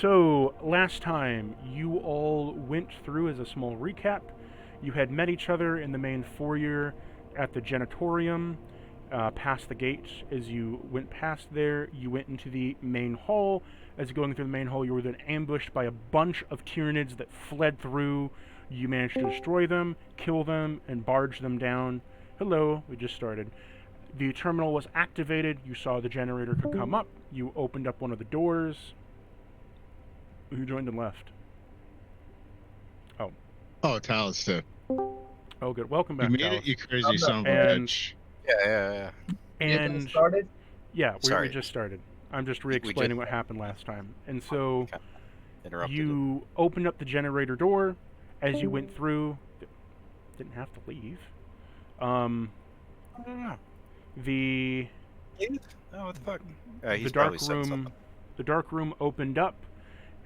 So, last time you all went through as a small recap. You had met each other in the main foyer at the Genetorium, past the gate. As you went past there, you went into the main hall. As going through the main hall, you were then ambushed by a bunch of Tyranids that fled through. You managed to destroy them, kill them, and barge them down. Hello, we just started. The terminal was activated. You saw the generator could come up. You opened up one of the doors. Who joined and left? Oh. Oh, Talos too. Oh, good. Welcome back, You made Talos. it, you crazy son of a And- bitch. Yeah. And started? yeah, we Sorry. just started. I'm just We re-explaining just- what happened last time. And so Interrupted. you opened up the generator door. As you went through, didn't have to leave. I don't know. The Oh, what the fuck? the He's dark probably said room something. the dark room opened up,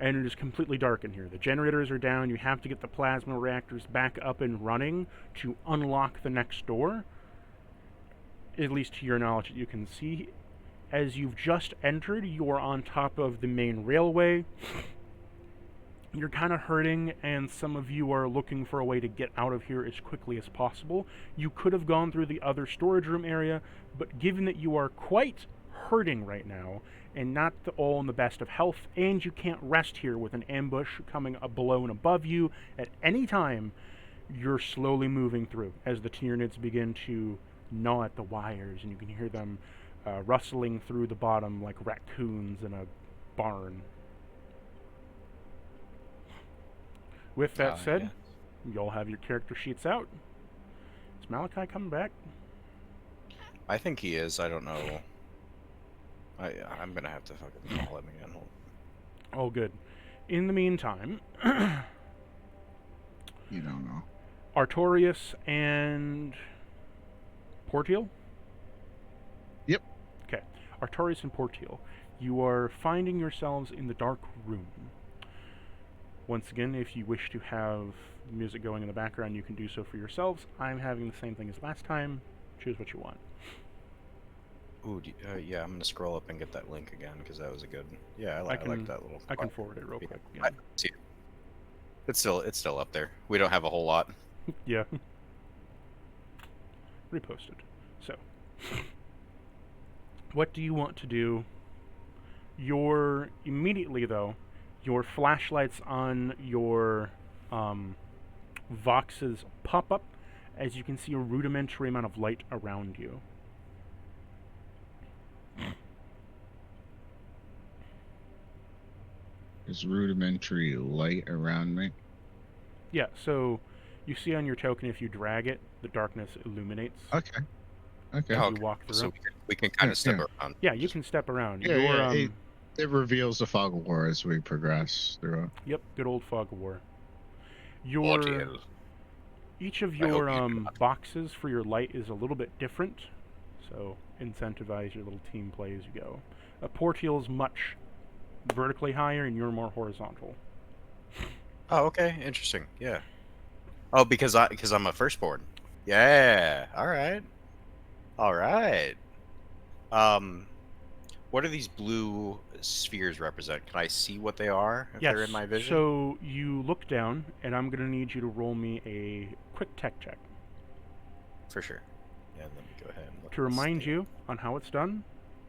and it is completely dark in here. The generators are down. You have to get the plasma reactors back up and running to unlock the next door. At least to your knowledge that you can see. As you've just entered, you are on top of the main railway. You're kind of hurting, and some of you are looking for a way to get out of here as quickly as possible. You could have gone through the other storage room area, but given that you are quite hurting right now, and not all in the best of health, and you can't rest here with an ambush coming up below and above you at any time, you're slowly moving through as the Tyranids begin to gnaw at the wires, and you can hear them rustling through the bottom like raccoons in a barn. With that said, you all have your character sheets out. Is Malachi coming back? I think he is. I don't know. I'm gonna have to fucking call him again. Oh, good. In the meantime, You don't know. Artorius and Portiel? Yep. Okay. Artorius and Portiel, you are finding yourselves in the dark room. Once again, if you wish to have music going in the background, you can do so for yourselves. I'm having the same thing as last time. Choose what you want. Ooh, yeah, I'm gonna scroll up and get that link again because that was a good. Yeah, I like that little. I can forward it real quick. I see it. It's still up there. We don't have a whole lot. Yeah. Reposted. So, what do you want to do? Immediately though, your flashlights on your Voxes pop up as you can see a rudimentary amount of light around you. There's rudimentary light around me. Yeah, so you see on your token if you drag it, the darkness illuminates Okay. Okay. as you walk through. So we can kind of step Yeah. around. Yeah, you can step around. Yeah, it reveals the fog of war as we progress through it. Yep, good old fog of war. Portiel. Each of I hope your you boxes for your light is a little bit different, so incentivize your little team play as you go. Portiel's much vertically higher, and you're more horizontal. Oh, okay, interesting. Yeah. Oh, because I'm a firstborn. Yeah. All right. All right. What do these blue spheres represent? Can I see what they are if Yes. they're in my vision? So you look down, and I'm going to need you to roll me a quick tech check. For sure. Yeah, let me go ahead and look To remind you on how it's done,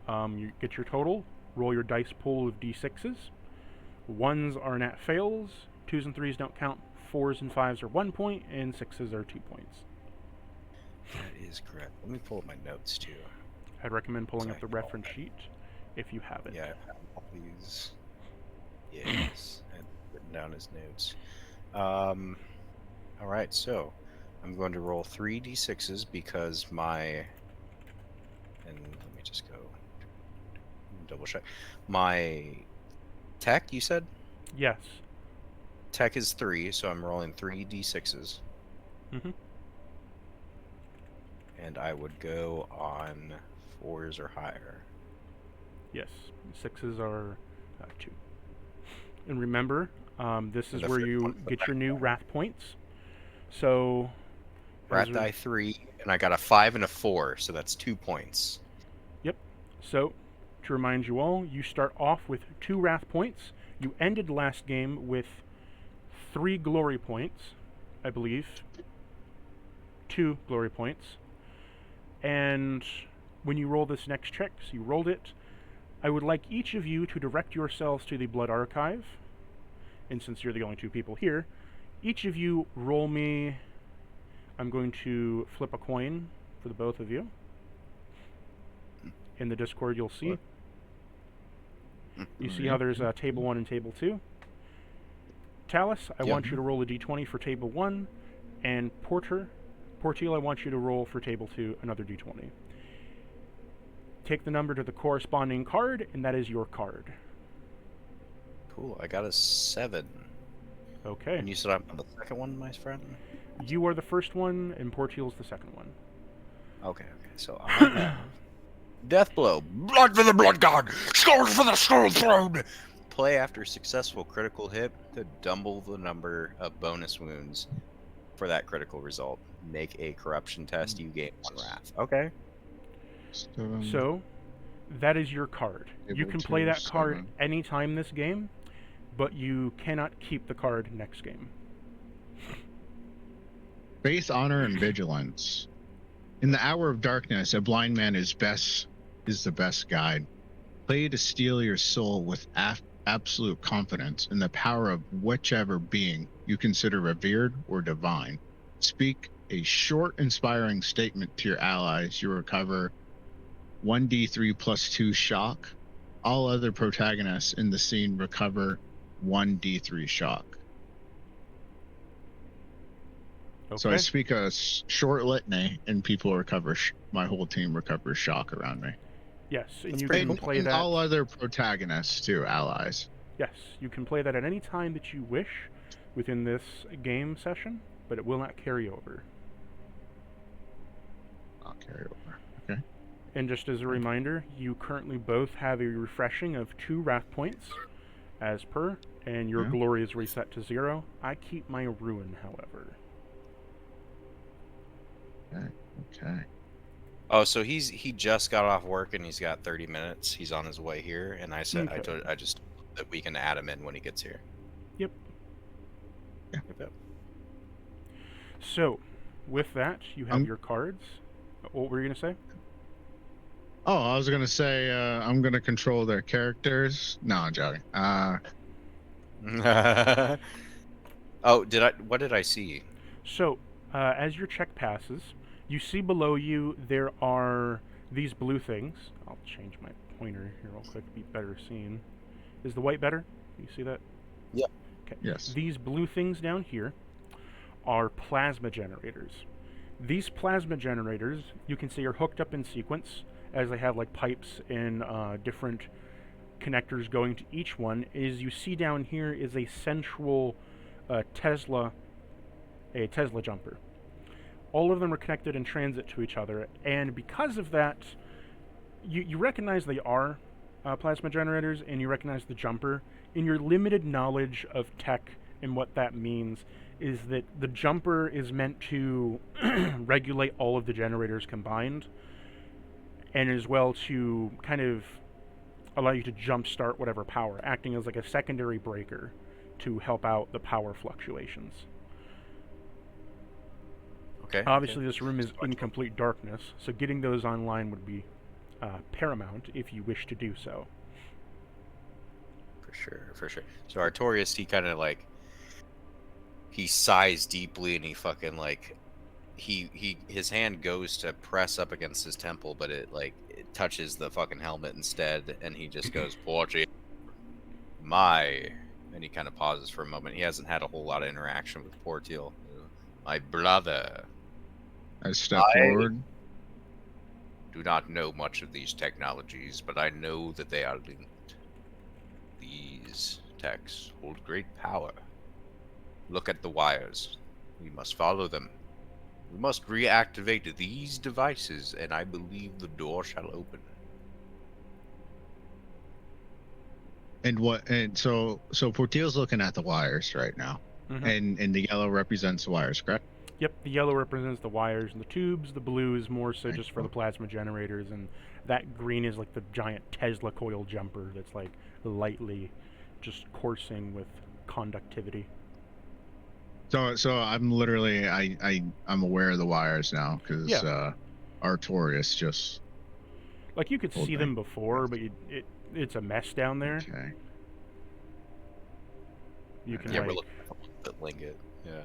you get your total, roll your dice pool of d6s. 1s are nat fails, 2s and 3s don't count, 4s and 5s are 1 point, and 6s are 2 points. That is correct. Let me pull up my notes too. I'd recommend pulling up the Sorry. reference sheet if you have it. Yeah, I have all these. Yes, I had written down his notes. All right, so I'm going to roll 3 d6s because and let me just go double check. My tech, you said? Yes. Tech is 3, so I'm rolling 3 d6s. Mm-hmm. And I would go on 4s or higher. Yes. 6s are 2. And remember, this is the where first you one's the get your back new one. wrath points. So, Rat as die 3, and I got a 5 and a 4, so that's 2 points. Yep. So, to remind you all, you start off with 2 wrath points. You ended last game with 3 glory points, I believe. 2 glory points. And when you roll this next check, so you rolled it, I would like each of you to direct yourselves to the Blood Archive. And since you're the only 2 people here, each of you roll me... I'm going to flip a coin for the both of you. In the Discord, you'll see. You see how there's table 1 and table 2. Talus, I want you to roll a d20 for table 1, and Portil, I want you to roll for table 2 another d20. Take the number to the corresponding card, and that is your card. Cool, I got a 7. Okay. And you said I'm on the second one, my friend? You are the first one, and Portil's the second one. Okay, so I have Death Blow. Blood for the Blood God! Skull for the Skull Throne! Play after successful critical hit to double the number of bonus wounds for that critical result. Make a corruption test, you gain 1 wrath. Okay. So, that is your card. You can play that card anytime this game, but you cannot keep the card next game. Faith, honor, and vigilance. In the hour of darkness, a blind man is the best guide. Play to steal your soul with absolute confidence in the power of whichever being you consider revered or divine. Speak a short, inspiring statement to your allies. You recover 1d3 plus 2 shock. All other protagonists in the scene recover 1d3 shock. Okay. So I speak a short litany, and people recover. My whole team recovers shock around me. Yes, and That's you pretty can cool. play And that. all other protagonists too, allies. Yes, you can play that at any time that you wish within this game session, but it will not carry over. I'll carry over. Okay. And just as a reminder, you currently both have a refreshing of 2 wrath points, as per, and your glory is reset to 0. I keep my ruin, however. Okay. Oh, so he just got off work and he's got 30 minutes. He's on his way here, and I said Okay. I just that we can add him in when he gets here. Yep. Yep. So, with that, you have your cards. What were you going to say? Oh, I was gonna say I'm gonna control their characters. No, I'm joking. Oh, what did I see? So, as your check passes, you see below you there are these blue things. I'll change my pointer here real quick to be better seen. Is the white better? You see that? Yep. Okay. Yes. These blue things down here are plasma generators. These plasma generators, you can see, are hooked up in sequence, as they have like pipes and different connectors going to each one. Is you see down here is a central Tesla jumper. All of them are connected in transit to each other, and because of that, you recognize they are plasma generators, and you recognize the jumper. In your limited knowledge of tech and what that means, is that the jumper is meant to regulate all of the generators combined, and as well to kind of allow you to jumpstart whatever power, acting as like a secondary breaker to help out the power fluctuations. Okay. Obviously, this room is in complete darkness, so getting those online would be paramount if you wish to do so. For sure. So Artorias, he kind of like, he sighs deeply, and he fucking like, his hand goes to press up against his temple, but it touches the fucking helmet instead, and he just goes, "Portia, and he kind of pauses for a moment. He hasn't had a whole lot of interaction with Portil. My brother. I step forward. Do not know much of these technologies, but I know that they are linked. These techs hold great power. Look at the wires. We must follow them. We must reactivate these devices, and I believe the door shall open." And so Portil's looking at the wires right now, and the yellow represents the wires, correct? Yep, the yellow represents the wires and the tubes. The blue is more so Okay, just for the cool. plasma generators, and that green is like the giant Tesla coil jumper that's like lightly just coursing with conductivity. So I'm literally I'm aware of the wires now because Yeah. Artorias just Like you could told see me. them before, but it's a mess down there. Okay. You can Yeah, like we're looking for the lingot. Yeah.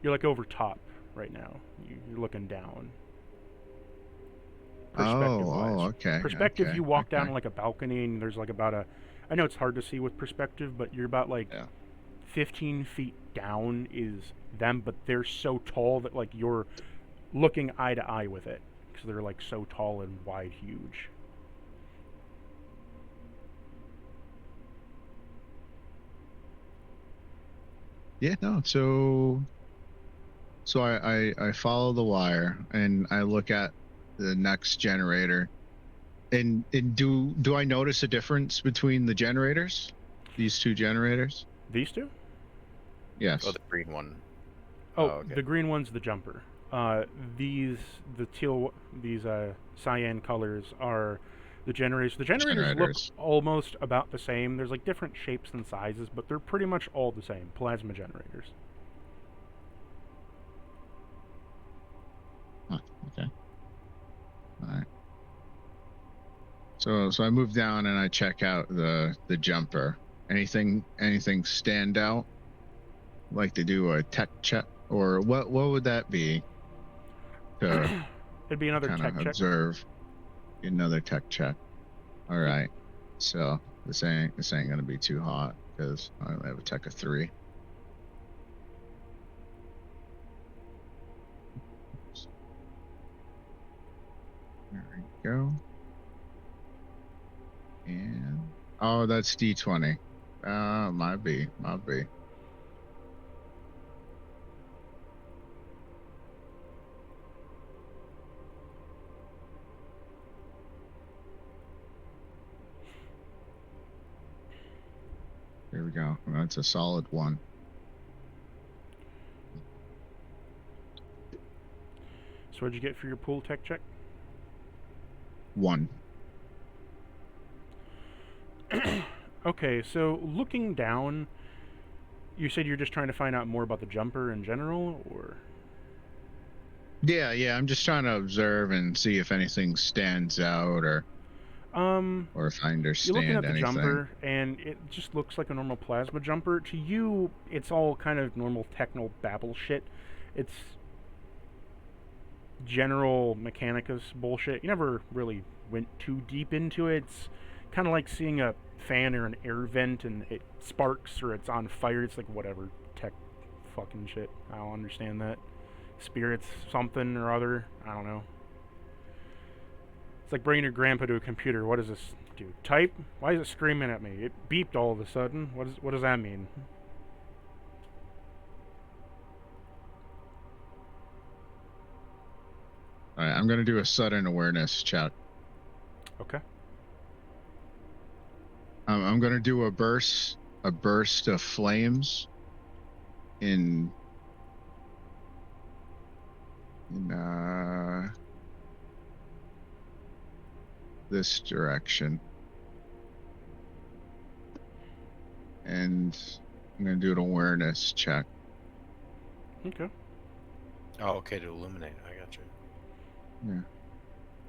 you're like over top right now. You're looking down. Oh, Perspective-wise. okay. Perspective, Okay. you walk down okay. like a balcony, and there's like about a. I know it's hard to see with perspective, but you're about like Yeah. 15 feet down is them, but they're so tall that like you're looking eye to eye with it because they're like so tall and wide, huge. Yeah, no. So I follow the wire and I look at the next generator. And do I notice a difference between the generators? These two generators? These two? Yes. Oh, the green one. Oh, okay. the green one's the jumper. These cyan colors are the generators. The generators look almost about the same. There's like different shapes and sizes, but they're pretty much all the same. Plasma generators. Huh, okay. All right. So I move down and I check out the jumper. Anything stand out? Like to do a tech check, or what would that be? To It'd be another kind tech of check. observe. Another tech check. All right. So this ain't gonna be too hot because I only have a tech of 3. There we go. And oh, that's D20. Might be. There we go. That's a solid 1. So what'd you get for your pool tech check? 1. Okay, so looking down, you said you're just trying to find out more about the jumper in general, or? Yeah. I'm just trying to observe and see if anything stands out, or if I understand you're looking at the anything. jumper, and it just looks like a normal plasma jumper. To you, it's all kind of normal techno babble shit. It's general mechanicus bullshit. You never really went too deep into it. It's kind of like seeing a fan or an air vent and it sparks or it's on fire. It's like whatever tech fucking shit. I don't understand that. Spirits something or other. I don't know. It's like bringing your grandpa to a computer. What does this do? Type? Why is it screaming at me? It beeped all of a sudden. What does that mean? All right, I'm gonna do a sudden awareness check. Okay. I'm gonna do a burst of flames in this direction, and I'm gonna do an awareness check. Okay. Oh, okay, to illuminate. I got you. Yeah.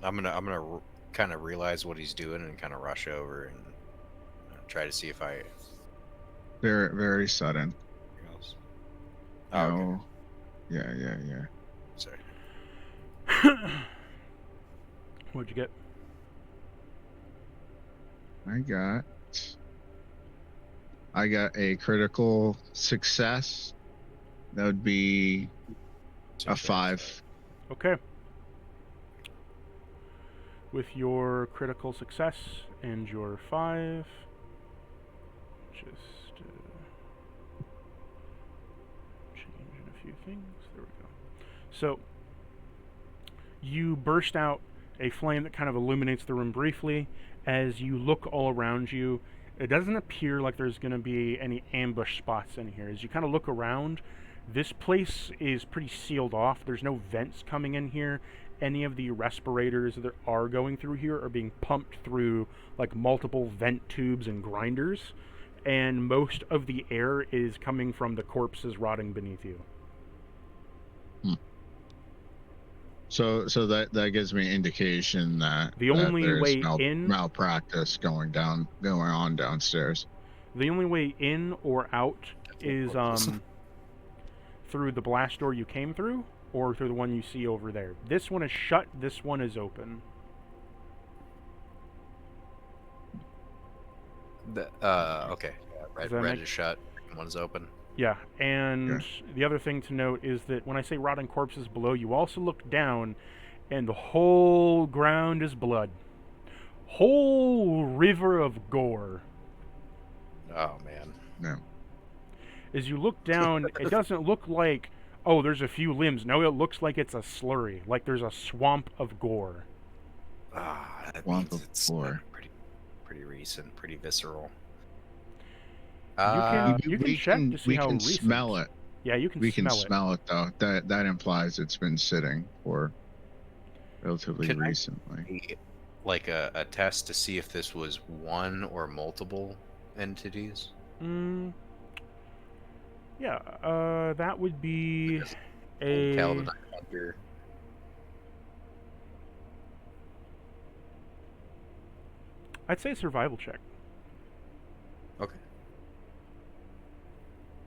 I'm gonna kind of realize what he's doing and kind of rush over and try to see if I. Very, very sudden. Else. Oh, okay. No. Yeah. Sorry. What'd you get? I got a critical success. That would be a 5. Okay. With your critical success and your 5, just changing a few things. There we go. So you burst out a flame that kind of illuminates the room briefly. As you look all around you, it doesn't appear like there's going to be any ambush spots in here. As you kind of look around, This place is pretty sealed off. There's no vents coming in here. Any of the respirators that are going through here are being pumped through like multiple vent tubes and grinders, and most of the air is coming from the corpses rotting beneath you. So that gives me indication that The only there's way in, malpractice going on downstairs. the only way in or out is through the blast door you came through, or through the one you see over there. This one is shut. This one is open. Okay. Red make- is shut. One's open. Yeah, and the other thing to note is that when I say rotting corpses below, you also look down, and the whole ground is blood. Whole river of gore. Oh man. No. As you look down, it doesn't look like, oh, there's a few limbs. No, it looks like it's a slurry, like there's a swamp of gore. That Swamp means of it's gore. pretty recent, pretty visceral. You can check to see we how can recent. smell it. Yeah, you can We smell can it. smell it though. That implies it's been sitting for relatively Can I- recently. Like a test to see if this was one or multiple entities. Yeah, that would be Because a... Paladin Hunter. I'd say survival check. Okay.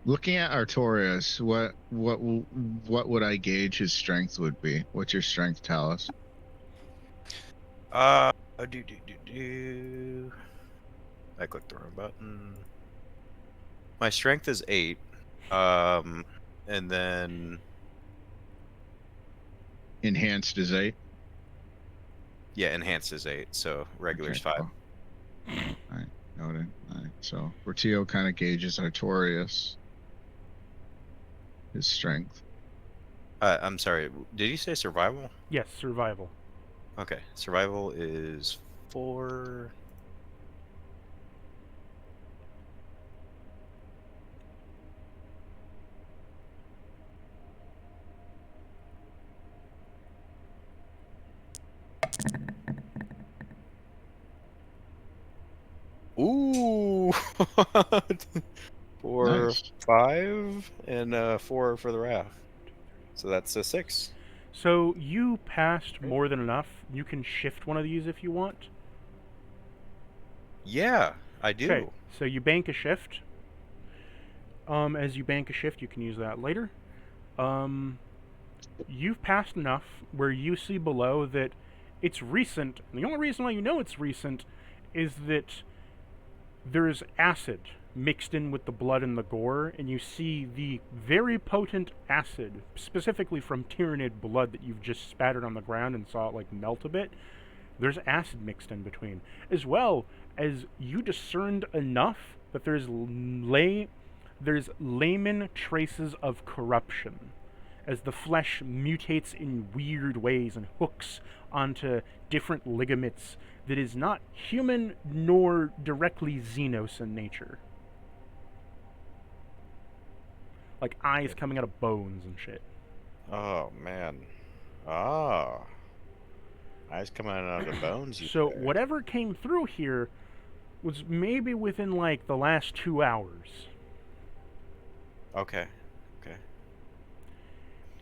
Looking at Artorias, what would I gauge his strength would be? What's your strength tell us? I clicked the wrong button. My strength is 8. And then Enhanced is 8. yeah, enhanced is 8. So regular's Okay, 5. cool. Alright, noted. Alright, so Portillo kind of gauges Artorias. His strength. I'm sorry. Did you say survival? Yes, survival. Okay, survival is 4. Ooh, 4, Nice. 5, and 4 for the raft. So that's a 6. So you passed more than enough. You can shift one of these if you want. Yeah, I do. Okay, so you bank a shift. As you bank a shift, you can use that later. You've passed enough where you see below that it's recent. And the only reason why you know it's recent is that there's acid mixed in with the blood and the gore, and you see the very potent acid, specifically from Tyranid blood that you've just spattered on the ground and saw it like melt a bit. There's acid mixed in between, as well as you discerned enough that there's layman traces of corruption, as the flesh mutates in weird ways and hooks onto different ligaments that is not human nor directly Xenos in nature. Like eyes coming out of bones and shit. Oh man. Ah. Eyes coming out of the bones. You So say. whatever came through here was maybe within like the last 2 hours. Okay. Okay.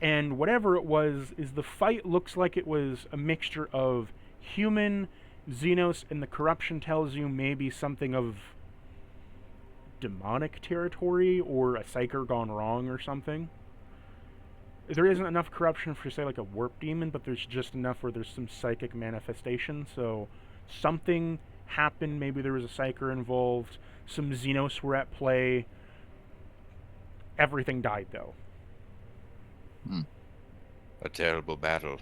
And whatever it was, is the fight looks like it was a mixture of human, Xenos, and the corruption tells you maybe something of demonic territory or a psyker gone wrong or something. There isn't enough corruption for, say, like a warp demon, but there's just enough where there's some psychic manifestation, so something happened, maybe there was a psyker involved, some Xenos were at play. Everything died, though. A terrible battle.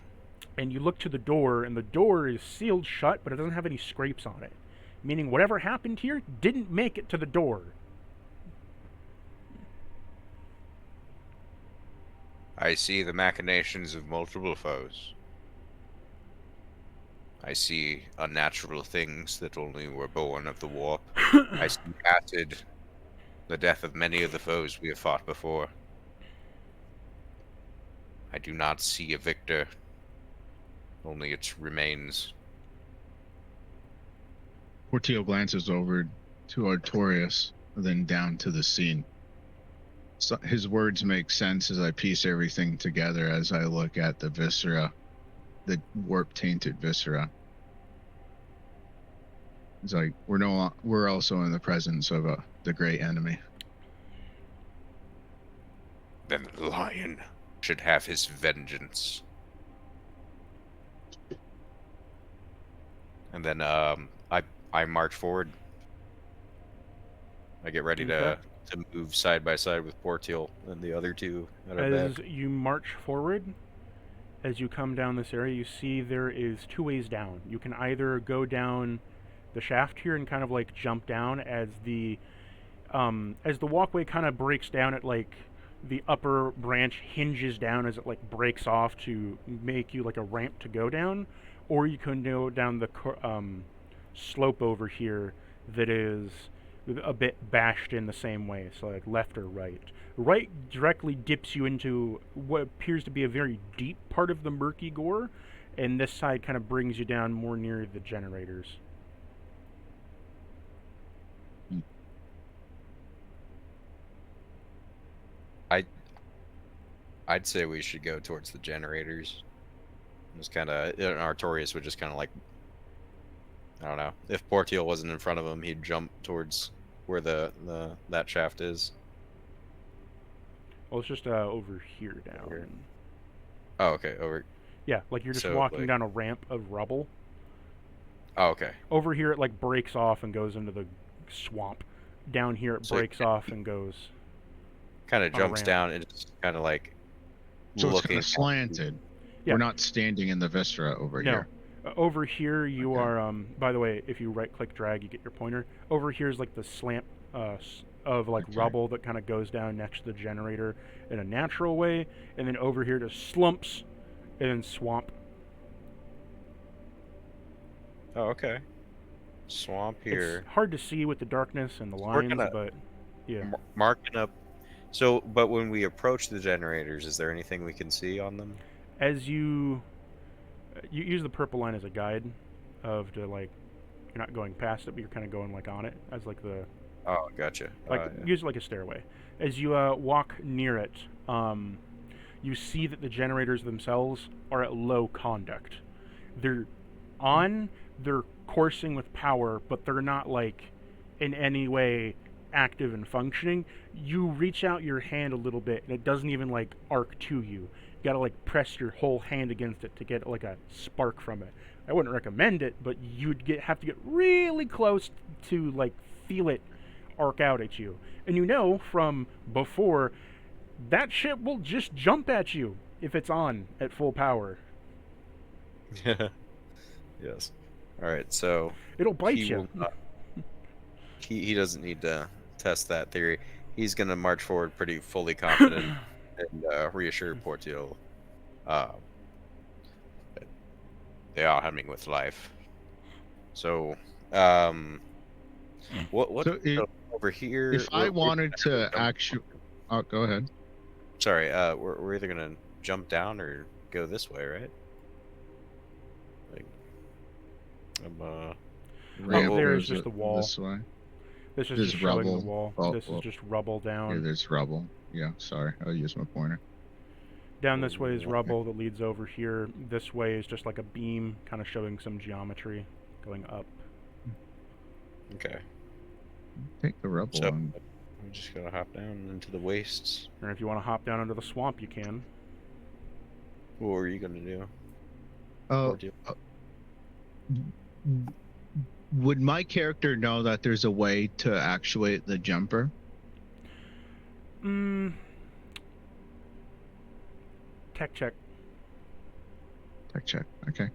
And you look to the door, and the door is sealed shut, but it doesn't have any scrapes on it. Meaning whatever happened here didn't make it to the door. I see the machinations of multiple foes. I see unnatural things that only were born of the warp. I see acid, the death of many of the foes we have fought before. I do not see a victor, only its remains. Portillo glances over to Artorias, then down to the scene. So his words make sense as I piece everything together as I look at the viscera, the warp-tainted viscera. It's like we're also in the presence of the great enemy. Then the lion should have his vengeance. And then I march forward. I get ready to move side by side with Portil and the other two that are As back. you march forward, as you come down this area, you see there is two ways down. You can either go down the shaft here and kind of like jump down as the walkway kind of breaks down at like the upper branch hinges down as it like breaks off to make you like a ramp to go down, or you can go down the slope over here that is a bit bashed in the same way, so like left or right. Right directly dips you into what appears to be a very deep part of the murky gore, and this side kind of brings you down more near the generators. I'd say we should go towards the generators. Just kind of, Artorias would just kind of like, I don't know. If Portil wasn't in front of him, he'd jump towards where that shaft is. Well, it's just over here down. Over. Oh, okay. Over. Yeah, like you're just So, walking like- down a ramp of rubble. Oh, okay. Over here, it like breaks off and goes into the swamp. Down here, it So breaks off and goes. Kind of On a jumps ramp. down and just kind of like So it's looking. kind of slanted. Yeah. We're not standing in the viscera over No. here. Over here, you Okay. are. By the way, if you right-click drag, you get your pointer. Over here is like the slant of like Okay. rubble that kind of goes down next to the generator in a natural way, and then over here just slumps, and then swamp. Oh, okay. Swamp here. It's hard to see with the darkness and the We're lines, gonna- but yeah. Marking up. So, but when we approach the generators, is there anything we can see on them? As you use the purple line as a guide of to like you're not going past it, but you're kind of going like on it as like the Oh, gotcha. like Yeah. use it like a stairway. As you walk near it, you see that the generators themselves are at low conduct. They're on, they're coursing with power, but they're not like in any way active and functioning. You reach out your hand a little bit, and it doesn't even like arc to you. You gotta like press your whole hand against it to get like a spark from it. I wouldn't recommend it, but you'd have to get really close to like feel it arc out at you. And you know from before that shit will just jump at you if it's on at full power. Yes. All right. So It'll bite he you. will not- he doesn't need to test that theory. He's gonna march forward pretty fully confident and reassure Portil. That they are humming with life. So, what So over here? If I we're wanted gonna to jump- actually, oh, go ahead. Sorry, we're either gonna jump down or go this way, right? Like, Ramp there goes is just the wall. This way. This is There's just showing rubble. the wall. Oh, This well. is just rubble down. Here, there's rubble. Yeah, sorry. I'll use my pointer. Down this way is Okay. rubble that leads over here. This way is just like a beam, kind of showing some geometry going up. okay. Take the rubble. So and we just gotta hop down into the wastes. Or if you want to hop down into the swamp, you can. What were you gonna do? Oh, Portil? would my character know that there's a way to actuate the jumper? Tech check. Tech check. Okay.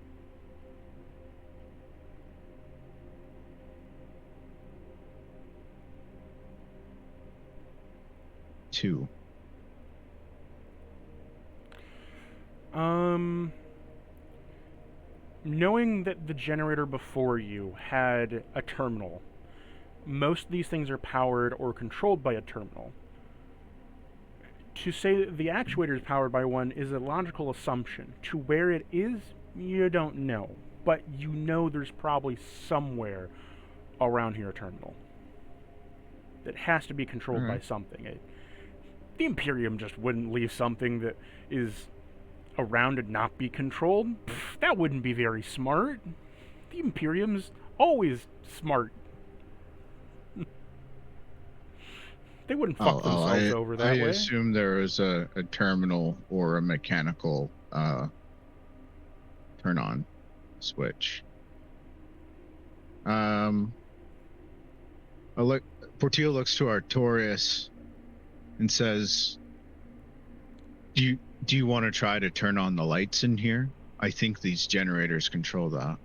Two. Knowing that the generator before you had a terminal, most of these things are powered or controlled by a terminal. To say that the actuator is powered by one is a logical assumption. To where it is, you don't know. But you know there's probably somewhere around here a terminal that has to be controlled by something. The Imperium just wouldn't leave something that is around and not be controlled. Pfft, that wouldn't be very smart. The Imperium's always smart. They wouldn't fuck themselves over that way. I assume there is a terminal or a mechanical turn on switch. Portillo looks to Artorias and says, Do you want to try to turn on the lights in here? I think these generators control that.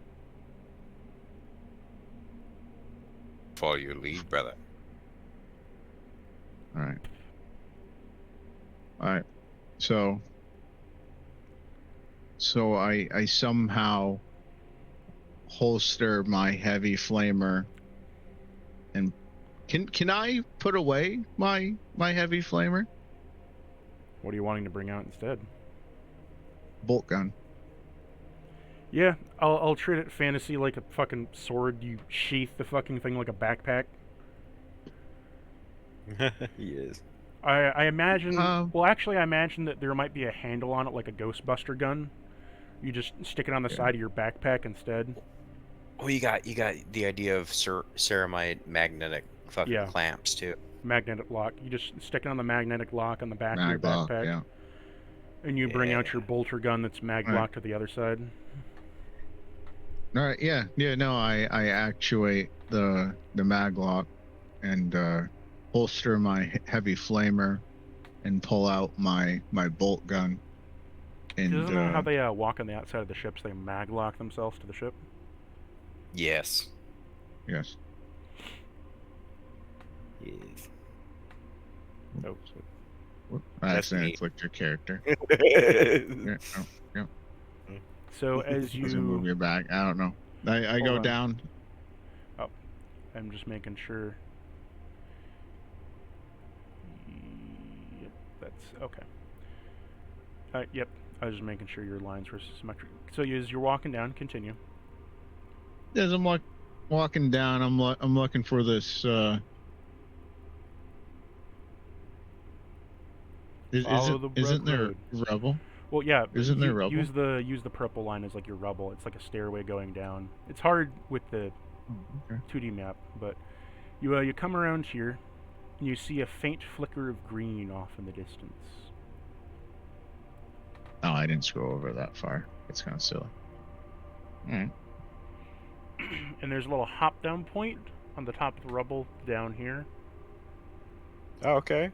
Follow your lead, brother. All right. So I somehow holster my heavy flamer, and can I put away my heavy flamer? What are you wanting to bring out instead? Bolt gun. Yeah, I'll treat it fantasy like a fucking sword. You sheath the fucking thing like a backpack. Yes. I imagine. Well, actually, I imagine that there might be a handle on it, like a Ghostbuster gun. You just stick it on the side of your backpack instead. Well, you got the idea of ceramite magnetic fucking clamps too. Magnetic lock. You just stick it on the magnetic lock on the back of your backpack. Yeah. And you bring out your bolter gun that's mag locked to the other side. All right. Yeah. No, I actuate the mag lock and holster my heavy flamer and pull out my bolt gun. And isn't that how they walk on the outside of the ships? They mag lock themselves to the ship. Yes. Yes. Yes. Oh. I accidentally clicked your character. So as you move your back, I don't know. I go down. Oh, I'm just making sure. Yep, that's okay. Yep, I was just making sure your lines were symmetric. So as you're walking down, continue. As I'm walking down, I'm looking for this. Isn't there rubble? Well, yeah. Isn't there rubble? Use the purple line as like your rubble. It's like a stairway going down. It's hard with the 2D map, but you come around here, and you see a faint flicker of green off in the distance. Oh, I didn't scroll over that far. It's kind of silly. All right. And there's a little hop down point on the top of the rubble down here. Oh, okay.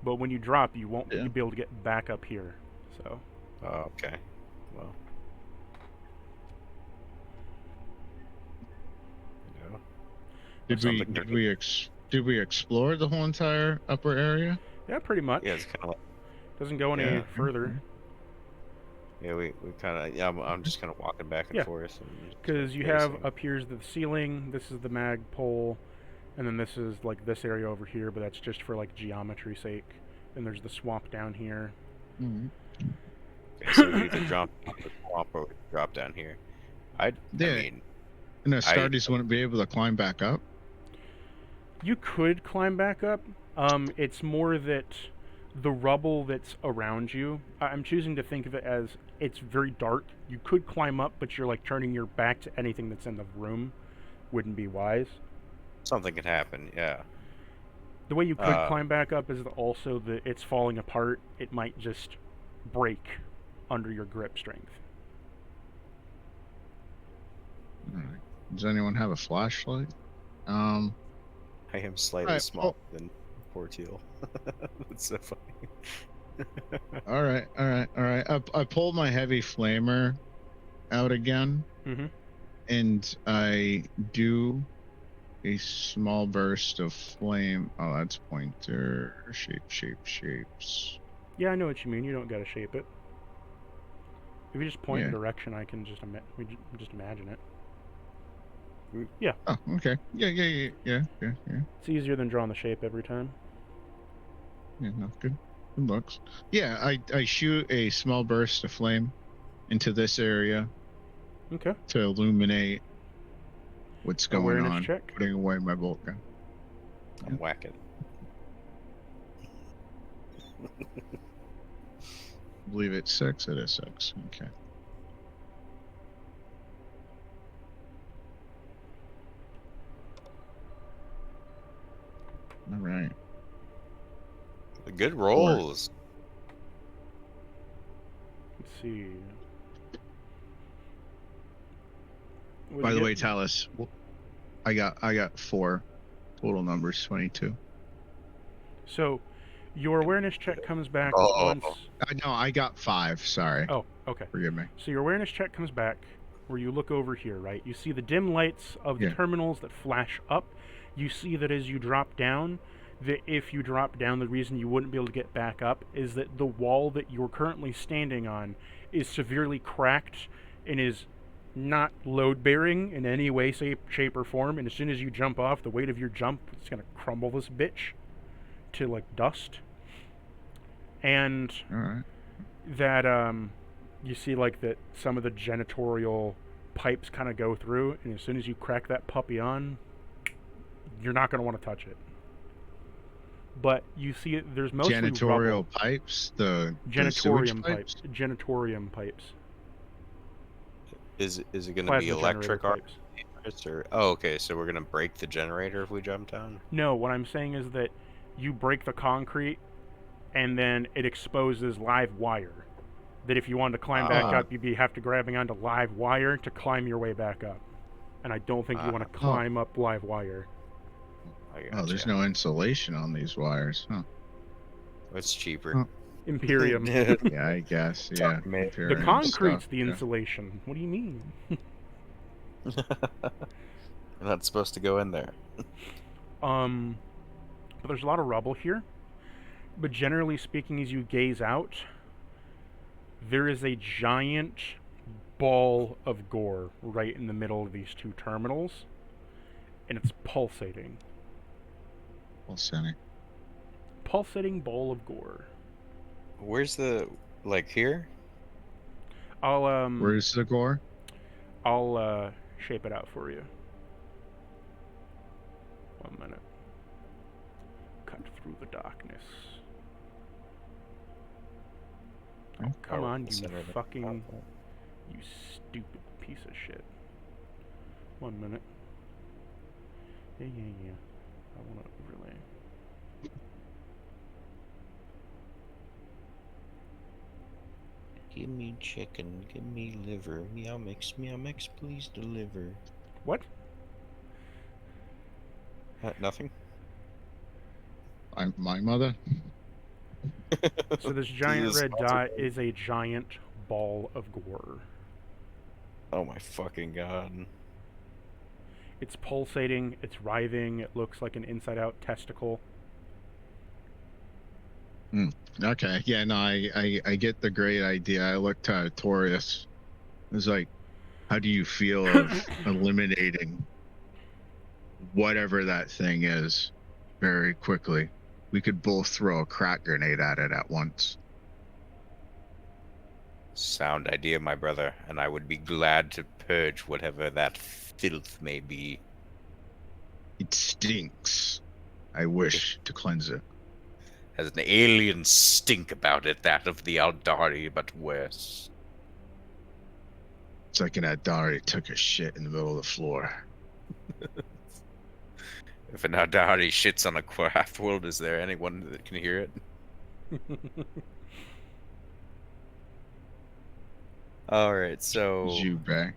But when you drop, you won't be able to get back up here. So. Oh, okay. Well. Did we explore the whole entire upper area? Yeah, pretty much. Yeah, it's kind of like, doesn't go any further. Yeah, we kind of. Yeah, I'm just kind of walking back and forth. Because you have up here's the ceiling. This is the mag pole. And then this is like this area over here, but that's just for like geometry's sake. And there's the swamp down here. Mm-hmm. Okay, so we either drop off the swamp or we drop down here. I mean, and the Astartes wouldn't be able to climb back up. You could climb back up. It's more that the rubble that's around you. I'm choosing to think of it as it's very dark. You could climb up, but you're like turning your back to anything that's in the room. Wouldn't be wise. Something could happen, yeah. The way you could climb back up is also that it's falling apart. It might just break under your grip strength. All right. Does anyone have a flashlight? I am slightly smaller than Portillo. That's so funny. All right. I pulled my heavy flamer out again, and I do a small burst of flame. Oh, that's pointer. Shapes. Yeah, I know what you mean. You don't gotta shape it. If you just point in direction, I can just imagine it. Yeah. Oh, okay. Yeah. It's easier than drawing the shape every time. Yeah, no, good. Good looks. Yeah, I shoot a small burst of flame into this area Okay. to illuminate what's going Awareness on, check. putting away my bolt gun. I'm whacking. I believe it's 6. It is 6. Okay. All right. Good rolls. Let's see. What'd By you the get? way, Talus, I got 4 total numbers, 22. So, your awareness check comes back Oh. once. No, I got 5. Sorry. Oh, okay. Forgive me. So your awareness check comes back where you look over here, right? You see the dim lights of the Yeah. terminals that flash up. You see that as you drop down, that if you drop down, the reason you wouldn't be able to get back up is that the wall that you're currently standing on is severely cracked and is not load-bearing in any way, shape, or form. And as soon as you jump off, the weight of your jump is going to crumble this bitch to, like, dust. And All right. that, you see, like, that some of the janitorial pipes kind of go through, and as soon as you crack that puppy on, you're not going to want to touch it. But you see it, there's mostly Janitorial rubble. pipes, the sewage Janitorium pipes. Janitorium pipes. Is it going to Plasma be generator electric arc? pipes. Or oh, okay. So we're going to break the generator if we jump down. No, what I'm saying is that you break the concrete, and then it exposes live wire. That if you wanted to climb back up, you'd be have to grabbing onto live wire to climb your way back up. And I don't think you want to climb up live wire. Oh, there's no insulation on these wires, huh? It's cheaper. Oh. Imperium. Yeah, I guess. Yeah. The The Imperium concrete's stuff, the yeah. insulation. What do you mean? You're not supposed to go in there. But there's a lot of rubble here. But generally speaking, as you gaze out, there is a giant ball of gore right in the middle of these two terminals, and it's pulsating. Pulsating ball of gore. Where's the here? I'll Where's the gore? I'll shape it out for you. 1 minute. Cut through the darkness. Oh, come on, you fucking... You stupid piece of shit. 1 minute. Yeah. I want to overlay. Give me chicken, give me liver. Meow mix, please deliver. What? Nothing? My mother? So this giant red dot is a giant ball of gore. Oh my fucking god. It's pulsating, it's writhing, it looks like an inside-out testicle. Okay, yeah, no, I get the great idea. I looked at Torius. It was like, how do you feel of eliminating whatever that thing is very quickly? We could both throw a crack grenade at it at once. Sound idea, my brother, and I would be glad to purge whatever that filth may be. It stinks. I wish to cleanse it. Has an alien stink about it, that of the Aldari, but worse. It's like an Adari took a shit in the middle of the floor. If an Aldari shits on a craft world, is there anyone that can hear it? Alright, so Jubei.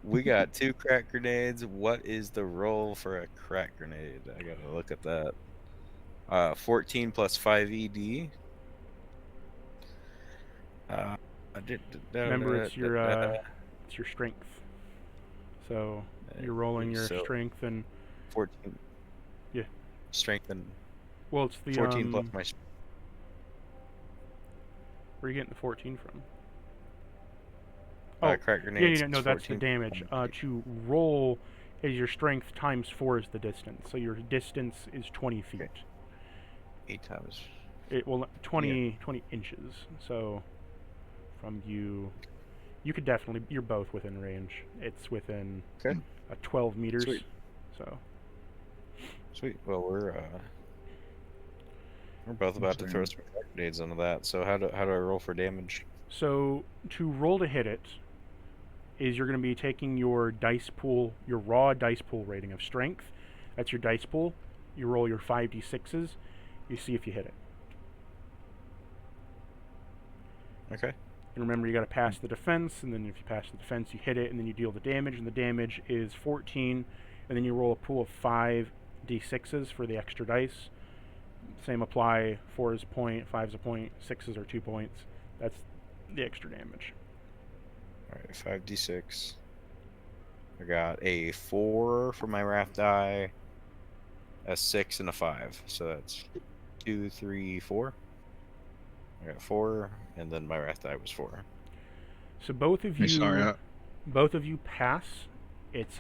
we got 2 crack grenades. What is the roll for a crack grenade? I gotta look at that. 14 plus 5 ED. Remember, it's your strength. So you're rolling your strength and 14. Yeah. Strength and well, it's the 14 plus my. Where are you getting the 14 from? Crack grenades. Yeah, no, that's the damage. To roll is your strength times 4 is the distance. So your distance is 20 feet. Okay. 8 times It will 20 inches. So from you, you could definitely. You're both within range. It's within Okay. 12 meters. Sweet. So Sweet. Well, we're both about to throw some grenades into that. So how do I roll for damage? So to roll to hit it is you're going to be taking your dice pool, your raw dice pool rating of strength. That's your dice pool. You roll your 5d6s. You see if you hit it. Okay. And remember, you got to pass the defense, and then if you pass the defense, you hit it, and then you deal the damage, and the damage is 14, and then you roll a pool of 5d6s for the extra dice. Same apply. 4 is a point, 5 is a point, 6s are 2 points. That's the extra damage. All right, 5d6. I got a 4 for my wrath die, a 6, and a 5. So that's 2, 3, 4. I got 4, and then my wrath die was 4. So both of you pass its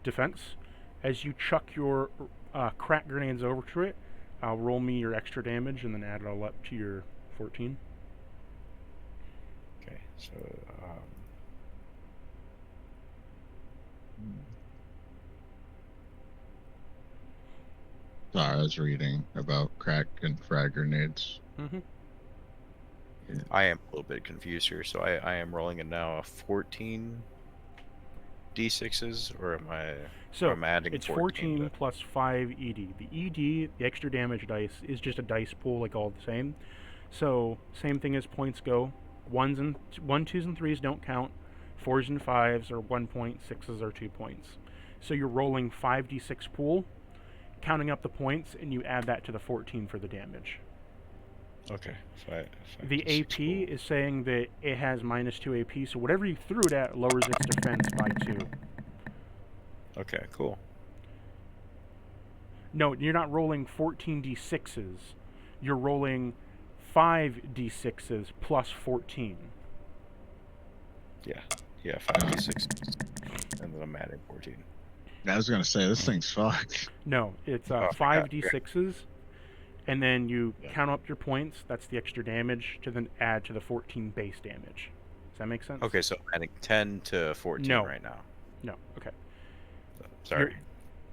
defense. As you chuck your crack grenades over to it, roll me your extra damage and then add it all up to your 14. Okay, so Sorry, I was reading about crack and frag grenades. Mm-hmm. I am a little bit confused here. So I am rolling it now a 14 d6s, or am I? So I'm adding it's 14 14 plus 5 ED. The ED, the extra damage dice, is just a dice pool, like all the same. So same thing as points go. 1s and 2s and 3s don't count. 4s and 5s are 1 point. 6s are 2 points. So you're rolling 5d6 pool, counting up the points, and you add that to the 14 for the damage. Okay. The AP is saying that it has -2 AP, so whatever you threw it at lowers its defense by 2. Okay, cool. No, you're not rolling 14d6s. You're rolling 5d6s plus 14. Yeah, 5d6, and then I'm adding 14. I was gonna say this thing's fucked. No, it's Oh, 5d6s, and then you count up your points. That's the extra damage to then add to the 14 base damage. Does that make sense? Okay, so I'm adding 10 to 14 No. right now. No. Okay. Sorry.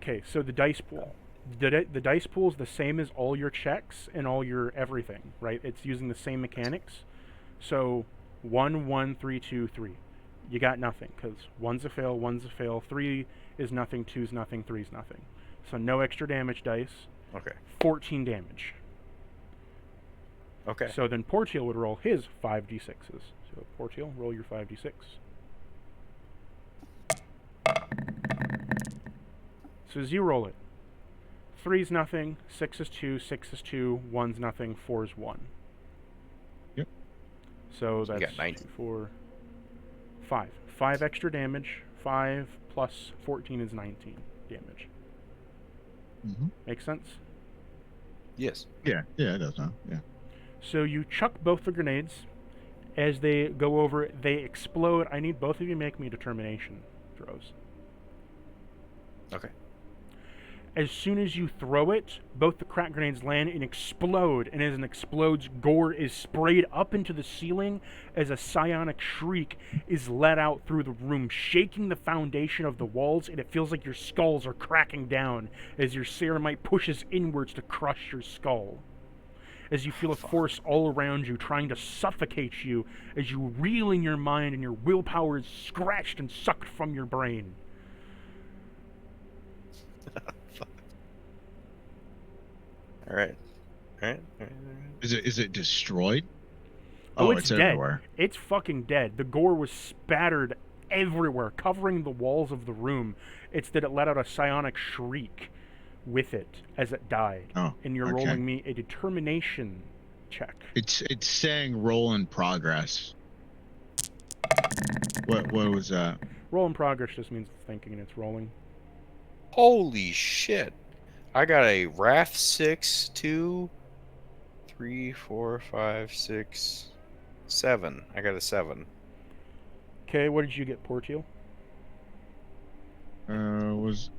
Okay. So the dice pool. The dice pool is the same as all your checks and all your everything, right? It's using the same mechanics. So 1, 1, 3, 2, 3. You got nothing because 1's a fail, 1's a fail, 3 is nothing, 2's nothing, 3's nothing. So no extra damage dice. Okay. 14 damage. Okay. So then Portiel would roll his 5d6s. So Portiel, roll your 5d6. So as you roll it, 3's nothing, 6 is 2, 6 is 2, 1's nothing, 4 is 1. Yep. So So you that's got 19. 2, 4, 5. 5 extra damage. 5 plus 14 is 19 damage. Mm-hmm. Make sense? Yes. Yeah, it does now. Yeah. So you chuck both the grenades. As they go over, they explode. I need both of you to make me determination throws. Okay. As soon as you throw it, both the crack grenades land and explode. And as it explodes, gore is sprayed up into the ceiling as a psionic shriek is let out through the room, shaking the foundation of the walls, and it feels like your skulls are cracking down as your ceramite pushes inwards to crush your skull. As you feel a force all around you trying to suffocate you as you reel in your mind and your willpower is scratched and sucked from your brain. All right. Is it destroyed? Oh, it's dead. everywhere. It's fucking dead. The gore was spattered everywhere, covering the walls of the room. It's that it let out a psionic shriek with it as it died. Oh, and you're okay. rolling me a determination check. It's saying roll in progress. What was that? Roll in progress just means it's thinking and it's rolling. Holy shit. I got a Wrath 6, 2, 3, 4, 5, 6, 7. I got a 7. Okay, what did you get, Portiel? Was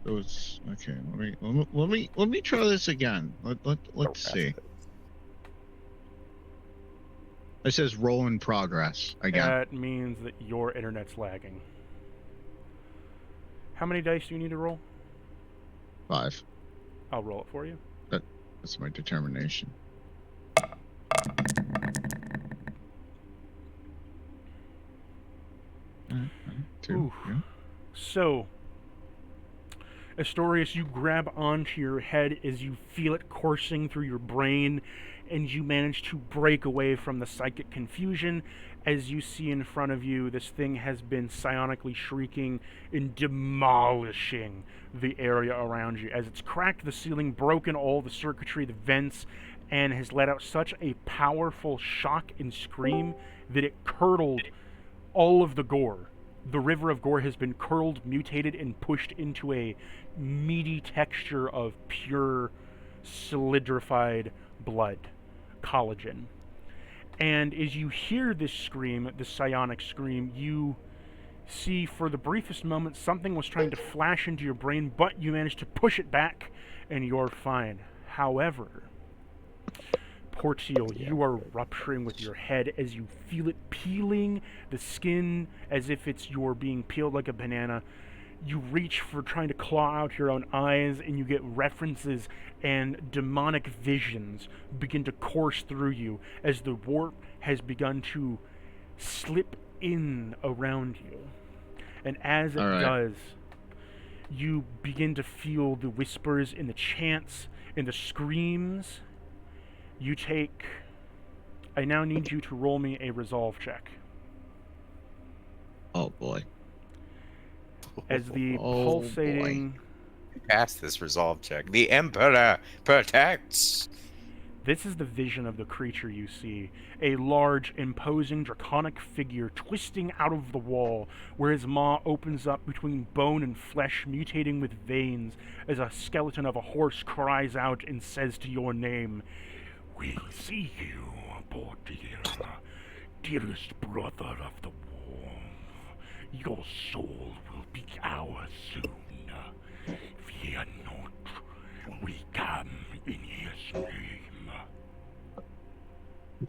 okay. Let me try this again. Let's see. It says roll in progress again. That means that your internet's lagging. How many dice do you need to roll? 5. I'll roll it for you. That's my determination. Two. Ooh. Yeah. So, Astorius, you grab onto your head as you feel it coursing through your brain, and you manage to break away from the psychic confusion. As you see in front of you, this thing has been psionically shrieking and demolishing the area around you as it's cracked the ceiling, broken all the circuitry, the vents, and has let out such a powerful shock and scream that it curdled all of the gore. The river of gore has been curled, mutated, and pushed into a meaty texture of pure, solidified blood, collagen. And as you hear this scream, this psionic scream, you see for the briefest moment something was trying to flash into your brain, but you managed to push it back, and you're fine. However, Portiel, you are rupturing with your head as you feel it peeling the skin as if you're being peeled like a banana. You reach for trying to claw out your own eyes, and you get references and demonic visions begin to course through you as the warp has begun to slip in around you. And as it does, you begin to feel the whispers and the chants and the screams. You take... I now need you to roll me a resolve check. Oh boy. As the pulsating... Pass this resolve check. The Emperor protects! This is the vision of the creature you see. A large, imposing, draconic figure twisting out of the wall, where his maw opens up between bone and flesh, mutating with veins, as a skeleton of a horse cries out and says to your name, "We see you, Portiel, dearest brother of the wolf. Your soul will be ours soon. Fear not. We come in his name."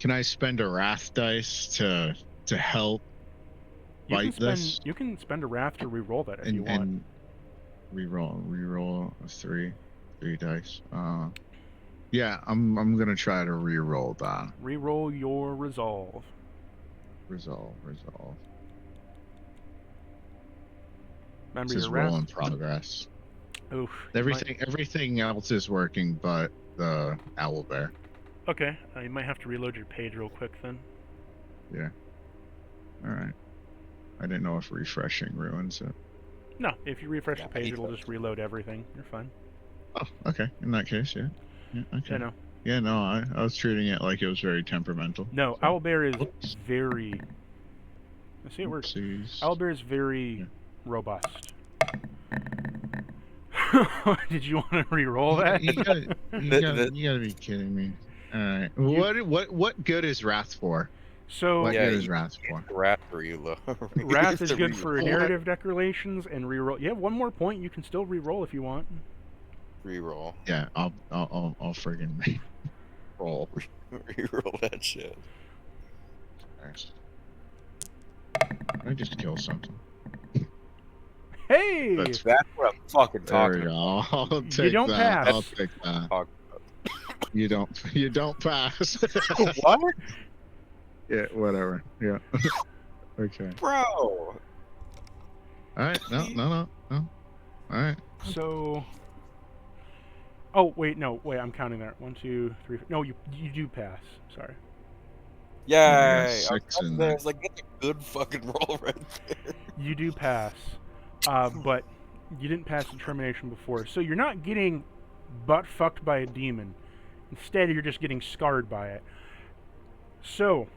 Can I spend a wrath dice to help fight this? You can spend a wrath to re-roll that if you want. And re-roll a three dice. Yeah, I'm gonna try to re-roll that. Re-roll your resolve. Resolve. Remember This is your wrath. roll in progress. Oof. Everything else is working, but the owlbear. Okay, you might have to reload your page real quick then. Yeah. All right. I didn't know if refreshing ruins it. No, if you refresh the page, it'll just reload everything. You're fine. Oh, okay. In that case, yeah. Yeah. Okay. Yeah, no. Yeah, no. I was treating it like it was very temperamental. No, so. owlbear is very. Let's see, it works. Oopsies. Owlbear is very robust. Did you want to re-roll that? You gotta be kidding me. All right. What good is wrath for? So What good is wrath for? Wrath for you, Lo. wrath is good for narrative declarations and re-roll. You have one more point. You can still re-roll if you want. Reroll. Yeah, I'll friggin' roll. Reroll that shit. I just kill something. Hey! That's what I'm fucking There talking we about. go. I'll take don't that. pass. I'll take that. You don't pass. What? Yeah, whatever. Yeah. Okay. Bro! Alright, no. Alright. So... Oh, wait, I'm counting there. 1, 2, 3... No, you do pass. Sorry. Yay! Six in I there. was like, get a good fucking roll right there. You do pass. But you didn't pass determination before. So you're not getting butt-fucked by a demon. Instead, you're just getting scarred by it. So...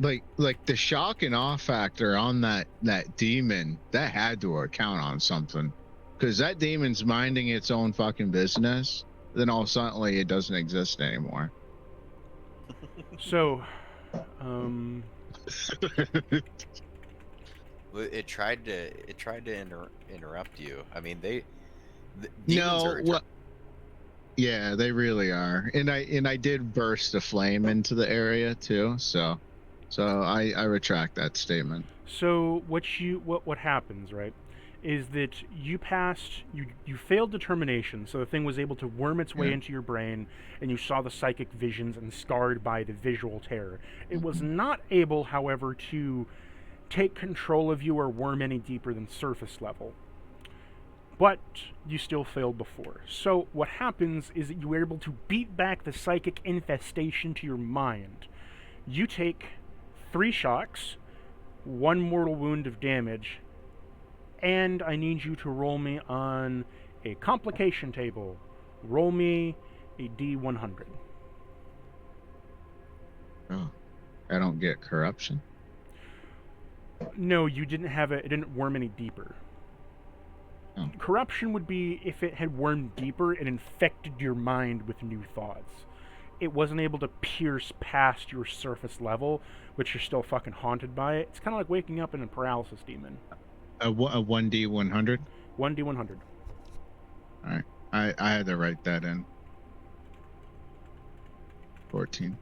Like the shock and awe factor on that demon, that had to account on something. Because that demon's minding its own fucking business, then all suddenly it doesn't exist anymore. So, It tried to interrupt you. I mean, Demons No, are well, yeah, they really are. And I did burst a flame into the area too, so I retract that statement. So what happens, right, is that you failed determination, so the thing was able to worm its way Yeah. into your brain, and you saw the psychic visions and scarred by the visual terror. It was not able, however, to take control of you or worm any deeper than surface level. But you still failed before. So what happens is that you were able to beat back the psychic infestation to your mind. You take 3 shocks, 1 mortal wound of damage, and I need you to roll me on a complication table. Roll me a D100. Oh, I don't get corruption. No, you didn't have it. It didn't worm any deeper. Oh. Corruption would be if it had wormed deeper and infected your mind with new thoughts. It wasn't able to pierce past your surface level, which you're still fucking haunted by it. It's kind of like waking up in a paralysis demon. A 1D100. 1D100. All right, I had to write that in. 14.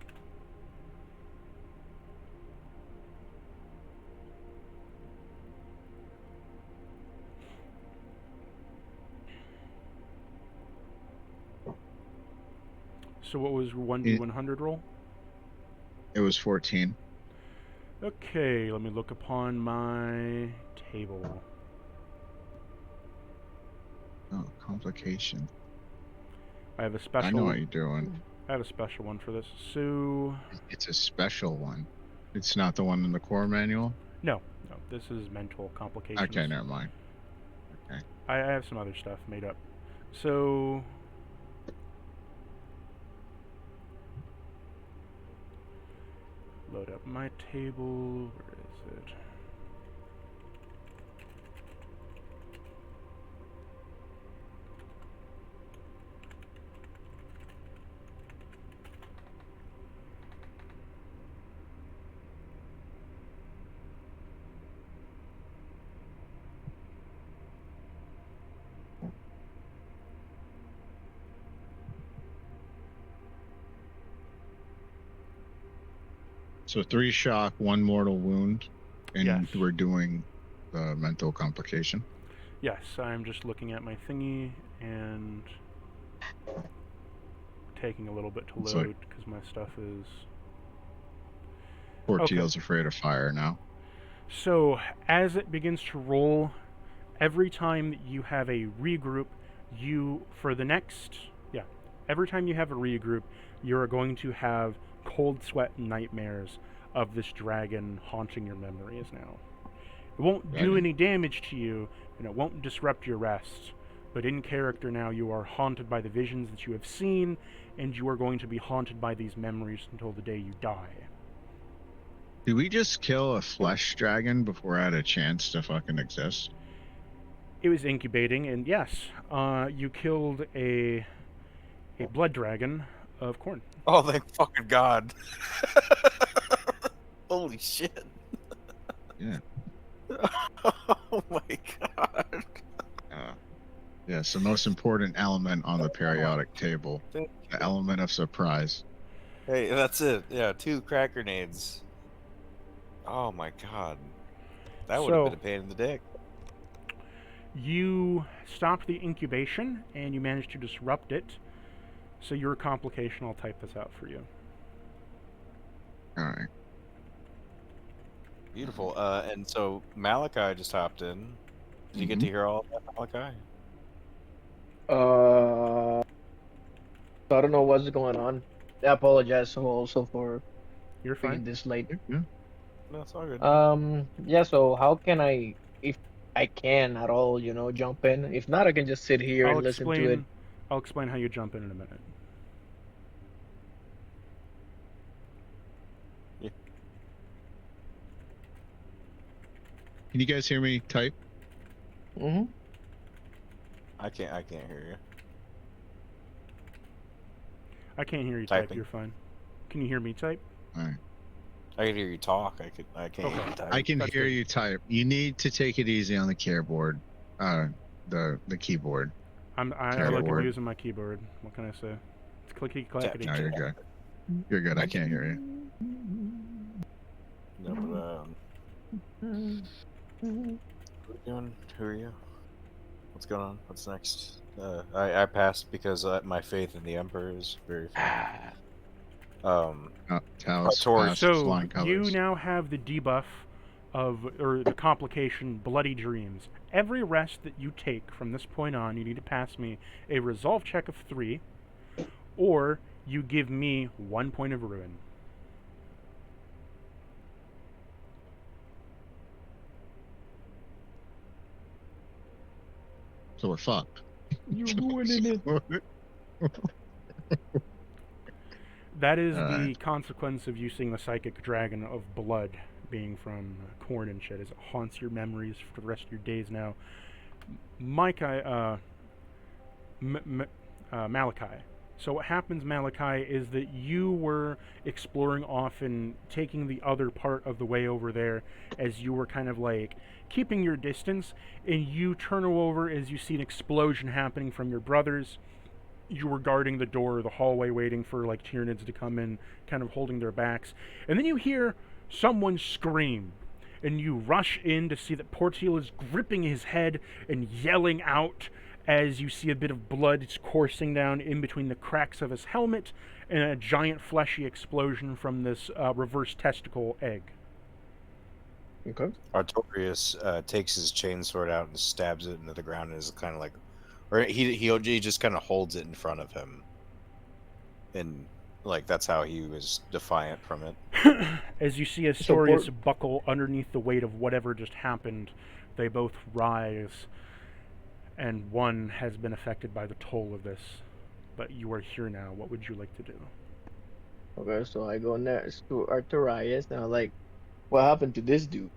So what was 1D100 roll? It was 14. Okay, let me look upon my table. Oh, complication. I have a special. I know what you're doing. I have a special one for this. So It's a special one. It's not the one in the core manual. no, this is mental complications. Okay, never mind. Okay. I have some other stuff made up. So load up my table. Where is it? So 3 shock, 1 mortal wound, and Yes. we're doing the mental complication. Yes, I'm just looking at my thingy and taking a little bit to It's load because my stuff is. Portiel's afraid of fire now. So, as it begins to roll, every time that you have a regroup, every time you have a regroup, you're going to have cold sweat nightmares of this dragon haunting your memories now. It won't do any damage to you, and it won't disrupt your rest, but in character now you are haunted by the visions that you have seen, and you are going to be haunted by these memories until the day you die. Did we just kill a flesh dragon before I had a chance to fucking exist? It was incubating, and yes, you killed a blood dragon of corn. Oh, thank fucking God. Holy shit. Yeah. Oh my God. Yes, the most important element on the periodic table. The element of surprise. Hey, that's it. Yeah, 2 crack grenades. Oh my God. That would have been a pain in the dick. You stopped the incubation, and you managed to disrupt it. So your complication, I'll type this out for you. All right. Beautiful. And so Malachi just hopped in. Did you get to hear all of that, Malachi? So I don't know what's going on. I apologize also for You're being fine. this late. Yeah. No, it's all good. Yeah, so how can I, if I can at all, jump in? If not, I can just sit here and listen to it. I'll explain how you jump in a minute. Can you guys hear me type? Mm-hmm. I can't hear you. I can't hear you type. Typing. You're fine. Can you hear me type? All right. I can hear you talk. I can't hear Okay. you type. I can That's hear good. you type. You need to take it easy on the keyboard. The keyboard. I Terra like word. using my keyboard. What can I say? It's clicky clackety. No, you're good. You're good. I can't hear you. No, but, what are you doing? Who are you? What's going on? What's next? I passed because my faith in the Emperor is very firm. Talos Tori. passed So flying you colors. now have the debuff or the complication, Bloody Dreams. Every rest that you take from this point on, you need to pass me a resolve check of 3, or you give me 1 point of ruin. So we're fucked. You're ruining it. That is the Alright. consequence of you seeing the psychic dragon of blood being from corn and shit, as it haunts your memories for the rest of your days now. Malachi. So what happens, Malachi, is that you were exploring off and taking the other part of the way over there as you were kind of like keeping your distance, and you turn over as you see an explosion happening from your brothers. You were guarding the door of the hallway waiting for like Tyranids to come in, kind of holding their backs, and then you hear someone scream, and you rush in to see that Portil is gripping his head and yelling out as you see a bit of blood coursing down in between the cracks of his helmet and a giant fleshy explosion from this reverse testicle egg. Okay. Artorius takes his chainsword out and stabs it into the ground and is kind of like, or he just kind of holds it in front of him, and like that's how he was defiant from it. As you see Astorius buckle underneath the weight of whatever just happened, they both rise, and one has been affected by the toll of this. But you are here now. What would you like to do? Okay, so I go next to Artorias, and I'm like, what happened to this dude?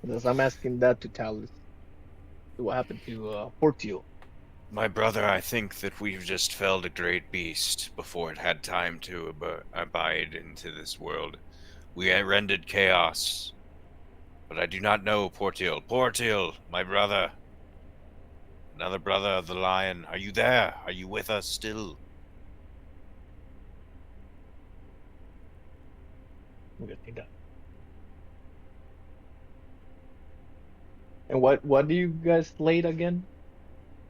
Because I'm asking that to Talus. What happened to Portil? My brother, I think that we've just felled a great beast before it had time to abide into this world. We rendered chaos, but I do not know Portil. Portil, my brother. Another brother of the lion. Are you there? Are you with us still? I'm gonna take that. And what do you guys slayed again?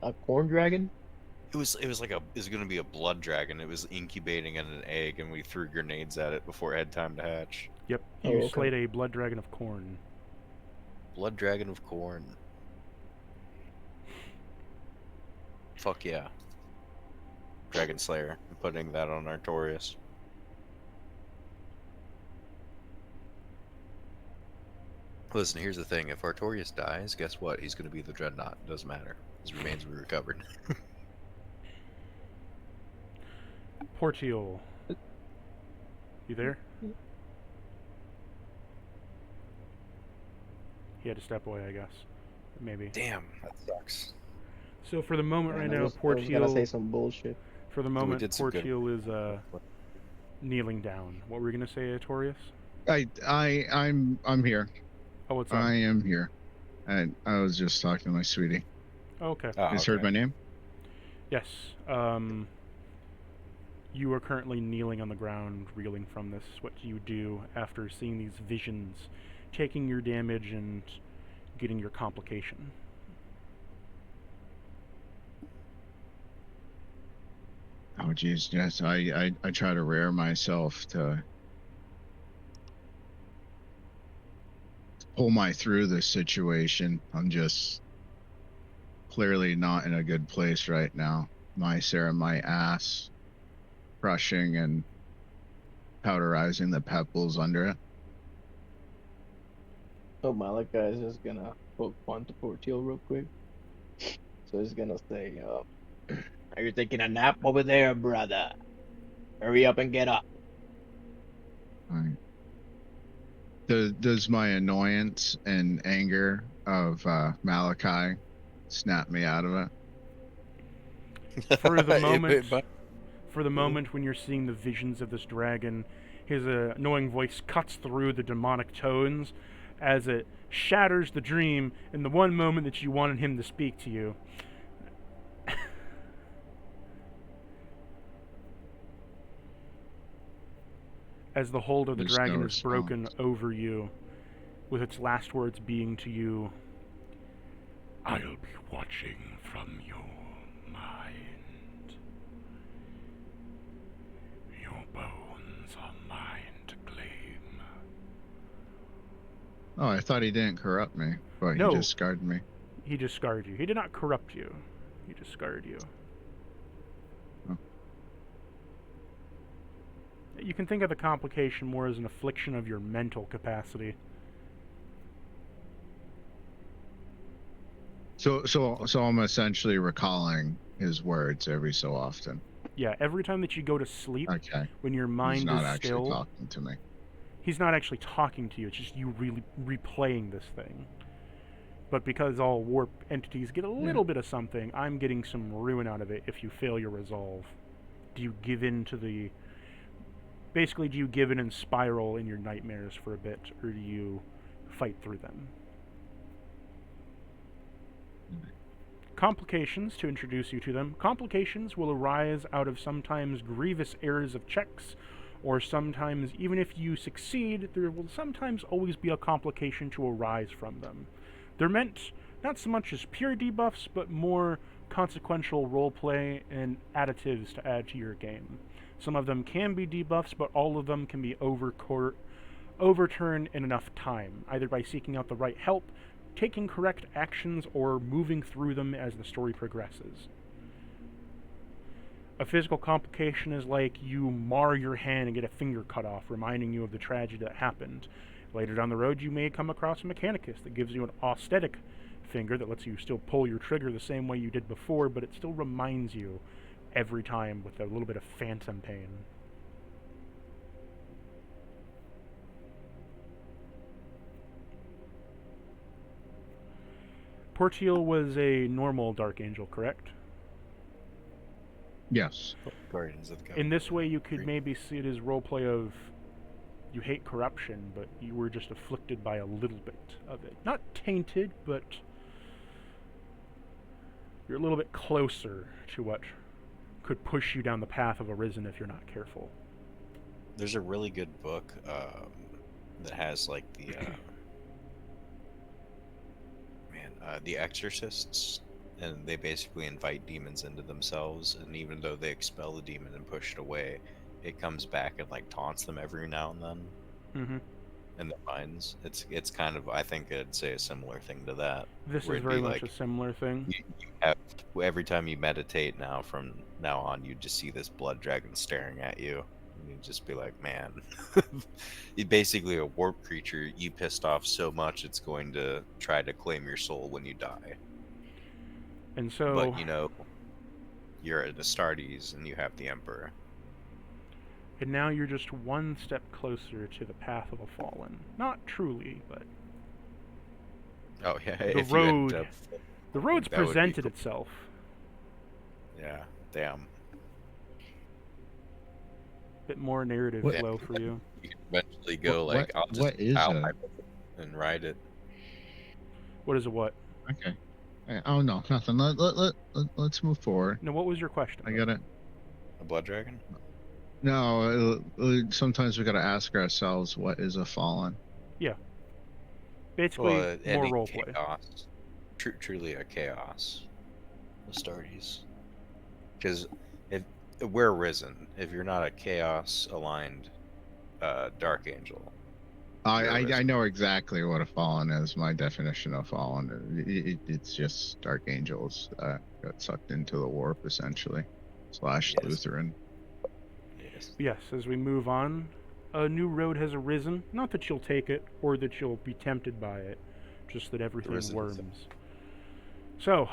A corn dragon? It was gonna be a blood dragon. It was incubating in an egg, and we threw grenades at it before it had time to hatch. Yep, Oh, you okay. slayed a blood dragon of corn. Blood dragon of corn. Fuck yeah. Dragon Slayer. I'm putting that on Artorius. Listen, here's the thing. If Artorius dies, guess what? He's going to be the Dreadnought. It doesn't matter. His remains will be recovered. Portil. You there? He had to step away, I guess. Maybe. Damn, that sucks. So for the moment right I now, was gonna say Portil... some bullshit. For the moment, did some good- Portil is kneeling down. What were you gonna say, Artorius? I'm here. Oh, what's up? I am here. I was just talking to my sweetie. Oh, okay. Oh, You just heard my name? Yes. You are currently kneeling on the ground, reeling from this. What do you do after seeing these visions, taking your damage and getting your complication? Oh, geez, yes. I try to rear myself to pull my through this situation. I'm just clearly not in a good place right now. Mice are in my ass, crushing and powderizing the pebbles under it. So Malachi is just gonna poke fun to Portil real quick. So he's gonna say, are you taking a nap over there, brother? Hurry up and get up. Right. Does my annoyance and anger of Malachi snap me out of it? For the It- moment, but- for the moment when you're seeing the visions of this dragon, his annoying voice cuts through the demonic tones as it shatters the dream in the one moment that you wanted him to speak to you. as the hold of the There's dragon no is broken response. over you, with its last words being to you, "I'll be watching from your mind. Your bones are mine to claim." Oh, I thought he didn't corrupt me, but No. he just scarred me. He just scarred you. He did not corrupt you. He just scarred you. Oh. You can think of the complication more as an affliction of your mental capacity. So I'm essentially recalling his words every so often. Yeah, every time that you go to sleep, Okay. when your He's mind not is actually still, talking to me. he's not actually talking to you. It's just you really replaying this thing. But because all warp entities get a little bit of something, I'm getting some ruin out of it if you fail your resolve. Do you give in to the... Basically, do you give in and spiral in your nightmares for a bit, or do you fight through them? Complications, to introduce you to them. Complications will arise out of sometimes grievous errors of checks, or sometimes, even if you succeed, there will sometimes always be a complication to arise from them. They're meant not so much as pure debuffs, but more consequential roleplay and additives to add to your game. Some of them can be debuffs, but all of them can be overturned in enough time, either by seeking out the right help, taking correct actions, or moving through them as the story progresses. A physical complication is like you mar your hand and get a finger cut off, reminding you of the tragedy that happened. Later down the road, you may come across a mechanicus that gives you an aesthetic finger that lets you still pull your trigger the same way you did before, but it still reminds you every time with a little bit of phantom pain. Portiel was a normal Dark Angel, correct? Yes. Guardians of the Covenant. In this way, you could Agreed. maybe see it as roleplay of you hate corruption, but you were just afflicted by a little bit of it. Not tainted, but you're a little bit closer to what could push you down the path of a RISIN if you're not careful. There's a really good book that has like the exorcists, and they basically invite demons into themselves, and even though they expel the demon and push it away, it comes back and like taunts them every now and then Mm-hmm. in their minds. It's kind of, I think I'd say, a similar thing to that. This where is it'd very be much like, a similar thing. you have, every time you meditate now, from now on, you just see this blood dragon staring at you. And you just be like, man, it's basically a warp creature. You pissed off so much, it's going to try to claim your soul when you die. And so, But you know, you're at Astartes and you have the Emperor. and now you're just one step closer to the path of a fallen. Not truly, but Oh yeah, The if you end road- up, the road's that would be presented cool. itself. Yeah, damn. Bit more narrative What- flow for you. You can eventually go What- like, I'll just what is alpine it? and ride it. What is a what? Okay. Oh no, nothing. Let's move forward. No, what was your question? I gotta. A blood dragon? No, sometimes we gotta ask ourselves, what is a fallen? Basically, Well, more any roleplay. chaos. Truly a chaos. Astartes. Because if we're RISIN, if you're not a chaos aligned Dark Angel, I know exactly what a fallen is. My definition of fallen, it's just dark angels got sucked into the warp essentially, / Yes. Lutheran. yes. Yes, as we move on, a new road has arisen. Not that you'll take it, or that you'll be tempted by it, just that everything Arisen. worms. So,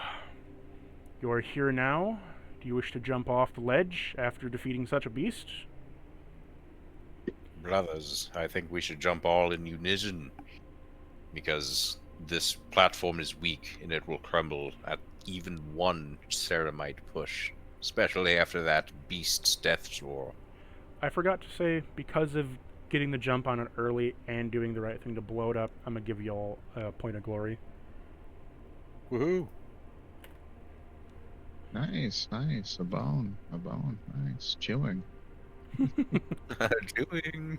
you are here now. Do you wish to jump off the ledge after defeating such a beast? Brothers, I think we should jump all in unison, because this platform is weak and it will crumble at even one ceramite push, especially after that beast's death roar. I forgot to say, because of getting the jump on it early and doing the right thing to blow it up, I'm going to give you all a point of glory. Woohoo! Nice. A bone. Nice. Chewing. Doing.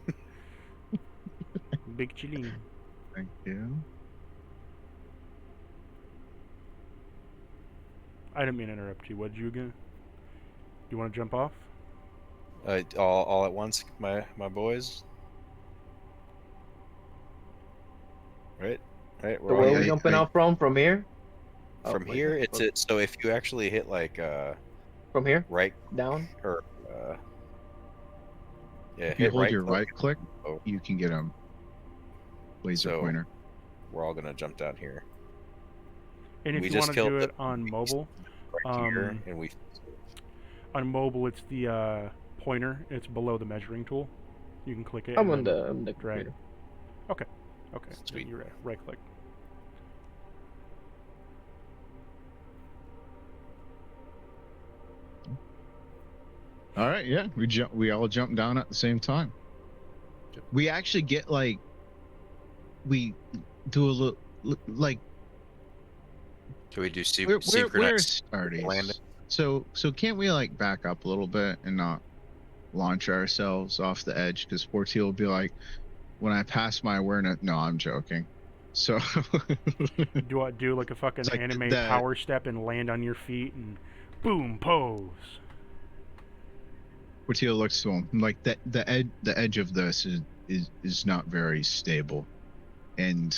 Big chilling. Thank you. I didn't mean to interrupt you. What did you again? You want to jump off? All at once, my boys. Right, right. So We're all where are Yeah, we good. jumping out from? From here? Oh, From wait, here, no, it's it. So if you actually hit like from here right down. or yeah, If you hit hold right your click. right click, Oh, you can get a laser So- pointer. we're all gonna jump down here. And if We you just want to killed do the it on beast mobile, right here, um, and we. on mobile it's the pointer. It's below the measuring tool. You can click it. I'm and on then the drag. computer. Okay. Then Sweet. you right click. All right, yeah, we all jump down at the same time. We actually get like we do a little like Can we do we're synchronized landing? Starties. So can't we like back up a little bit and not launch ourselves off the edge? Because Portil will be like, when I pass my awareness. No, I'm joking. So Do I do like a fucking It's like anime the- power step and land on your feet and boom pose? Portil looks to him like the edge of this is not very stable, and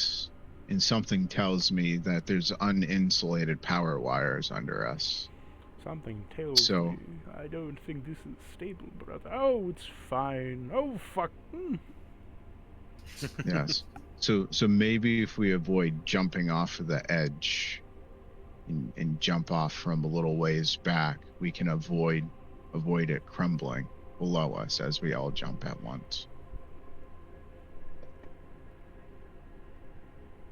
something tells me that there's uninsulated power wires under us. Something tells So- me I don't think this is stable, brother. Oh, it's fine. Oh fuck. Yes. So maybe if we avoid jumping off of the edge and jump off from a little ways back, we can avoid it crumbling below us as we all jump at once.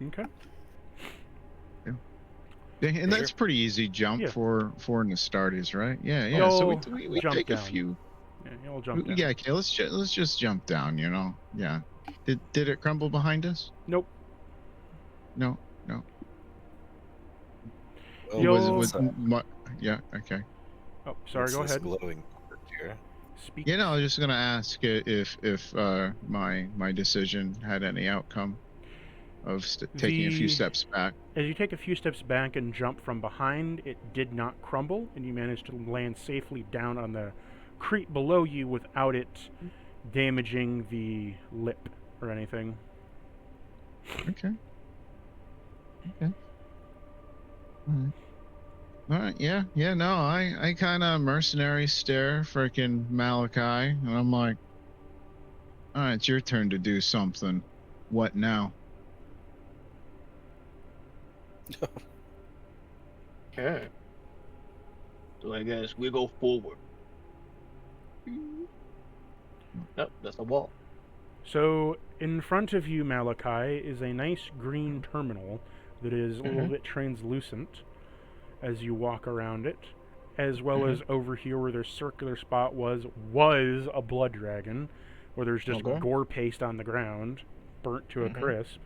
Okay. Yeah, and that's pretty easy jump Yeah. for Astartes, right? Yeah. So we Jump take down. a few. Yeah, you'll jump down. Yeah, okay. Let's just jump down. You know. Yeah. Did it crumble behind us? Nope. No. Oh, You'll- Yeah. Okay. Oh, sorry. Go ahead. Glowing here. Speak. Yeah, no, I was just gonna ask if my decision had any outcome of taking a few steps back. As you take a few steps back and jump from behind, it did not crumble, and you managed to land safely down on the crete below you without it damaging the lip or anything. Okay. All right. Yeah. No, I kind of mercenary stare freaking Malachi, and I'm like, all right, it's your turn to do something. What now? Okay. So I guess we go forward. Nope, that's a wall. So, in front of you, Malachi, is a nice green terminal that is a little bit translucent as you walk around it, as well as over here where their circular spot was a blood dragon, where there's just Okay. gore paste on the ground, burnt to a crisp.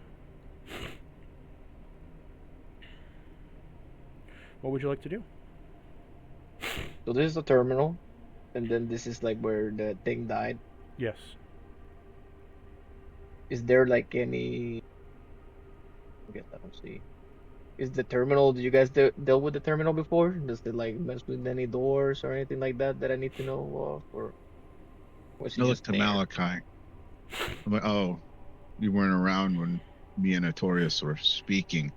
What would you like to do? So this is the terminal, and then this is like where the thing died. Yes. Is there like any? I guess I don't see. Is the terminal? Did you guys deal with the terminal before? Does it like mess with any doors or anything like that that I need to know of, or was he I look just to there? Malachi. I'm like, oh, you weren't around when me and Notorious were speaking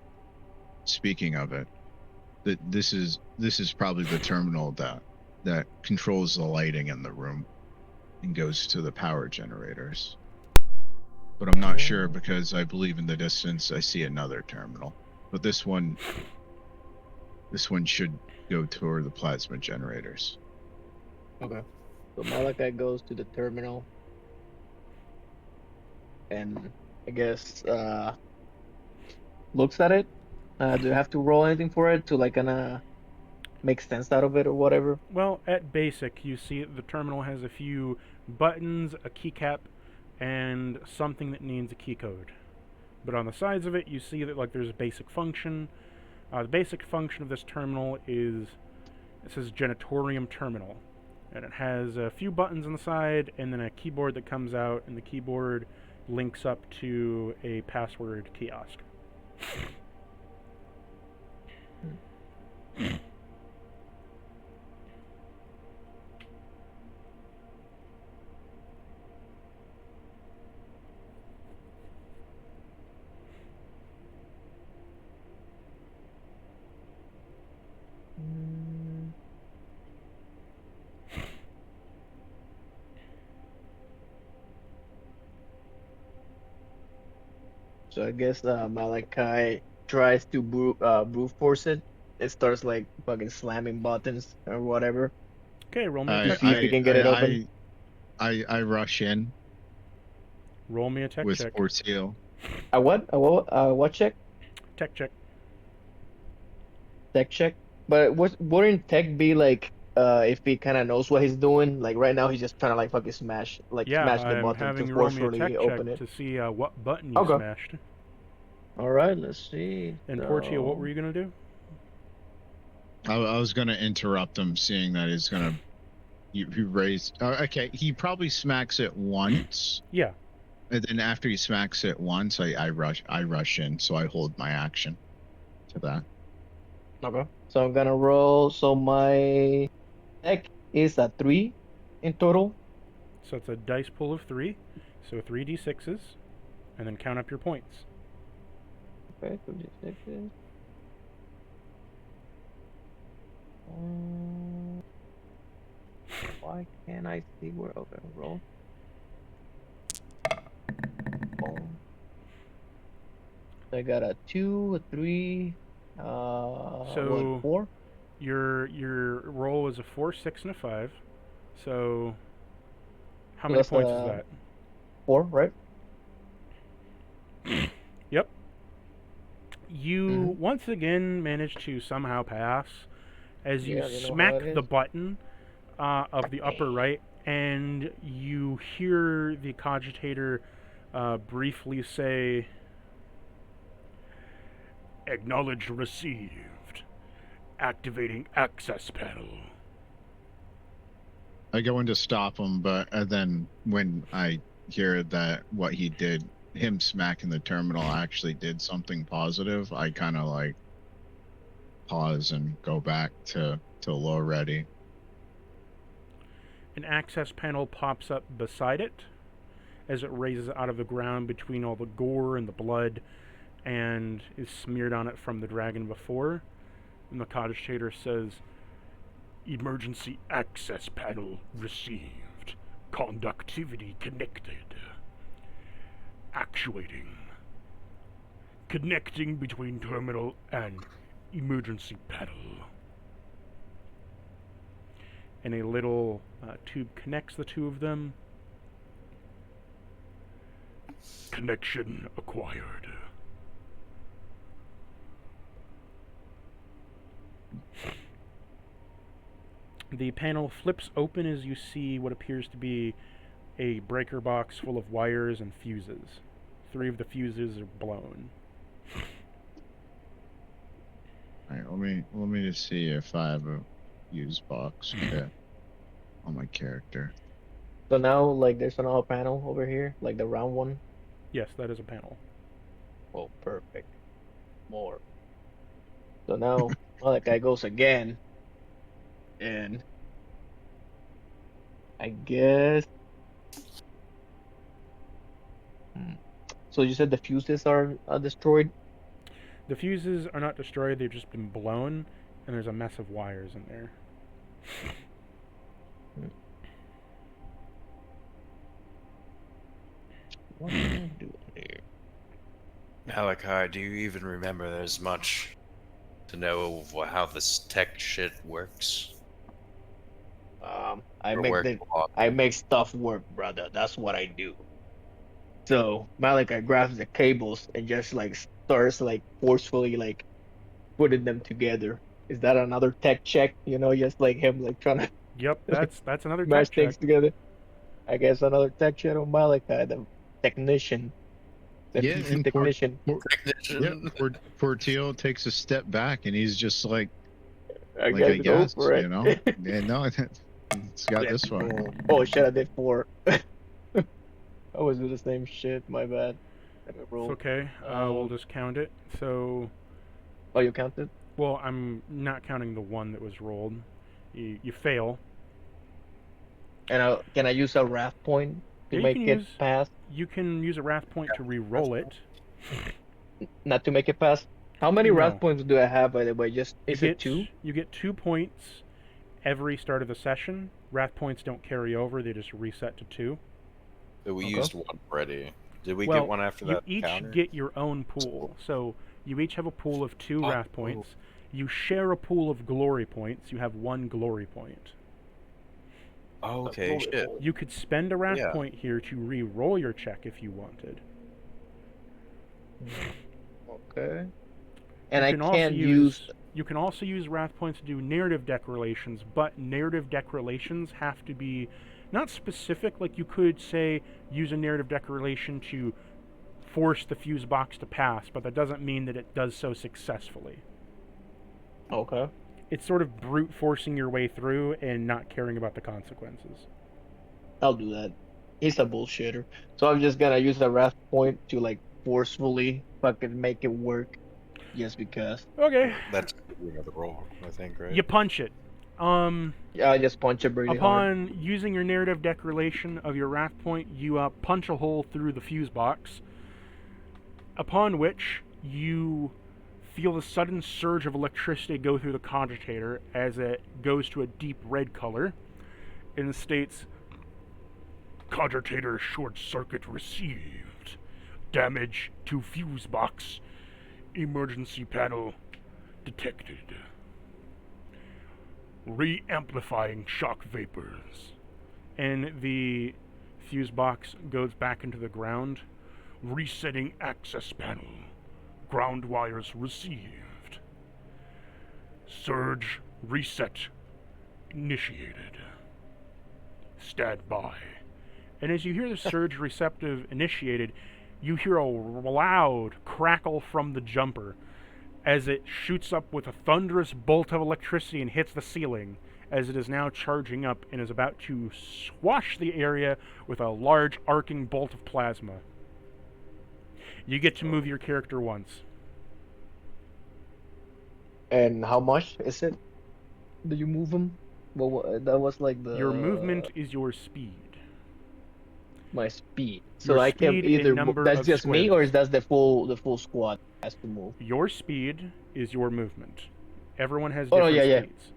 of it. That this is probably the terminal that controls the lighting in the room and goes to the power generators. But I'm not sure because I believe in the distance I see another terminal. But this one should go toward the plasma generators. Okay. So Malachi goes to the terminal, and I guess looks at it. Do you have to roll anything for it to like kinda make sense out of it or whatever? Well, at basic, you see the terminal has a few buttons, a keycap, and something that needs a key code. But on the sides of it, you see that like there's a basic function. The basic function of this terminal is, it says Genetorium Terminal. And it has a few buttons on the side and then a keyboard that comes out, and the keyboard links up to a password kiosk. So I guess Malachi tries to brute force it. It starts like fucking slamming buttons or whatever Okay, roll me a I, to tech see if check. he can get it open. I rush in Roll me a tech with check. Portio. What check? Tech check. Tech check. But wouldn't tech be like if he kind of knows what he's doing? Like right now he's just trying to like fucking smash Yeah, smash the I'm button having to you roll me a tech forcefully open check it. to see what button you Okay. smashed. All right, let's see. And Portia, what were you gonna do? I was gonna interrupt him, seeing that he's gonna. He raised. Okay, he probably smacks it once. Yeah. And then after he smacks it once, I rush in, so I hold my action to that. Okay. So I'm gonna roll. So my tech is a 3 in total. So it's a dice pool of 3. So 3d6s, and then count up your points. Okay, 2d6. Why can't I see where? Okay, roll. Boom. I got a 2, a 3, So- 4. Your roll is a 4, 6, and a 5. So how So many that's, points is that? 4, right? Yep. You Mhm. once again manage to somehow pass as you Yeah, you know how smack it the is. button of the upper right, and you hear the cogitator briefly say, "Acknowledged received. Activating access panel." I go in to stop him, but then when I hear that what he did, him smacking the terminal actually did something positive, I kind of like pause and go back to low ready. An access panel pops up beside it as it raises out of the ground between all the gore and the blood and is smeared on it from the dragon before. And the cogitator says, "Emergency access panel received. Conductivity connected. Actuating. Connecting between terminal and emergency panel." And a little tube connects the two of them. Connection acquired. The panel flips open as you see what appears to be a breaker box full of wires and fuses. 3 of the fuses are blown. All right, let me just see if I have a use box kit on my character. So now, like, there's another panel over here, like the round one. Yes, that is a panel. Oh, perfect. More. So now, well, that guy goes again. And I guess. So you said the fuses are destroyed? The fuses are not destroyed, they've just been blown, and there's a mess of wires in there. What am I doing here? Malachi, do you even remember there's much to know of how this tech shit works? I Or make work the along? I make stuff work, brother. That's what I do. So Malachi grabs the cables and just like starts like forcefully like putting them together. Is that another tech check? You know, just like him like trying to Yep, that's another smash tech things check. together. I guess another tech check on Malachi, the technician, the Yeah, PC and technician. Technician. Portillo takes a step back and he's just like I I guess go guess, for it. you know. Yeah, no, It's got this one. Cool. Oh shit, I did 4. I always do the same shit. My bad. Let me It's roll. okay. We'll just count it. So, Oh, you counted? well, I'm not counting the one that was rolled. You fail. And can I use a wrath point to Yeah, make it pass? You can use a wrath point to re-roll it. Not to make it pass. How many No. wrath points do I have, by the way? Just is it 2? You get 2 points every start of the session. Wrath points don't carry over; they just reset to 2. So we Okay. used one already. Did we Well, get one after you that each counter? get your own pool. So you each have a pool of 2 wrath points. You share a pool of glory points. You have 1 glory point. Oh, okay, shit. You could spend a wrath Yeah. point here to re-roll your check if you wanted. Okay. And I can also can't use. You can also use wrath points to do narrative declarations, but narrative declarations have to be not specific. Like you could say use a narrative declaration to force the fuse box to pass, but that doesn't mean that it does so successfully. Okay. It's sort of brute forcing your way through and not caring about the consequences. I'll do that. He's a bullshitter. So I'm just gonna use a wrath point to like forcefully fucking make it work. Just because. Okay. That's another roll, I think, right? You punch it. Yeah, I just punch it really hard. Upon using your narrative declaration of your wrath point, you punch a hole through the fuse box, upon which you feel the sudden surge of electricity go through the cogitator as it goes to a deep red color, and states, "Cogitator short circuit received. Damage to fuse box. Emergency panel detected. Re-amplifying shock vapors." And the fuse box goes back into the ground. "Resetting access panel. Ground wires received. Surge reset initiated. Stand by." And as you hear the surge receptive initiated, you hear a loud crackle from the jumper as it shoots up with a thunderous bolt of electricity and hits the ceiling, as it is now charging up and is about to swash the area with a large arcing bolt of plasma. You get to move your character once. And how much is it? Do you move him? Well, that was like the. Your movement is your speed. My speed. So Your I can speed either in number that's of just me, or squares. is that the full squad has to move? Your speed is your movement. Everyone has Oh, no, different yeah. speeds.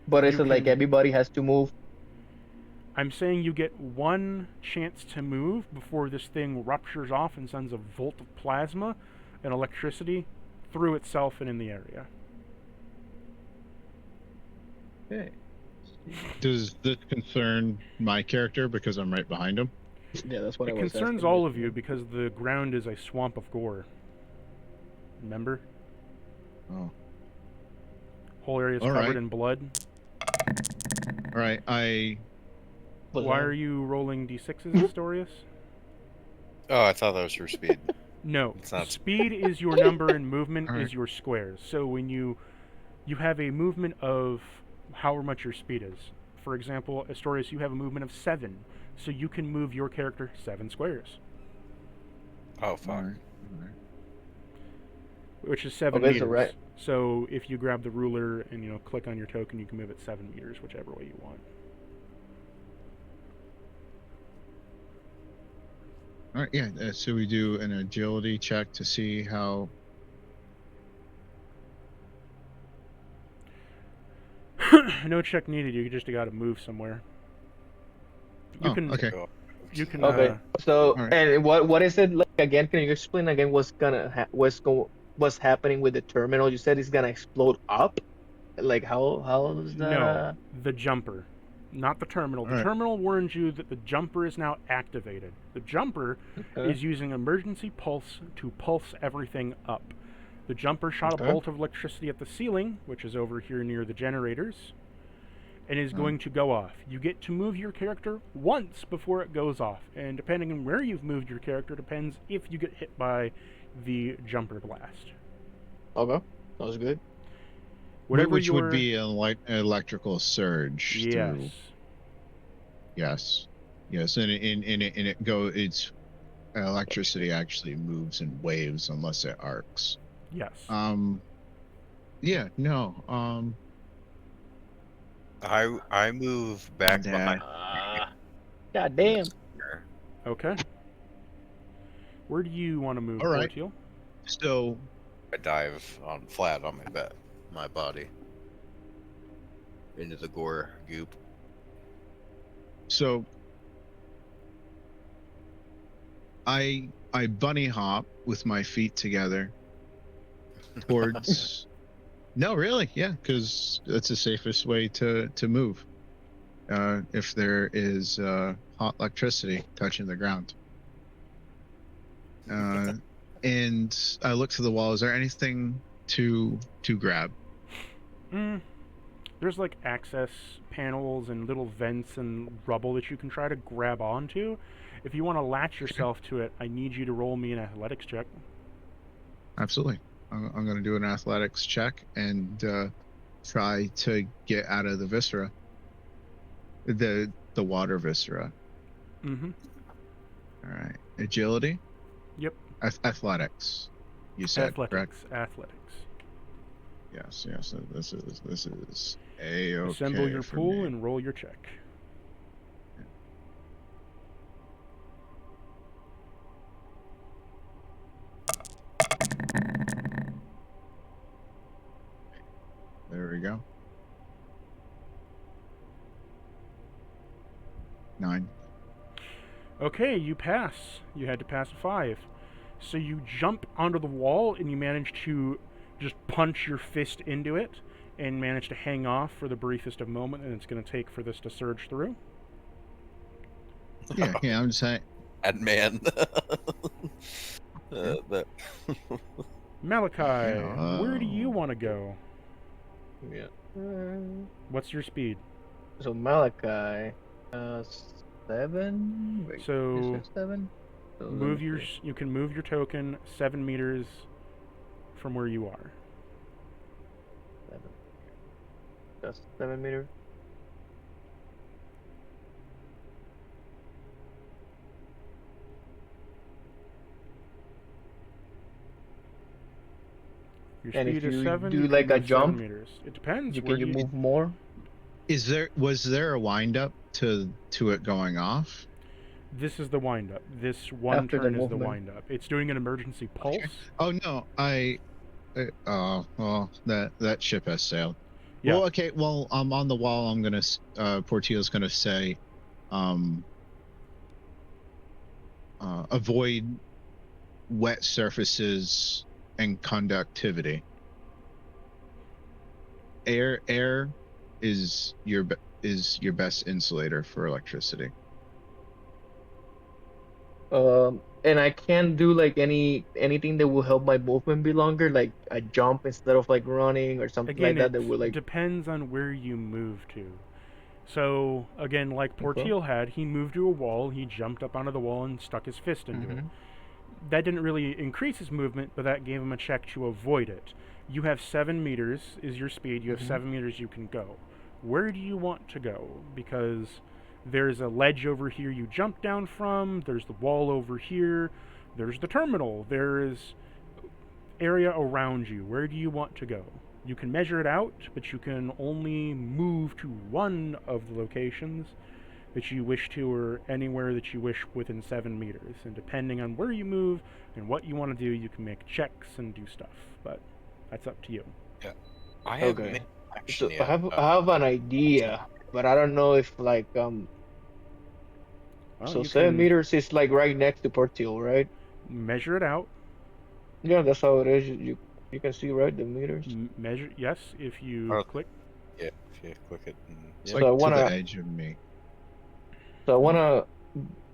But is You it like can- everybody has to move? I'm saying you get 1 chance to move before this thing ruptures off and sends a volt of plasma and electricity through itself and in the area. Okay. Does this concern my character because I'm right behind him? Yeah, that's what I It was concerns asking. all of you because the ground is a swamp of gore. Remember? Oh. Whole area is All covered right. in blood. All right. Why are you rolling d6s, Astorius? Oh, I thought that was your speed. No. It's not- Speed is your number and movement All right. is your squares. So when you have a movement of however much your speed is. For example, Astorius, you have a movement of 7. So you can move your character 7 squares, Oh, fuck. All right. which is 7 Okay, meters. so right. So if you grab the ruler and click on your token, you can move it 7 meters, whichever way you want. All right. Yeah. So we do an agility check to see how. No check needed. You just got to move somewhere. You Oh, can. okay. You can. Okay. So Alright. and what is it like again? Can you explain again what's what's happening with the terminal? You said it's gonna explode up. Like how is that? No, the jumper, not the terminal. The Alright. terminal warns you that the jumper is now activated. The jumper Okay. is using emergency pulse to pulse everything up. The jumper shot a Okay. bolt of electricity at the ceiling, which is over here near the generators, and is Hmm. going to go off. You get to move your character once before it goes off, and depending on where you've moved your character depends if you get hit by the jumper blast. Okay. That was good. Whatever Which your, would be an electrical surge. yes. Through. Yes. Yes, and it's electricity actually moves in waves unless it arcs. Yes. Yeah, no. I move back Yeah. behind. God damn. Okay. Where do you want to move, All right. Portiel? So I dive flat on my body into the gore goop. So I bunny hop with my feet together towards. No, really, yeah, because that's the safest way to move. If there is hot electricity touching the ground. And I look to the wall. Is there anything to grab? There's like access panels and little vents and rubble that you can try to grab onto. If you want to latch yourself to it, I need you to roll me an athletics check. Absolutely. I'm going to do an athletics check and try to get out of the viscera. The water viscera. Mm-hmm. All right. Agility? Yep. Athletics. You said, correct? Athletics. Yes. This is A-okay. Assemble your for pool me. and roll your check. There we go. 9. Okay, you pass. You had to pass a 5. So you jump onto the wall and you manage to just punch your fist into it and manage to hang off for the briefest of moment that it's going to take for this to surge through. Yeah, I'm just saying. And man. That Malachi, where do you want to go? Yeah. What's your speed? So Malachi, 7. Wait, So is it 7? So let move me your. see. You can move your token 7 meters from where you are. 7. Just 7 meters. Your And speed if is you 7. do you can like a move 7 jump, meters. It depends. Can where you do move more? Was there a wind up to it going off? This is the wind up. This one After the turn is the movement. wind up. It's doing an emergency pulse. Okay. Oh no, well, that ship has sailed. Yeah. Well, okay. Well, on the wall, I'm gonna Portillo's gonna say, avoid wet surfaces and conductivity. Air is your best insulator for electricity. And I can't do like anything that will help my movement be longer, like a jump instead of like running or something Again, like that. it That will like. depends on where you move to. So, again, like Portil had, he moved to a wall, he jumped up onto the wall and stuck his fist into it. That didn't really increase his movement, but that gave him a check to avoid it. You have 7 meters is your speed. You have 7 meters you can go. Where do you want to go? Because there's a ledge over here you jump down from. There's the wall over here. There's the terminal. There's area around you. Where do you want to go? You can measure it out, but you can only move to one of the locations that you wish to, or anywhere that you wish within 7 meters. And depending on where you move and what you want to do, you can make checks and do stuff. But that's up to you. Yeah. I have Okay. So action. I have an idea, but I don't know if like Well, So you 7 can meters is like right next to Portil, right? measure it out. Yeah, that's how it is. You can see right the meters. Measure, yes, if you Oh. click. Yeah, if you click it. It's So like I to wanna- the edge of me. So I wanna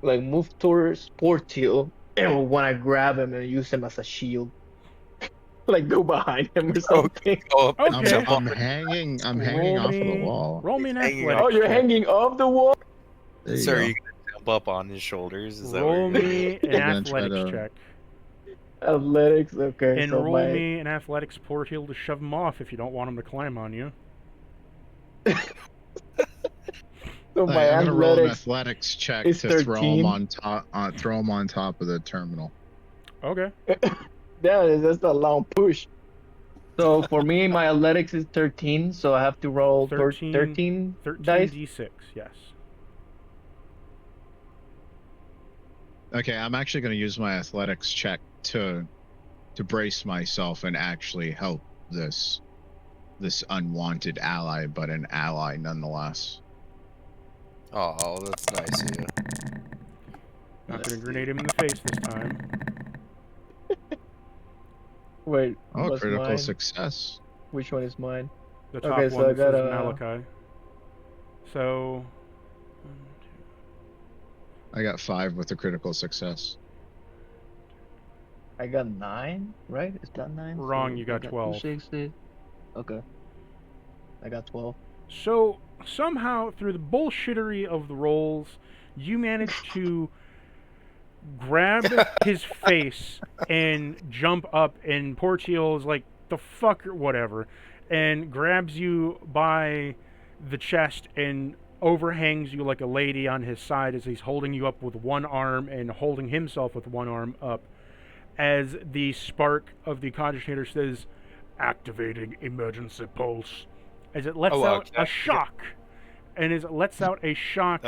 like move towards Portil and wanna grab him and use him as a shield. Like go behind him or something. Go up and Okay. jump I'm up. hanging off of the me- wall. Roll me an Hanging athletics Oh, you're check. hanging off the wall? There you So are go. you gonna jump up on his shoulders? Is that what Roll you're gonna do? me an I'm gonna try athletics to- check. Athletics, okay. And so roll my me an athletics Portil to shove him off if you don't want him to climb on you. So Like, my I'm gonna roll an athletics athletics check is to throw 13. him on top. Throw him on top of the terminal. Okay. Damn, that's a long push. So for me, my athletics is 13, so I have to roll 13 dice. 13d6, yes. Okay, I'm actually gonna use my athletics check to brace myself and actually help this unwanted ally, but an ally nonetheless. Oh, that's nice of you. Not Let's gonna see. grenade him in the face this time. Wait, Oh, what's critical mine? success. Which one is mine? The top Okay, so one I that got says a- Malachi. So, I got 5 with the critical success. I got 9, right? Is that 9? Wrong, So you I got two 12. sixes. Okay. I got 12. So somehow, through the bullshittery of the rolls, you manage to grab his face and jump up, and Portiel is like, the fuck or whatever, and grabs you by the chest and overhangs you like a lady on his side as he's holding you up with one arm and holding himself with one arm up, as the spark of the cogitator says, activating emergency pulse, as it lets out a shock. And as it lets out a shock,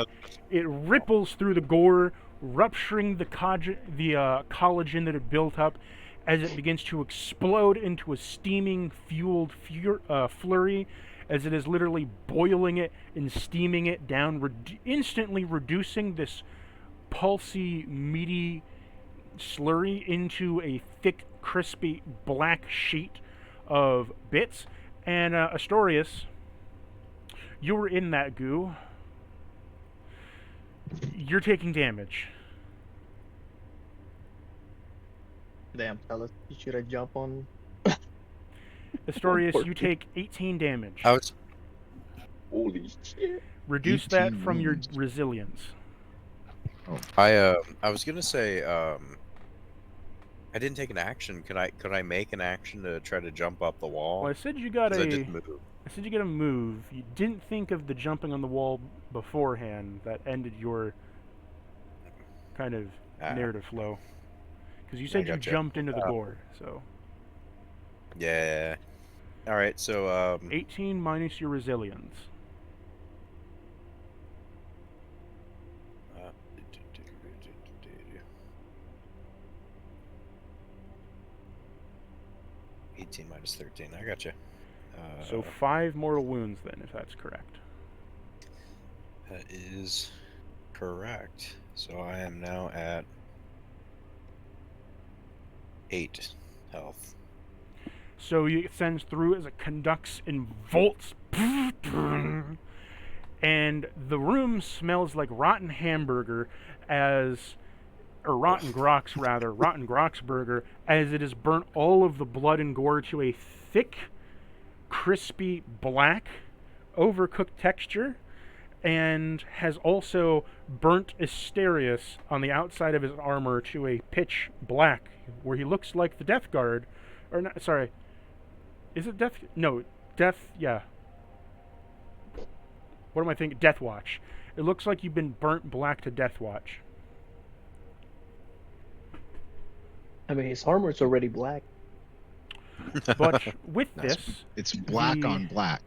it ripples through the gore, rupturing the collagen that it built up, as it begins to explode into a steaming, fueled flurry, as it is literally boiling it and steaming it down, instantly reducing this pulsy, meaty slurry into a thick, crispy, black sheet of bits. And Astorius, you were in that goo. You're taking damage. Damn, fellas. Should I jump on? Astorius, you take 18 damage. I was Holy shit. Reduce that 18 from your wounds. resilience. I was gonna say I didn't take an action. Could I make an action to try to jump up the wall? Well, I said you got 'Cause I a. just moved. I said you got a move. You didn't think of the jumping on the wall beforehand. That ended your kind of narrative flow. Because you said you gotcha. jumped into the gore. So Yeah. All right. So 18 minus your resilience. uh, 18 minus 13. I gotcha. So 5 mortal wounds then, if that's correct. That is correct. So I am now at 8 health. So it sends through as it conducts and volts. And the room smells like rotten hamburger rotten grox rather, rotten grox burger, as it has burnt all of the blood and gore to a thick, crispy, black, overcooked texture, and has also burnt Asterius on the outside of his armor to a pitch black, where he looks like the Death Guard, or not, sorry, is it Death? No, Death, yeah. What am I thinking? Death Watch. It looks like you've been burnt black to Death Watch. I mean, his armor's already black. But with That's- this, It's black on black.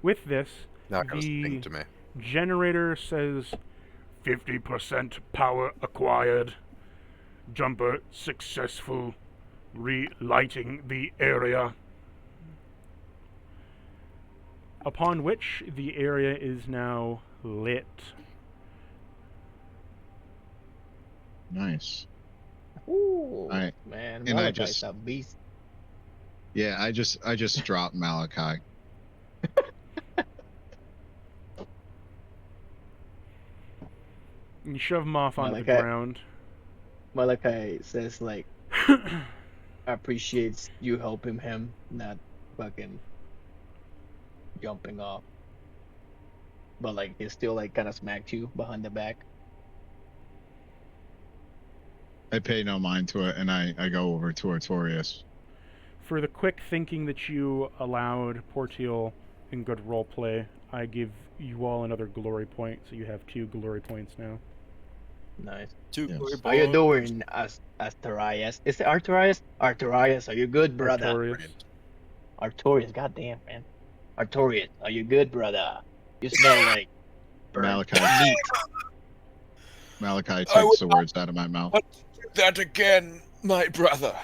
with this, Not gonna the sting to me. generator says 50% power acquired. Jumper successful. Relighting the area. Upon which the area is now lit. Nice. Ooh, Alright, man, and I Malachi's just- a beast. Yeah, I just dropped Malachi. You shove him off onto the Malachi. ground. Malachi says like appreciates you helping him, not fucking jumping off. But like he still like kind of smacked you behind the back. I pay no mind to it, and I go over to Artorius. For the quick thinking that you allowed, Portiel, in good roleplay, I give you all another glory point, so you have 2 glory points now. Nice. Two Yes. glory How you points. doing, Artorias? Is it Artorias? Artorias, are you good, brother? Artorias. Artorias, goddamn, man. Artorias, are you good, brother? You smell like burnt Malachi. meat. Malachi I takes would the words out of my mouth. not do that again, my brother.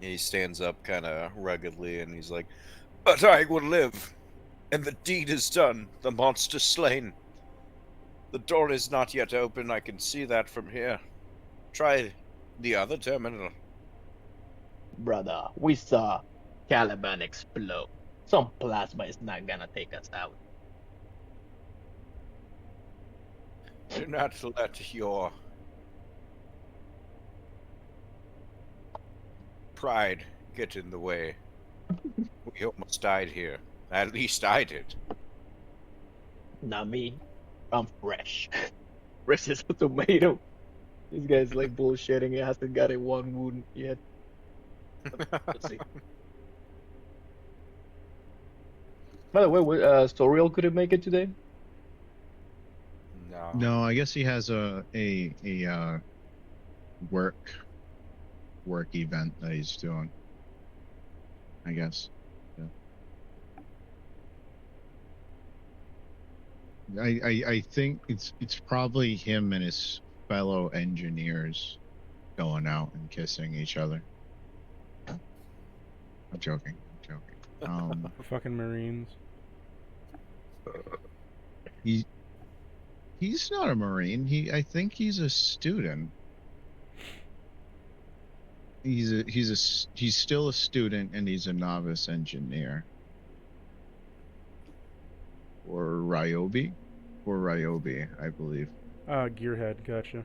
He stands up kind of ruggedly and he's like, "But I will live, and the deed is done, the monster slain. The door is not yet open, I can see that from here. Try the other terminal." Brother, we saw Caliban explode. Some plasma is not gonna take us out. Do not let your pride get in the way. We almost died here. At least I did. Not me. I'm fresh. Fresh as a tomato. This guy's like bullshitting. He hasn't got a one wound yet. Let's see. By the way, Soriel couldn't make it today. No. No, I guess he has a work event that he's doing. I guess. Yeah. I think it's probably him and his fellow engineers going out and kissing each other. I'm joking. Fucking Marines. He's not a Marine. I think he's a student. He's still a student and he's a novice engineer. Or Ryobi, I believe. Gearhead, gotcha.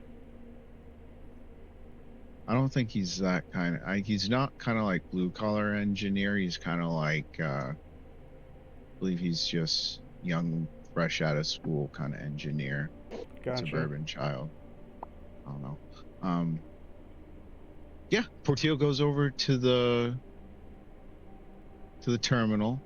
I don't think he's that kind of. He's not kind of like blue collar engineer. He's kind of like. I believe he's just young, fresh out of school kind of engineer. Gotcha. Suburban child. I don't know. Yeah, Portillo goes over to the terminal,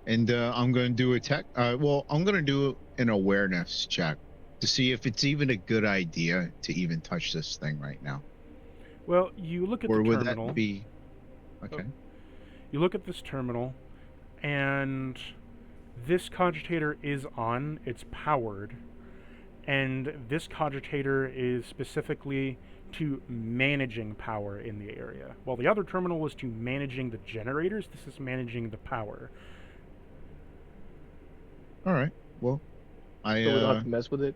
and I'm going to do a tech. I'm going to do an awareness check to see if it's even a good idea to even touch this thing right now. Well, you look at Or the would terminal. that be okay? You look at this terminal, and this cogitator is on. It's powered, and this cogitator is specifically to managing power in the area. While the other terminal was to managing the generators, this is managing the power. All right. Well, So we don't have to mess with it.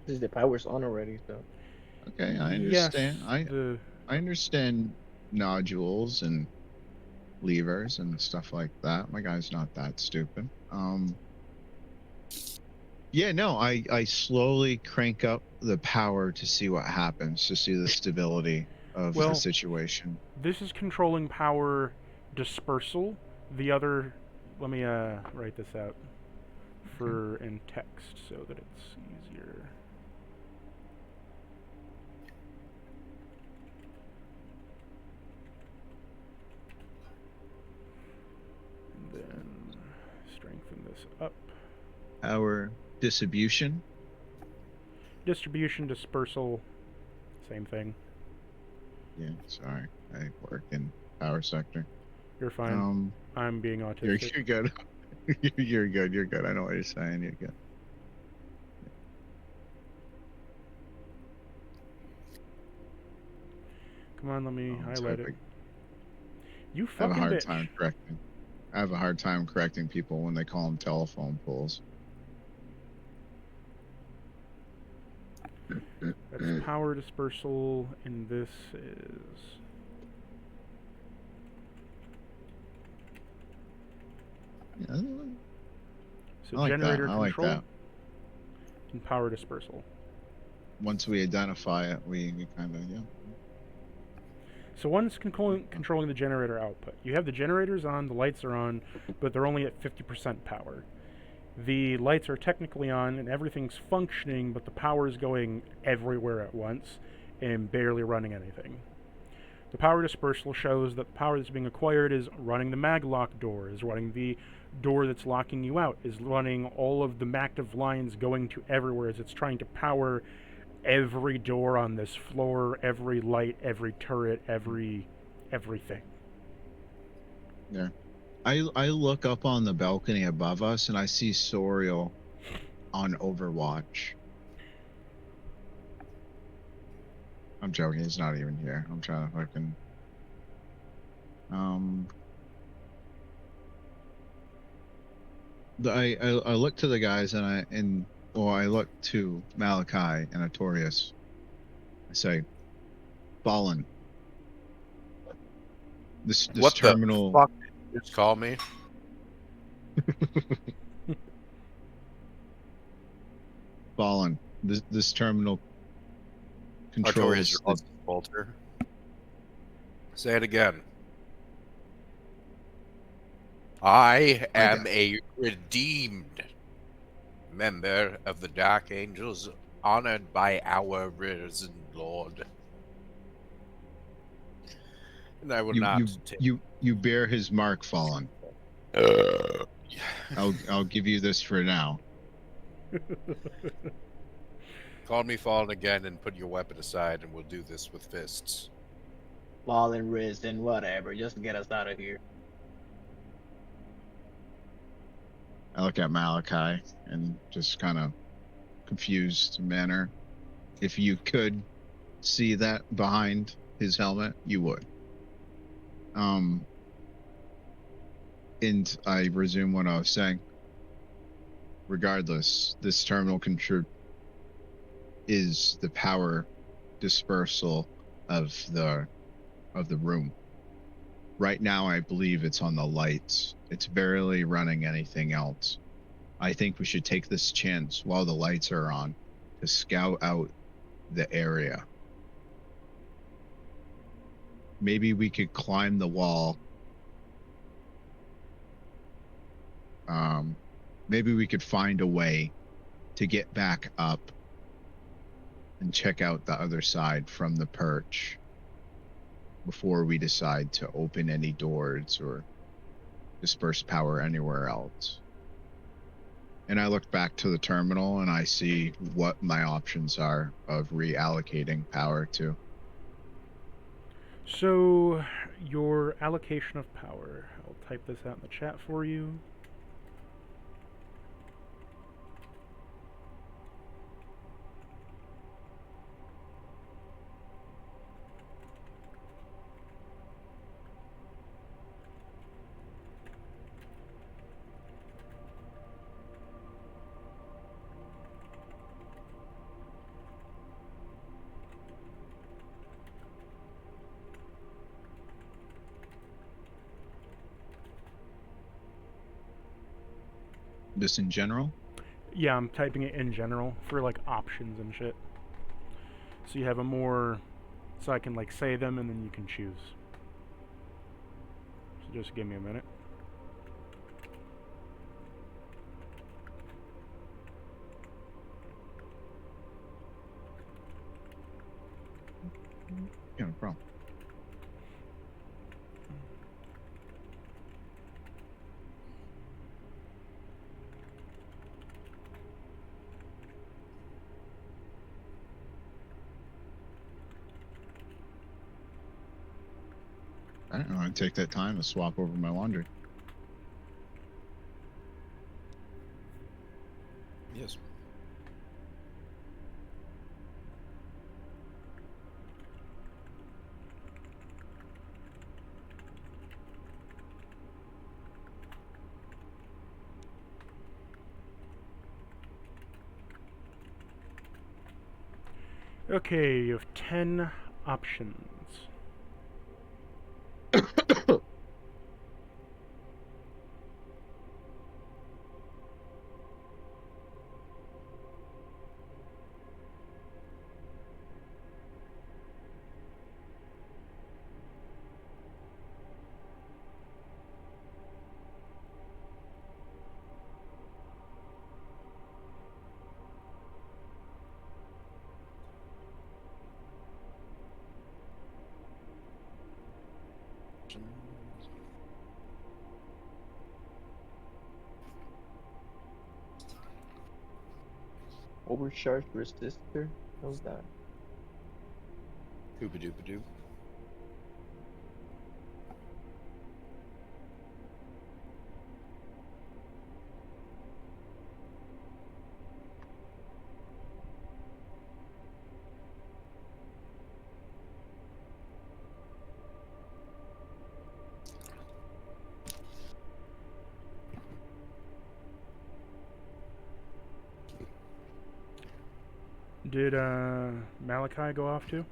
Because the power's on already, so. okay. I understand. Yes, I understand nodules and levers and stuff like that. My guy's not that stupid. Yeah, no, I slowly crank up the power to see what happens, to see the stability of the situation. This is controlling power dispersal. The other, let me write this out for in text so that it's easier. And then strengthen this up. Power distribution. Distribution, dispersal, same thing. Yeah, sorry, I work in power sector. You're fine. I'm being autistic. You're good. You're good. You're good. I know what you're saying. You're good. Come on, let me highlight it. typing. You I have a fucking hard bitch. time correcting. I have a hard time correcting people when they call them telephone poles. That's power dispersal, and this is... Yeah, So I like generator that. I like control that. and power dispersal. Once we identify it, we kind of So one's controlling the generator output. You have the generators on, the lights are on, but they're only at 50% power. The lights are technically on and everything's functioning, but the power is going everywhere at once and barely running anything. The power dispersal shows that the power that's being acquired is running the maglock door, is running the door that's locking you out, is running all of the active lines going to everywhere as it's trying to power every door on this floor, every light, every turret, everything. Yeah. I look up on the balcony above us and I see Soriel on Overwatch. I'm joking, he's not even here. I'm trying to fucking I look to the guys and I look to Malachi and Artorias. I say, Fallen. This What terminal. the fuck did you just call me? Fallen. This terminal Artorias, controls. your bolter. Say it again. I am a redeemed member of the Dark Angels, honored by our risen Lord. And I will not take... You bear his mark, Fallen. I'll give you this for now. Call me Fallen again and put your weapon aside, and we'll do this with fists. Fallen, risen, whatever. Just get us out of here. I look at Malachi and just kind of confused manner. If you could see that behind his helmet, you would. And I resume what I was saying. Regardless, this terminal control is the power dispersal of the room. Right now, I believe it's on the lights. It's barely running anything else. I think we should take this chance while the lights are on to scout out the area. Maybe we could climb the wall. Maybe we could find a way to get back up and check out the other side from the perch before we decide to open any doors or disperse power anywhere else. And I look back to the terminal and I see what my options are of reallocating power to. So, your allocation of power. I'll type this out in the chat for you. This in general? Yeah, I'm typing it in general for like options and shit. So you have a more, so I can like say them and then you can choose. So just give me a minute. Yeah, no problem. I don't know. I'd take that time to swap over my laundry. Yes. Okay, you have 10 options. Overcharge resistor. What's that? Ooba dooba doo. Did Malachi go off too?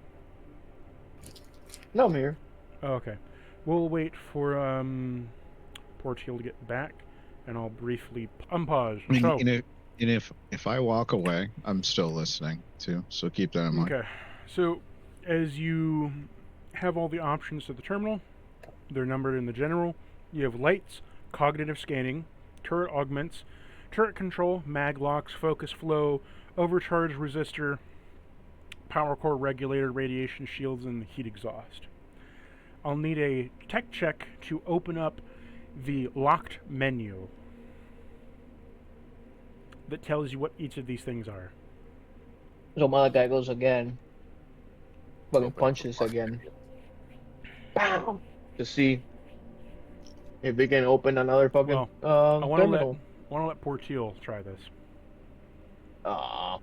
No, I'm here. Oh, okay. We'll wait for Portil to get back, and I'll briefly unpause. I mean, So, if I walk away, I'm still listening too. So keep that in mind. okay. So, as you have all the options to the terminal, they're numbered in the general. You have lights, cognitive scanning, turret augments, turret control, mag locks, focus flow, overcharge resistor, power core regulator, radiation shields, and heat exhaust. I'll need a tech check to open up the locked menu that tells you what each of these things are. So Malachi goes again. Fucking Open punches for again. market. Bam! To see if we can open another fucking Well, I want terminal. to let Portil try this. Ah,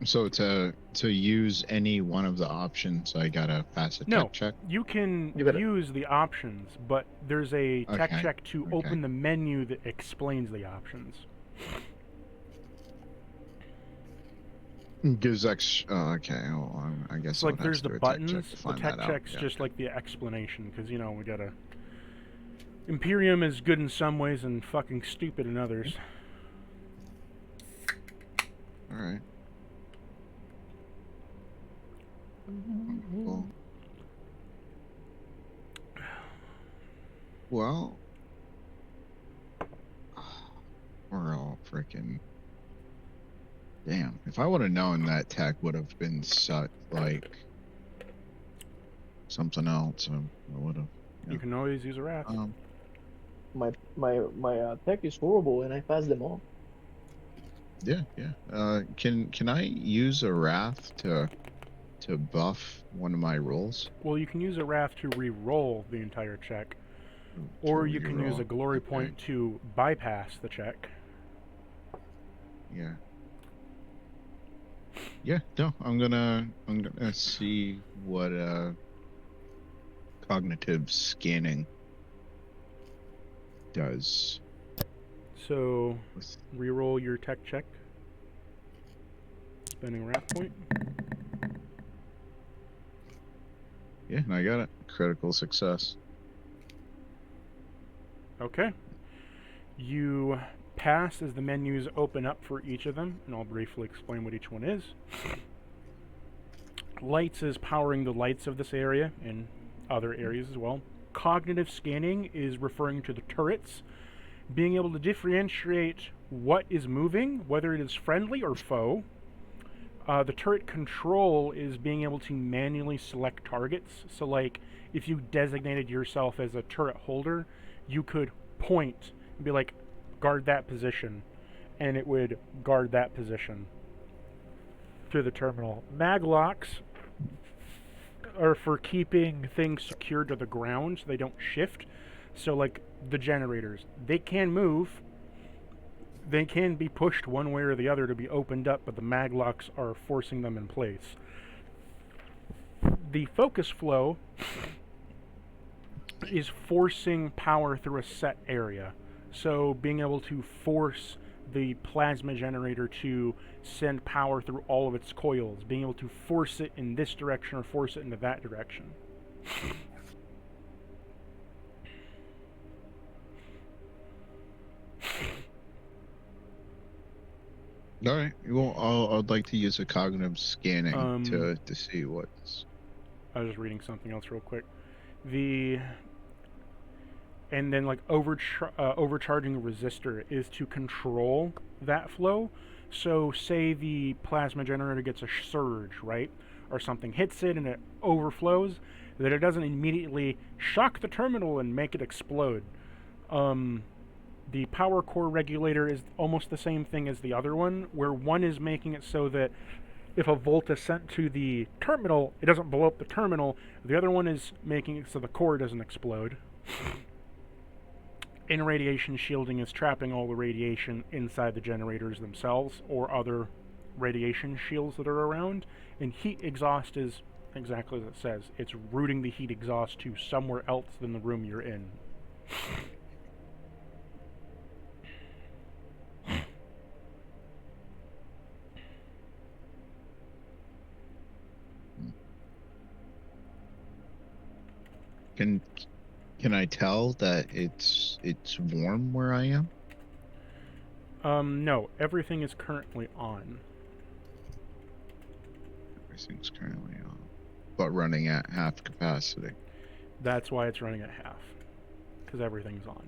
So to use any one of the options, I gotta pass a No. tech check. You can You gotta- use the options, but there's a tech Okay, check to okay. open the menu that explains the options. Gives X. Okay. Well, I guess. It's like I'll have there's to the do a tech check buttons. to The find tech that out. check's Yeah. just like the explanation, because we gotta. Imperium is good in some ways and fucking stupid in others. All right. Cool. Well, we're all freaking. Damn! If I would have known that tech would have been such like something else, I would have. You Yeah. can always use a raft. my tech is horrible, and I passed them all. Yeah. Can I use a wrath to buff one of my rolls? Well, you can use a raft to re-roll the entire check, or To you can use a reroll. glory Okay. point to bypass the check. Yeah. Yeah, no, I'm gonna see what cognitive scanning does So, with re-roll your tech check. Spending raft point. yeah, and I got it. Critical success. Okay. You pass as the menus open up for each of them, and I'll briefly explain what each one is. Lights is powering the lights of this area and other areas as well. Cognitive scanning is referring to the turrets, being able to differentiate what is moving, whether it is friendly or foe. The turret control is being able to manually select targets. So, like, if you designated yourself as a turret holder, you could point and be like, guard that position, and it would guard that position through the terminal. Maglocks are for keeping things secured to the ground so they don't shift. So, like the generators, they can move. They can be pushed one way or the other to be opened up, but the maglocks are forcing them in place. The focus flow is forcing power through a set area. So being able to force the plasma generator to send power through all of its coils, being able to force it in this direction or force it into that direction. All right. Well, I'd like to use a cognitive scanning Um, to see what's. I was just reading something else real quick. And then like overcharging a resistor is to control that flow. So say the plasma generator gets a surge, right? Or something hits it and it overflows, that it doesn't immediately shock the terminal and make it explode. The power core regulator is almost the same thing as the other one, where one is making it so that if a volt is sent to the terminal, it doesn't blow up the terminal. The other one is making it so the core doesn't explode. And radiation shielding is trapping all the radiation inside the generators themselves or other radiation shields that are around. And heat exhaust is exactly as it says. It's routing the heat exhaust to somewhere else than the room you're in. Can I tell that it's warm where I am? No, everything is currently on. Everything's currently on, but running at half capacity. That's why it's running at half, because everything's on.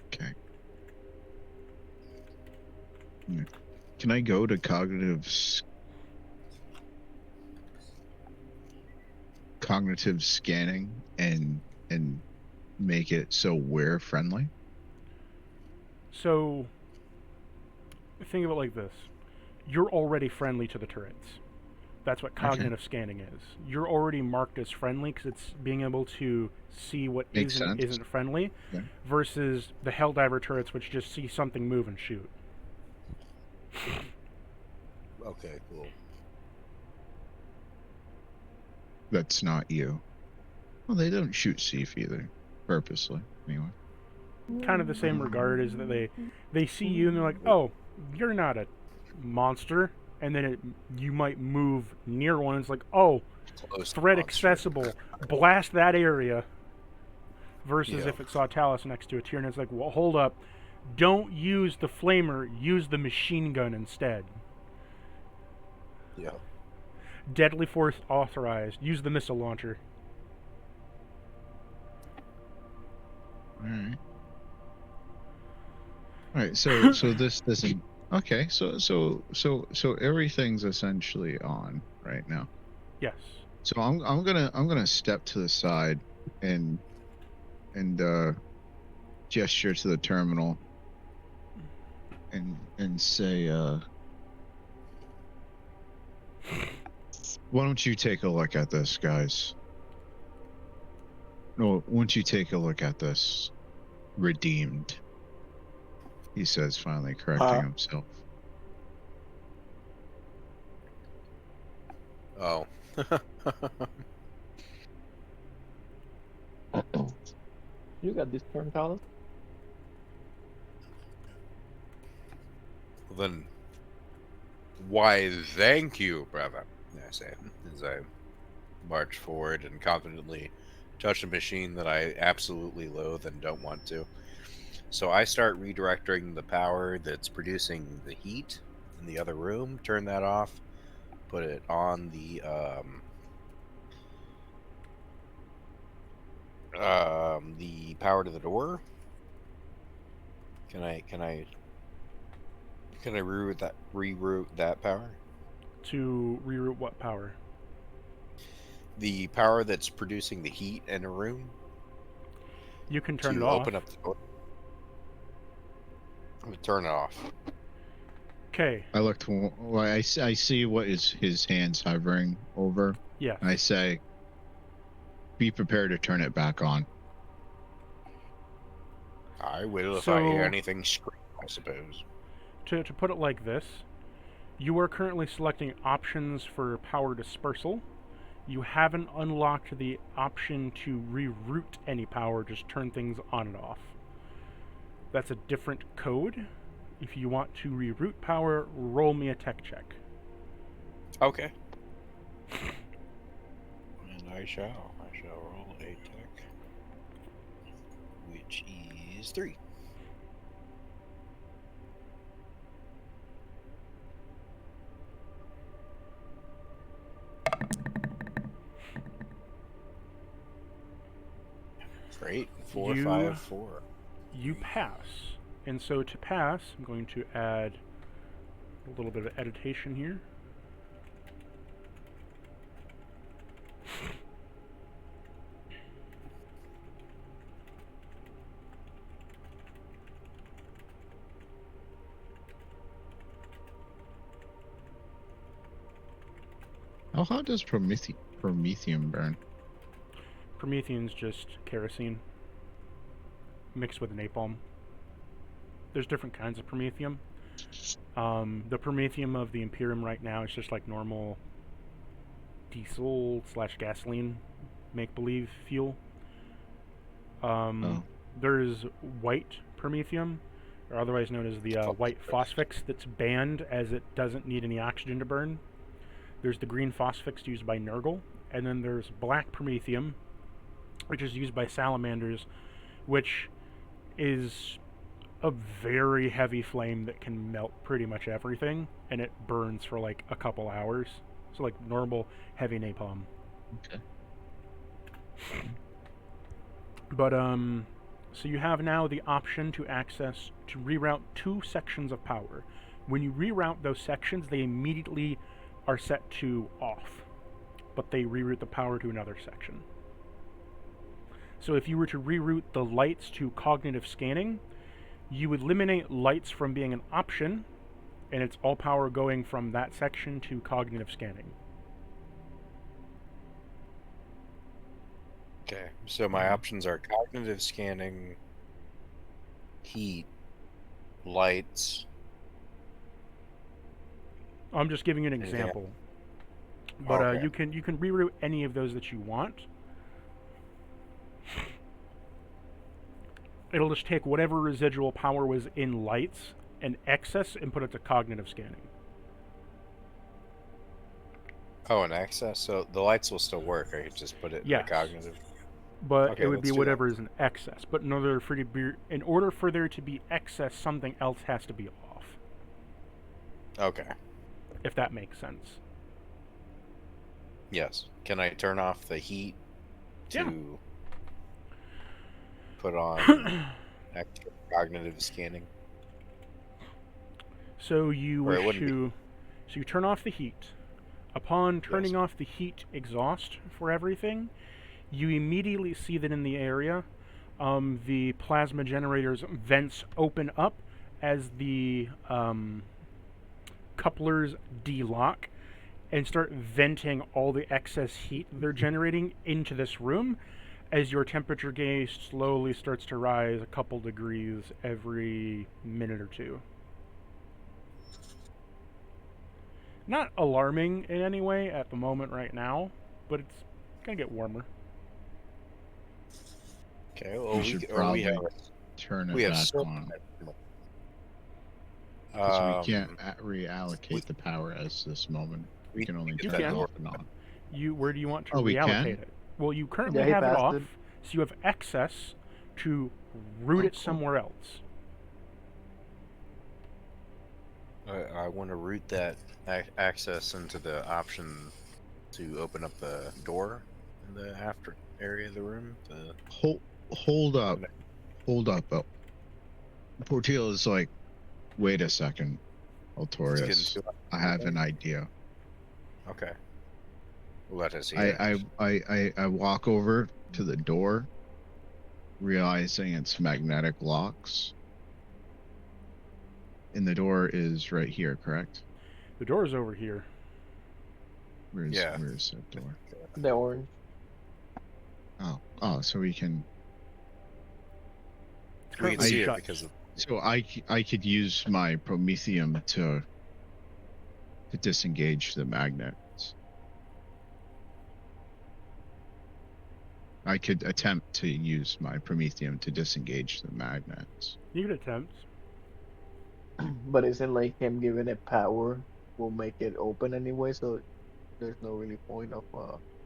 Okay. Can I go to cognitive scanning and make it so we're friendly? So think of it like this. You're already friendly to the turrets. That's what cognitive scanning is. You're already marked as friendly because it's being able to see what isn't friendly, versus the Helldiver turrets, which just see something move and shoot. Okay, cool. That's not you. Well, they don't shoot Seif either, purposely, anyway. Kind of the same regard is that they see you and they're like, oh, you're not a monster. And then you might move near one and it's like, oh, threat accessible. Blast that area. Versus if it saw Talus next to a Tyranid, it's like, well, hold up. Don't use the flamer. Use the machine gun instead. Yeah. Deadly force authorized. Use the missile launcher. All right. So this doesn't. Okay. So everything's essentially on right now. Yes. So I'm gonna step to the side and gesture to the terminal and say, why don't you take a look at this, guys? No, why don't you take a look at this? Redeemed, he says, finally correcting himself. Oh. You got this term, Talus? Well, then, why, thank you, brother, I say, as I march forward and confidently touch a machine that I absolutely loathe and don't want to. So I start redirecting the power that's producing the heat in the other room, turn that off, put it on the power to the door. Can I reroute that power? To reroute what power? The power that's producing the heat in a room. You can turn it To off. open up the door. I'm gonna turn it off. Okay. I look to. Well, I see what is his hands hovering over. Yes. And I say, be prepared to turn it back on. I will if So- I hear anything scream, I suppose. To put it like this, you are currently selecting options for power dispersal. You haven't unlocked the option to reroute any power, just turn things on and off. That's a different code. If you want to reroute power, roll me a tech check. Okay. And I shall roll a tech, which is 3. Great. 4, 5, 4. You pass. And so to pass, I'm going to add a little bit of editation here. Oh, how does Promethium burn? Promethean's just kerosene mixed with napalm. There's different kinds of Promethium. The Promethium of the Imperium right now is just like normal diesel / gasoline make-believe fuel. There's white Promethium, or otherwise known as the white phosphax, that's banned as it doesn't need any oxygen to burn. There's the green phosphax used by Nurgle, and then there's black Promethium, which is used by salamanders, which is a very heavy flame that can melt pretty much everything, and it burns for like a couple hours. So like normal heavy napalm. Okay. But so you have now the option to reroute 2 sections of power. When you reroute those sections, they immediately are set to off, but they reroute the power to another section. So if you were to reroute the lights to cognitive scanning, you would eliminate lights from being an option, and it's all power going from that section to cognitive scanning. Okay, so my options are cognitive scanning, heat, lights. I'm just giving you an example. But Okay. you can reroute any of those that you want. It'll just take whatever residual power was in lights and excess and put it to cognitive scanning. Oh, an excess? So the lights will still work. I could just put it Yes. in cognitive. But Okay, it would let's be do whatever is in excess. But in order for there to be excess, something else has to be off. Okay. If that makes sense. Yes. Can I turn off the heat to Yeah. put on extra cognitive scanning? So you Or it wish wouldn't be- to... So you turn off the heat. Upon turning Yes. off the heat exhaust for everything, you immediately see that in the area, the plasma generator's vents open up as the couplers delock and start venting all the excess heat they're generating into this room as your temperature gauge slowly starts to rise a couple degrees every minute or two. Not alarming in any way at the moment right now, but it's gonna get warmer. Okay. Well, We should we probably have turn it we have back so on. much- Because we can't reallocate the power as this moment. We can only You turn it can. off and on. Where do you want to Oh, we reallocate can? it? Well, you currently Yeah, he have it passed off, it. so you have excess to route Oh, it cool. somewhere else. I want to route that access into the option to open up the door in the after area of the room. Hold up. Oh. Portillo is like, wait a second, Altorius. I have an idea. Okay. Let us hear it. I walk over to the door, realizing it's magnetic locks. And the door is right here, correct? The door's over here. Where's Yeah. that door? The orange. Oh, so we can. It's We can currently see it shut. because of So I could use my Promethium to disengage the magnets. I could attempt to use my Promethium to disengage the magnets. You can attempt. But isn't like him giving it power will make it open anyway, so there's no really point of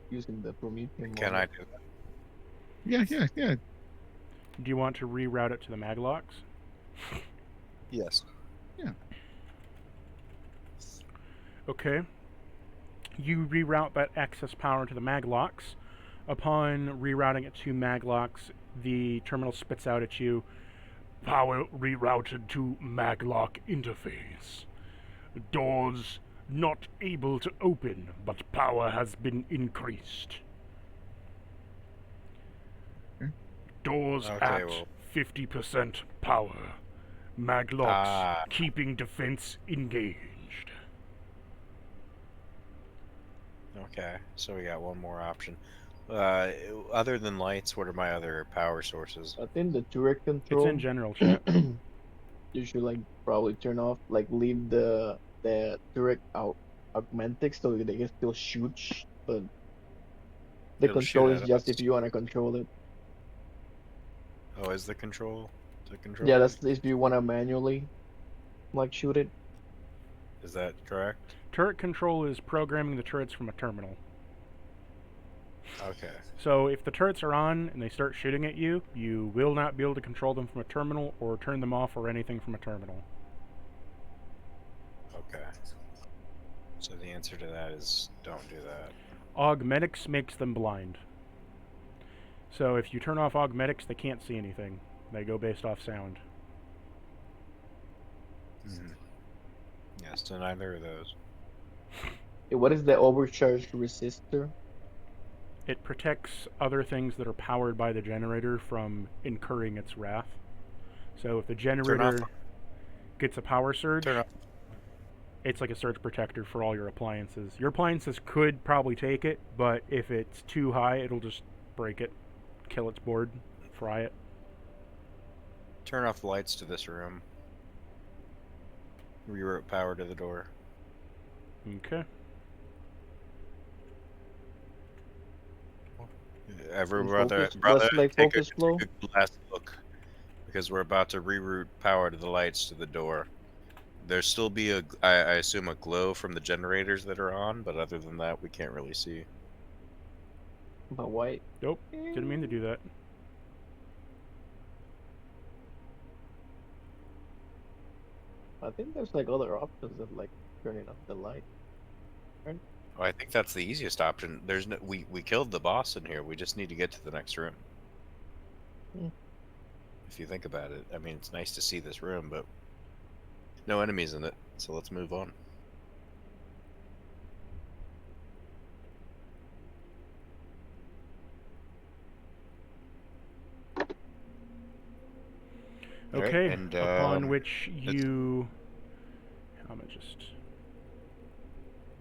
using the Promethean. Can I do that? Yeah. Do you want to reroute it to the maglocks? Yes. Okay. You reroute that excess power to the maglocks. Upon rerouting it to maglocks, the terminal spits out at you, "Power rerouted to maglock interface. Doors not able to open, but power has been increased. Doors Okay, at well- 50% power. Maglocks Ah. keeping defense engaged." Okay, so we got one more option. Other than lights, what are my other power sources? I think the turret It's in control. general chat. You should like probably turn off, like leave the turret out augmented so they can still shoot, but the It'll shoot control is at just us. if you want to control it. Oh, is the control to control? Yeah, it? that's if you want to manually like shoot it. Is that correct? Turret control is programming the turrets from a terminal. Okay. So if the turrets are on and they start shooting at you, you will not be able to control them from a terminal or turn them off or anything from a terminal. Okay. So the answer to that is don't do that. Augmetics makes them blind. So if you turn off augmetics, they can't see anything. They go based off sound. Yes, to neither of those. What is the overcharged resistor? It protects other things that are powered by the generator from incurring its wrath. So if the generator gets a power surge, Turn off. it's like a surge protector for all your appliances. Your appliances could probably take it, but if it's too high, it'll just break it, kill its board, fry it. Turn off the lights to this room. Reroute power to the door. Okay. Focus, let's like take focus flow. a last look, because we're about to reroute power to the lights to the door. There'll still be I assume a glow from the generators that are on, but other than that, we can't really see. But white. Nope. Didn't mean to do that. I think there's like other options of like turning off the light. Oh, I think that's the easiest option. There's no we killed the boss in here. We just need to get to the next room. If you think about it, I mean, it's nice to see this room, but no enemies in it. So let's move on. Alright, Okay. and, upon which you. I'm gonna just.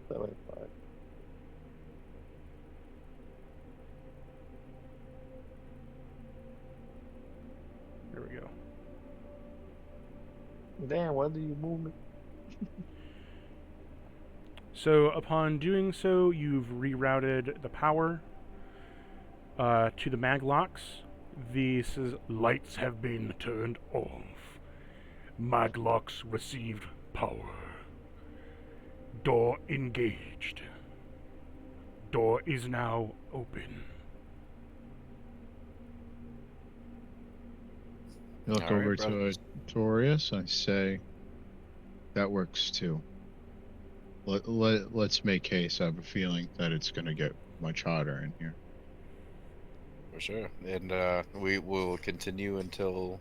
75. There we go. Damn, why do you move me? So upon doing so, you've rerouted the power to the mag locks. This is lights have been turned off. Mag locks received power. Door engaged. Door is now open. I look All right, over to brothers. Torius. I say, that works too. Let's make haste. I have a feeling that it's going to get much hotter in here. For sure. And we will continue until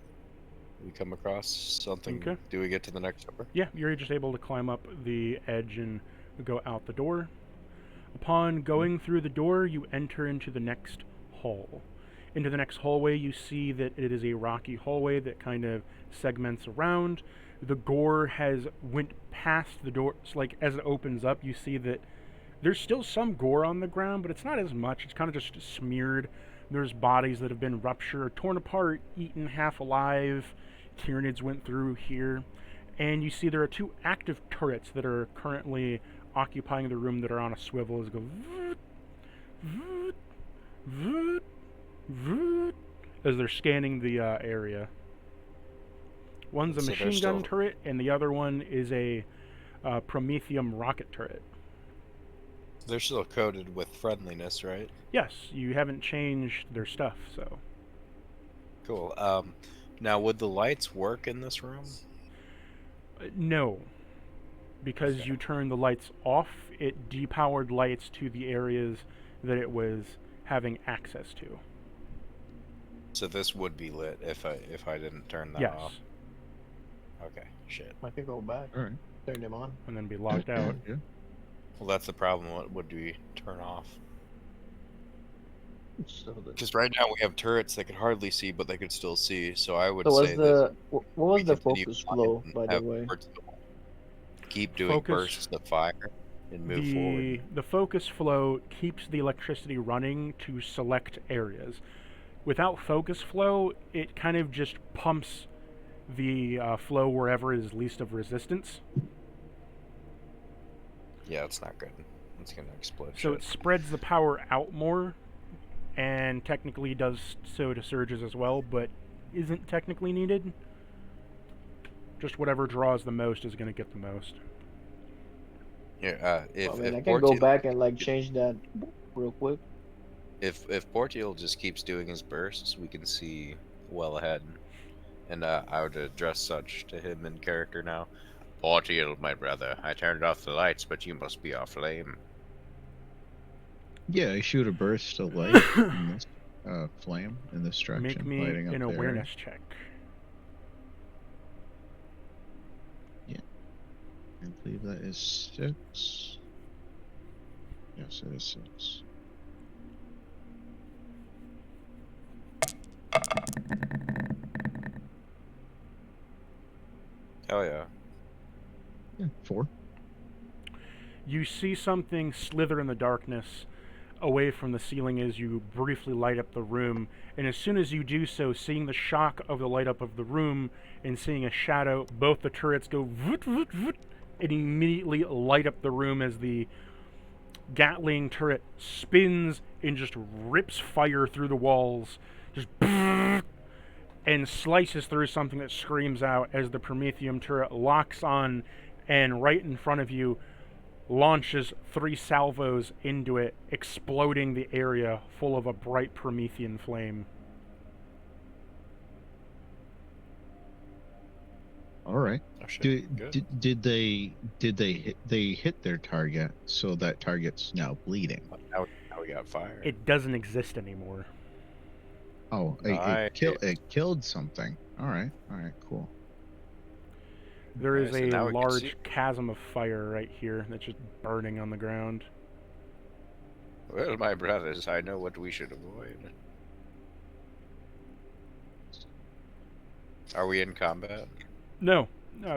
we come across something. Okay. Do we get to the next number? Yeah, you're just able to climb up the edge and go out the door. Upon going through the door, you enter into the next hall. Into the next hallway, you see that it is a rocky hallway that kind of segments around. The gore has went past the door. It's like as it opens up, you see that there's still some gore on the ground, but it's not as much. It's kind of just smeared. There's bodies that have been ruptured, torn apart, eaten half alive. Tyranids went through here. And you see there are two active turrets that are currently occupying the room that are on a swivel. As go voot, voot, voot, voot, as they're scanning the area. One's a So they're machine gun still- turret, and the other one is a Promethium rocket turret. They're still coded with friendliness, right? Yes, you haven't changed their stuff, so. Cool. Now, would the lights work in this room? No. Because you turned the lights off, it depowered lights to the areas that it was having access to. So this would be lit if I didn't turn that Yes. off. Okay. Shit. I can go back, All right. turn them on. And then be locked out. Yeah. Well, that's the problem. What would we turn off? So the Because right now we have turrets that could hardly see, but they could still see. So I would so what's say the what we was the continue focus on glow, and by the have way? bursts of- keep doing Focus- bursts of fire. and move forward. The focus flow keeps the electricity running to select areas. Without focus flow, it kind of just pumps the flow wherever is least of resistance. Yeah, it's not good. It's gonna explode. So it spreads the power out more, and technically does so to surges as well, but isn't technically needed. Just whatever draws the most is going to get the most. Yeah, I mean, I can go back and like change that real quick. If Portiel just keeps doing his bursts, we can see well ahead. And I would address such to him in character now. Portiel, my brother, I turned off the lights, but you must be off flame. Yeah, I shoot a burst of light in this flame in this direction. Make me lighting up an the awareness area. check. I believe that is 6. Yes, it is 6. Oh yeah. Yeah, 4. You see something slither in the darkness away from the ceiling as you briefly light up the room, and as soon as you do so, seeing the shock of the light up of the room and seeing a shadow, both the turrets go voot, voot, voot, and immediately light up the room as the Gatling turret spins and just rips fire through the walls, just and slices through something that screams out as the Prometheum turret locks on, and right in front of you launches 3 salvos into it, exploding the area full of a bright Promethean flame. All right. Oh, shit. Did they hit their target, so that target's now bleeding? Now we got fire. It doesn't exist anymore. Oh, it killed something. All right, cool. There is Okay, so now a we can large see- chasm of fire right here that's just burning on the ground. Well, my brothers, I know what we should avoid. Are we in combat? No,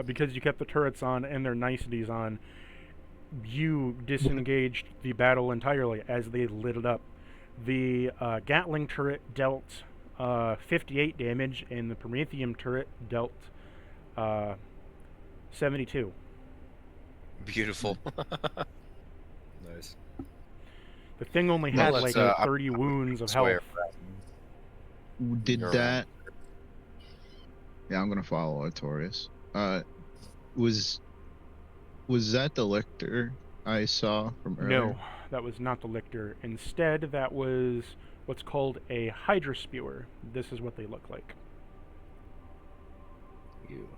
because you kept the turrets on and their niceties on. You disengaged the battle entirely as they lit it up. The Gatling turret dealt 58 damage, and the Prometheum turret dealt 72. Beautiful. Nice. The thing only Well, had let's, like 30 wounds of health. Did You're that? Yeah, I'm gonna follow Artorias. Was that the lictor I saw from earlier? No, that was not the lictor. Instead, that was what's called a Hydra Spewer. This is what they look like. You.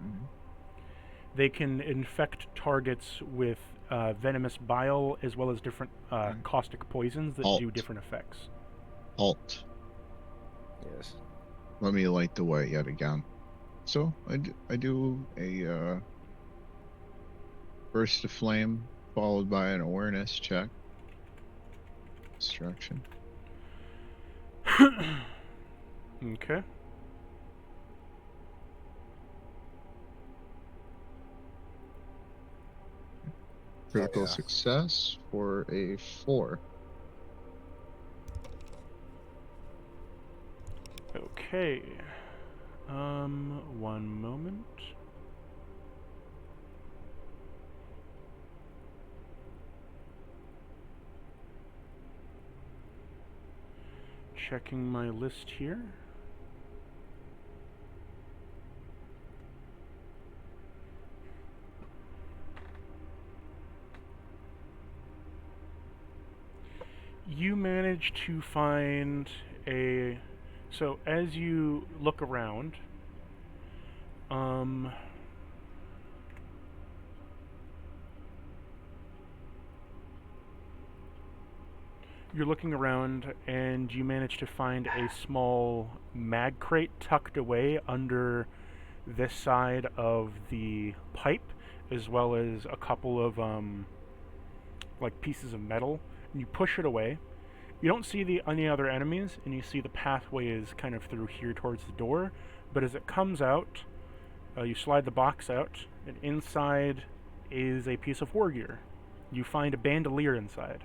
Mhm. They can infect targets with venomous bile as well as different caustic poisons that do Alt. different effects. Alt. Yes. Let me light the way yet again. So I do a burst of flame followed by an awareness check. Distraction. Okay. Critical yeah. success for a 4. Okay. One moment. Checking my list here. You manage to find a... So as you look around, you're looking around and you manage to find a small mag crate tucked away under this side of the pipe, as well as a couple of like pieces of metal. And you push it away. You don't see any other enemies, and you see the pathway is kind of through here towards the door. But as it comes out, You slide the box out, and inside is a piece of war gear. You find a bandolier inside.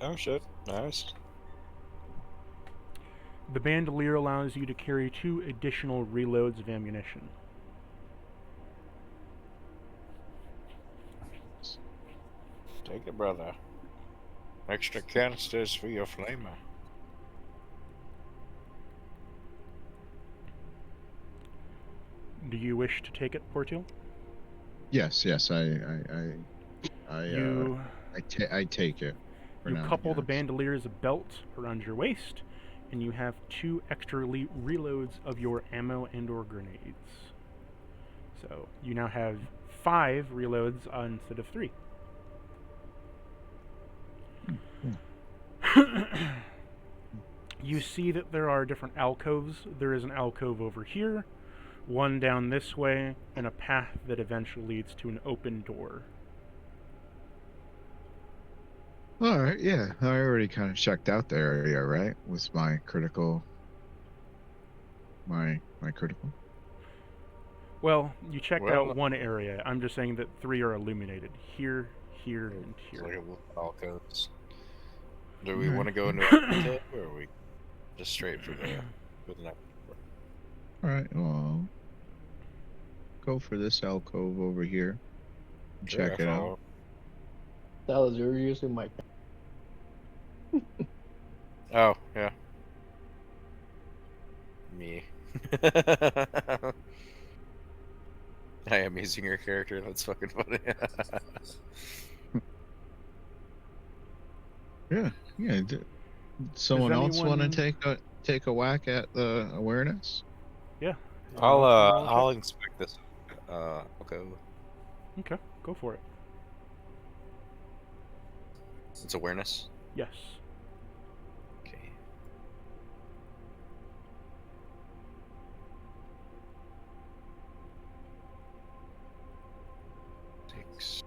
Oh shit! Nice. The bandolier allows you to carry 2 additional reloads of ammunition. Take it, brother. Extra canisters for your flamer. Do you wish to take it, Portil? Yes, yes, I You take it. for you now, couple the yes. bandolier as a belt around your waist, and you have 2 extra reloads of your ammo and/or grenades. So you now have 5 reloads instead of 3. You see that there are different alcoves. There is an alcove over here, one down this way, and a path that eventually leads to an open door. All right, yeah, I already kind of checked out the area, right? With my critical. My critical. Well, you checked Well, out one area. I'm just saying that 3 are illuminated. Here, here, and It's like here. a little alcoves. Do we Alright. want to go into a detail, or are we just straight for the next? All right, well, go for this alcove over here. Sure, Check I it out. follow. Dallas, you're using my. Oh yeah. Me. I am using your character. That's fucking funny. Yeah, yeah. Someone else want to anyone- take a whack at the awareness? Yeah. I'll roll a I'll check. inspect this. I'll go. Okay, go for it. It's awareness. Yes. Okay. Six.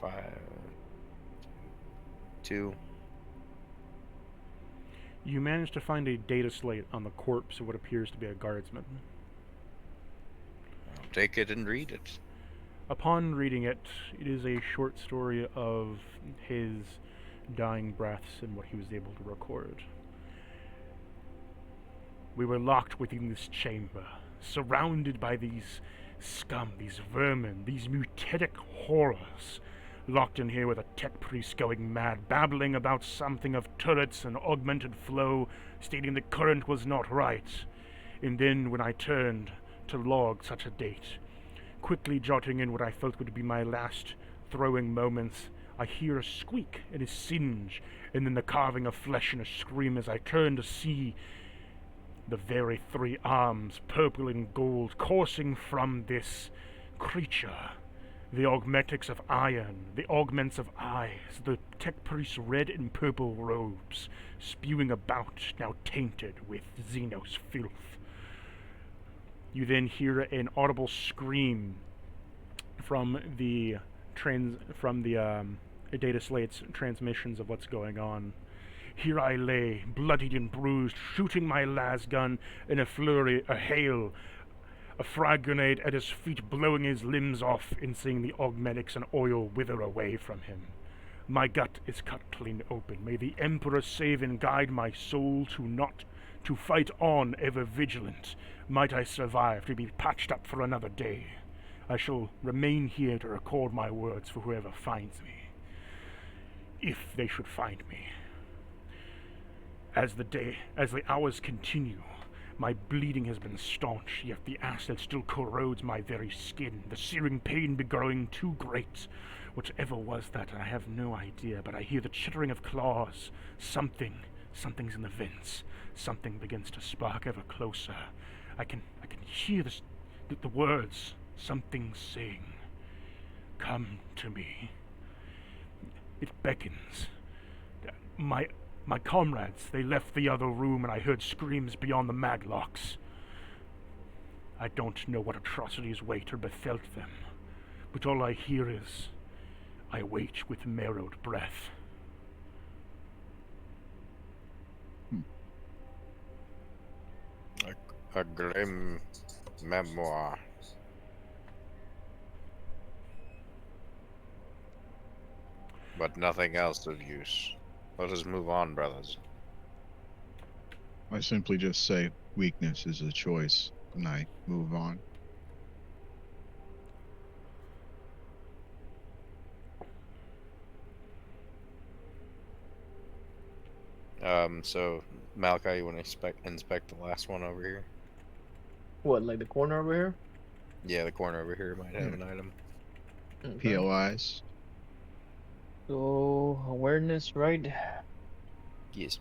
Five. Two. You managed to find a data slate on the corpse of what appears to be a guardsman. I'll take it and read it. Upon reading it, it is a short story of his dying breaths and what he was able to record. We were locked within this chamber, surrounded by these scum, these vermin, these mutatic horrors, locked in here with a tech priest going mad, babbling about something of turrets and augmented flow, stating the current was not right. And then when I turned to log such a date, quickly jotting in what I felt would be my last throwing moments, I hear a squeak and a singe, and then the carving of flesh and a scream as I turn to see the very 3 arms, purple and gold, coursing from this creature. The augmetics of iron, the augments of eyes, the tech priest's red and purple robes, spewing about, now tainted with Xenos filth. You then hear an audible scream from the data slate's transmissions of what's going on. Here I lay, bloodied and bruised, shooting my las gun in a flurry, a hail, a frag grenade at his feet, blowing his limbs off and seeing the augmetics and oil wither away from him. My gut is cut clean open. May the Emperor save and guide my soul to fight on ever vigilant. Might I survive to be patched up for another day. I shall remain here to record my words for whoever finds me. If they should find me. As the hours continue, my bleeding has been staunch, yet the acid still corrodes my very skin, the searing pain be growing too great. Whatever was that, I have no idea, but I hear the chittering of claws. Something's in the vents. Something begins to spark ever closer. I can hear the words. Something saying, "Come to me." It beckons. My comrades, they left the other room and I heard screams beyond the maglocks. I don't know what atrocities wait or befelt them, but all I hear is, I wait with marrowed breath. A grim memoir. But nothing else of use. Let us move on, brothers. I simply just say weakness is a choice, and I move on. So Malachi, you want to inspect the last one over here? What, like the corner over here? Yeah, the corner over here might have an item. Okay. POIs. So awareness, right? Yes.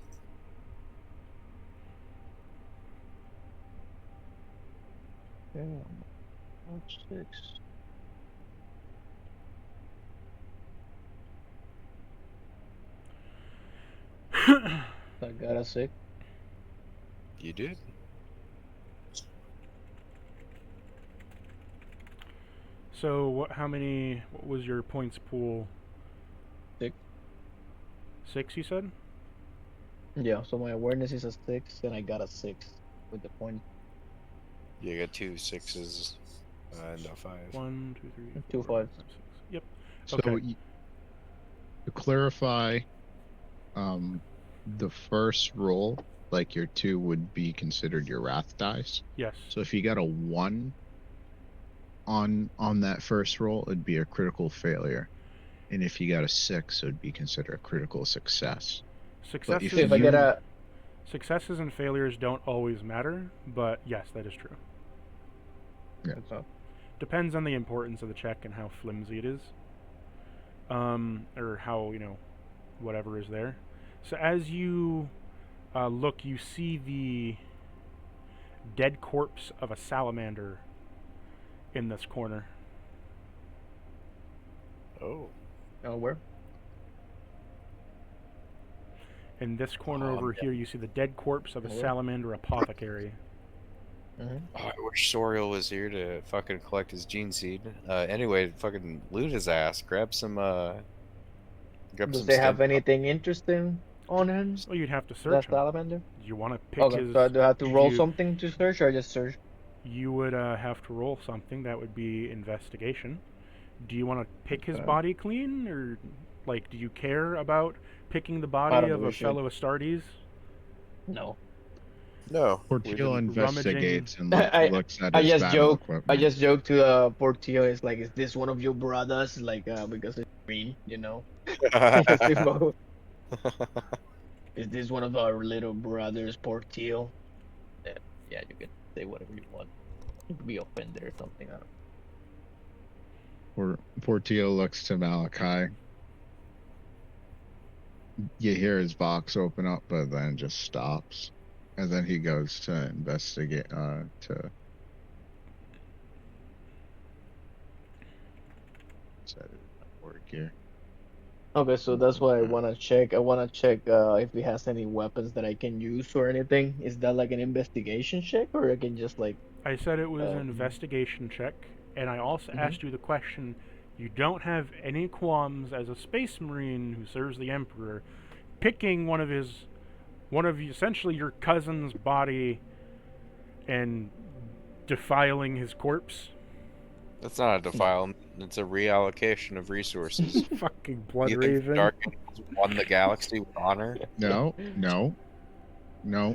Yeah. 6. I got a 6. You did? So what was your points pool? 6. 6, you said? Yeah, so my awareness is a 6, and I got a 6 with the point. You got 2 6s and a 5. 1, 2, 3, 2 4, 5s. 5, 6. Yep. So Okay. to clarify, the first roll, like your 2 would be considered your wrath dice. Yes. So if you got a 1 on that first roll, it'd be a critical failure. And if you got a 6, it would be considered a critical success. Successes, So if I get a successes and failures don't always matter, but yes, that is true. Okay. Depends on the importance of the check and how flimsy it is. Or how, whatever is there. So as you look, you see the dead corpse of a salamander in this corner. Oh. Where? In this corner over here, you see the dead corpse of a Where? salamander apothecary. Mm-hmm. Oh, I wish Soriel was here to fucking collect his gene seed. Anyway, fucking loot his ass. Grab some Does they have anything interesting on him? Well, you'd have to search That him. salamander? Do you want to pick Okay, his... so I do have to roll you- something to search, or just search? You would have to roll something. That would be investigation. Do you want to pick his Okay. body clean, or do you care about picking the I body don't of know, a we should. fellow Astartes? No. No. Portillo didn't- investigates and looks at I his just battle joke. equipment. I just joke to Portillo. It's like, is this one of your brothers? Like, because it's green, Just to know. Is this one of our little brothers, Portillo? Yeah, you can say whatever you want. You could be offended or something. I don't Portillo looks to Malachi. You hear his box open up, but then just stops. And then he goes to investigate, to... Set it work here. Okay, so that's what I wanna check. I wanna check if he has any weapons that I can use or anything. Is that like an investigation check, or I can just like? I said it was an Um, investigation check, and I also Mhm. asked you the question. You don't have any qualms as a space marine who serves the Emperor, picking one of essentially your cousin's body, and defiling his corpse? That's not a defilement. It's a reallocation of resources. Fucking blood You think raven. Dark Angels won the galaxy with honor? No,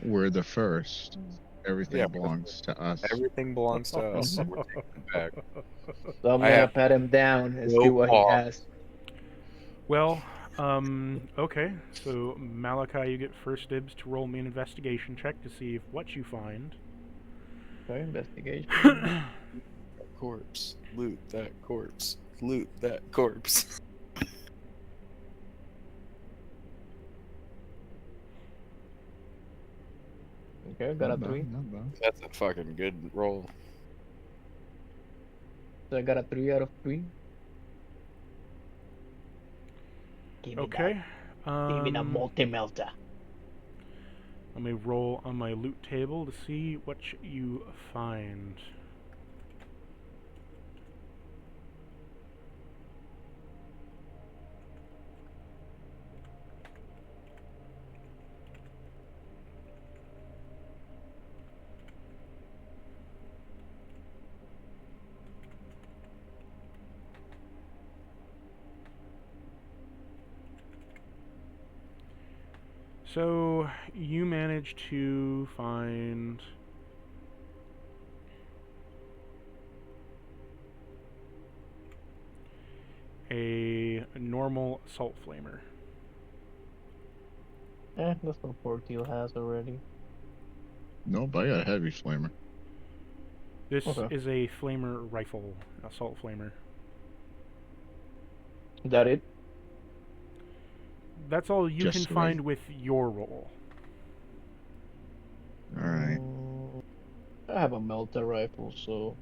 we're the first. Everything Yeah, but belongs to us. Everything belongs to us. So we're taking it back. So I'm I gonna have pat him down and no see what he qualms. has. Well, okay. So Malachi, you get first dibs to roll me an investigation check to see what you find. Okay, investigation. Corpse. Loot that corpse. Loot that corpse. Okay, got a Not bad, 3. not bad. That's a fucking good roll. So I got a 3 out of 3. Give me Okay. that. Give me that multi-melter. Let me roll on my loot table to see what you find. So you managed to find a normal assault flamer. That's what Porteel has already. Nope, I got a heavy flamer. This Okay. is a flamer rifle, assault flamer. Is that it? That's all you Just can right. find with your roll. Alright. I have a melta rifle, so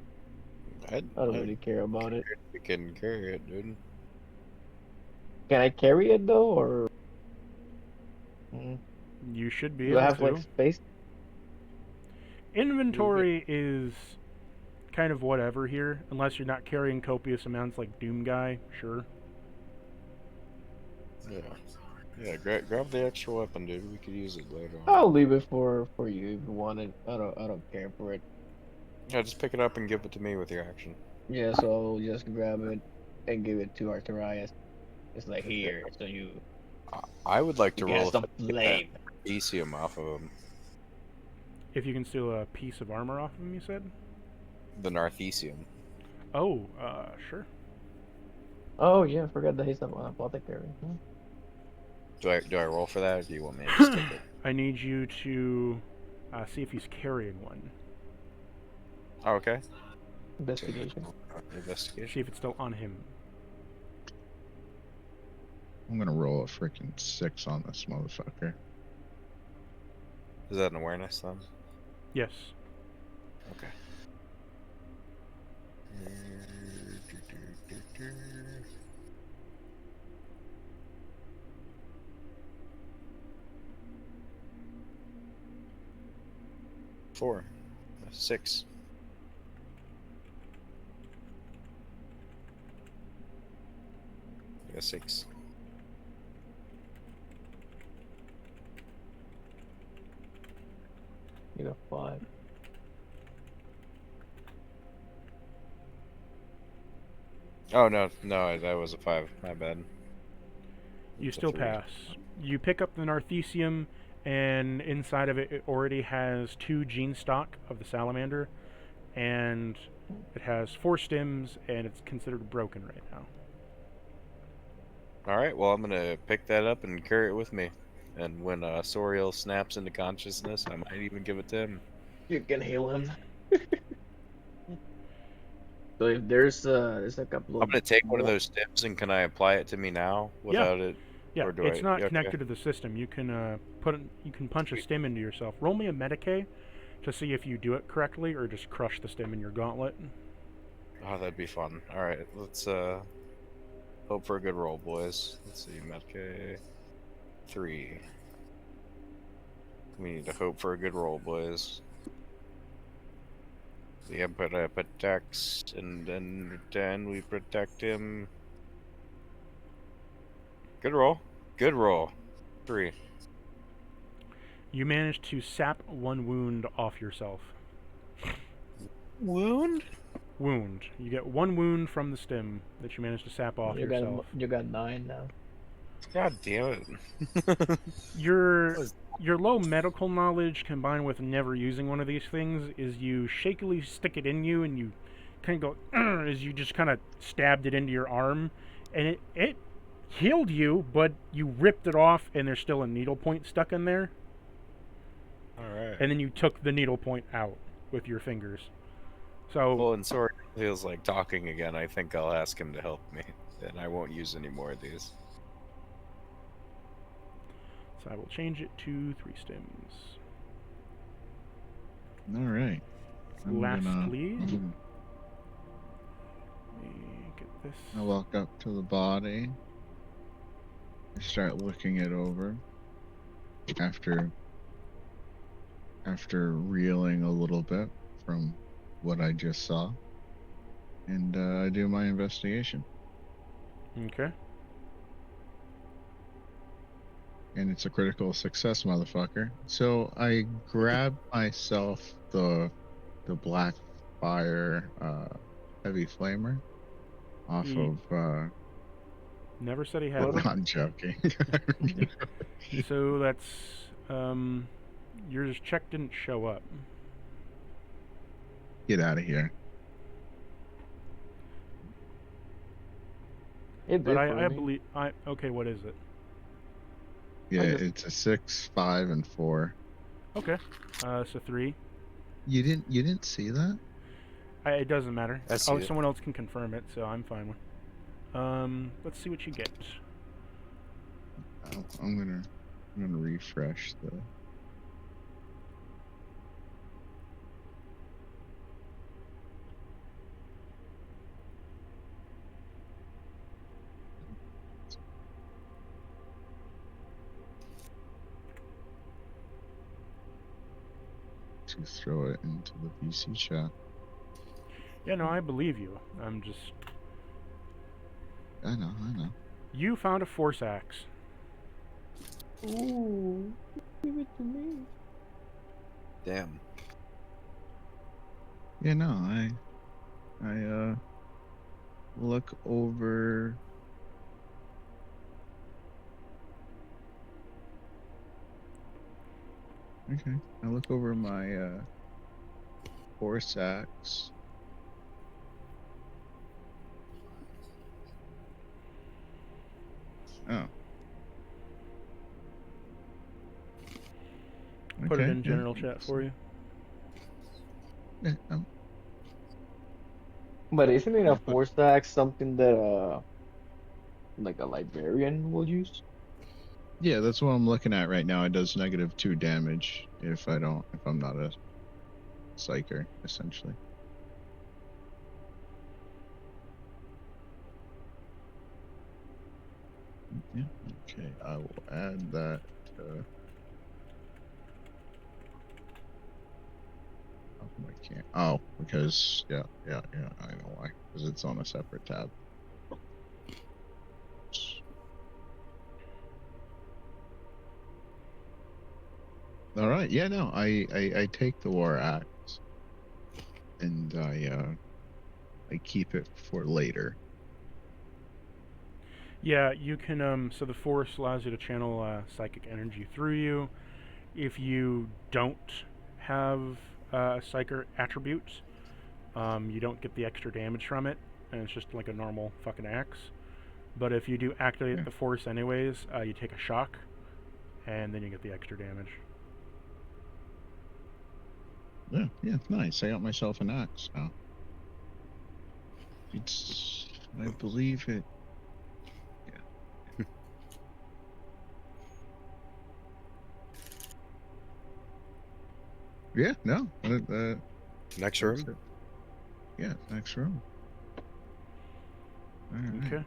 I I don't really care about it. We can carry it, dude. Can I carry it though, or You should be do I able have to. like space? Inventory is kind of whatever here, unless you're not carrying copious amounts like Doom Guy, sure. Yeah. Yeah, grab the extra weapon, dude. We could use it later on. I'll leave it for you if you want it. I don't care for it. Yeah, just pick it up and give it to me with your action. Yeah, so I'll just grab it and give it to Artorias. It's like here, so you I would like to get roll some that flame. Elysium off of him. If you can steal a piece of armor off of him, you said? The Narthesium. Oh, sure. Oh yeah, I forgot that he's an apothecary. Do I roll for that, or do you want me to just take it? I need you to see if he's carrying one. Oh, okay. Investigation. Investigation. See if it's still on him. I'm gonna roll a freaking 6 on this motherfucker. Is that an awareness then? Yes. Okay. Four. 6. I got 6. You got 5. Oh no, that was a 5. My bad. You It's a still 3. pass. You pick up the Narthesium, and inside of it, it already has 2 gene stock of the salamander, and it has 4 stems, and it's considered broken right now. Alright, well, I'm gonna pick that up and carry it with me. And when Soriel snaps into consciousness, I might even give it to him. You can heal him. So if there's a couple of I'm gonna take one of those stems, and can I apply it to me now without it? Yeah, Or do it's I- not okay. connected to the system. You can you can punch a stem into yourself. Roll me a Medicae to see if you do it correctly, or just crush the stem in your gauntlet. Oh, that'd be fun. Alright, let's hope for a good roll, boys. Let's see, Metke 3. We need to hope for a good roll, boys. The Emperor protects, and then return we protect him. Good roll. Good roll. 3. You manage to sap 1 wound off yourself. Wound? Wound. You get 1 wound from the stem that you managed to sap off yourself. you got 9 now. God damn it. Your low medical knowledge combined with never using one of these things is you shakily stick it in you, and you kind of go as you just kind of stabbed it into your arm, and it healed you, but you ripped it off and there's still a needle point stuck in there. Alright. And then you took the needle point out with your fingers. So Well, and Soriel feels like talking again. I think I'll ask him to help me, and I won't use any more of these. So I will change it to 3 stems. Alright. Lastly, let me get this. I walk up to the body. I start looking it over. After reeling a little bit from what I just saw. And I do my investigation. Okay. And it's a critical success, motherfucker. So I grab myself the black fire heavy flamer off of Never said he had Well, one. I'm joking. So that's yours check didn't show up. Get out of here. it But did for I me. believe okay, what is it? Yeah, just- it's a 6, 5, and 4. Okay. So 3. You didn't see that? It doesn't matter. I see it. Someone else can confirm it, so I'm fine with. Let's see what you get. I'm gonna refresh the. To throw it into the VC chat. Yeah, no, I believe you. I'm just. I know. You found a force axe. Ooh, give it to me. Damn. Yeah, no, I look over. Okay, I look over my force axe. Oh. Put it Okay, in yeah. general chat for you. Yeah, But isn't it a force axe something that like a librarian will use? yeah, that's what I'm looking at right now. It does -2 damage if I'm not a psyker, essentially. Yeah, okay, I will add that. I can't. Oh, because yeah, I know why. Because it's on a separate tab. All right. Yeah. No. I take the war axe, and I keep it for later. Yeah, you can. So the force allows you to channel psychic energy through you. If you don't have a psyker attribute, you don't get the extra damage from it, and it's just like a normal fucking axe. But if you do activate Yeah. the force anyways, you take a shock, and then you get the extra damage. Yeah. Nice. I got myself an axe now. I believe it. Yeah. No. Next That's room. it. Yeah. Next room. All right. Okay.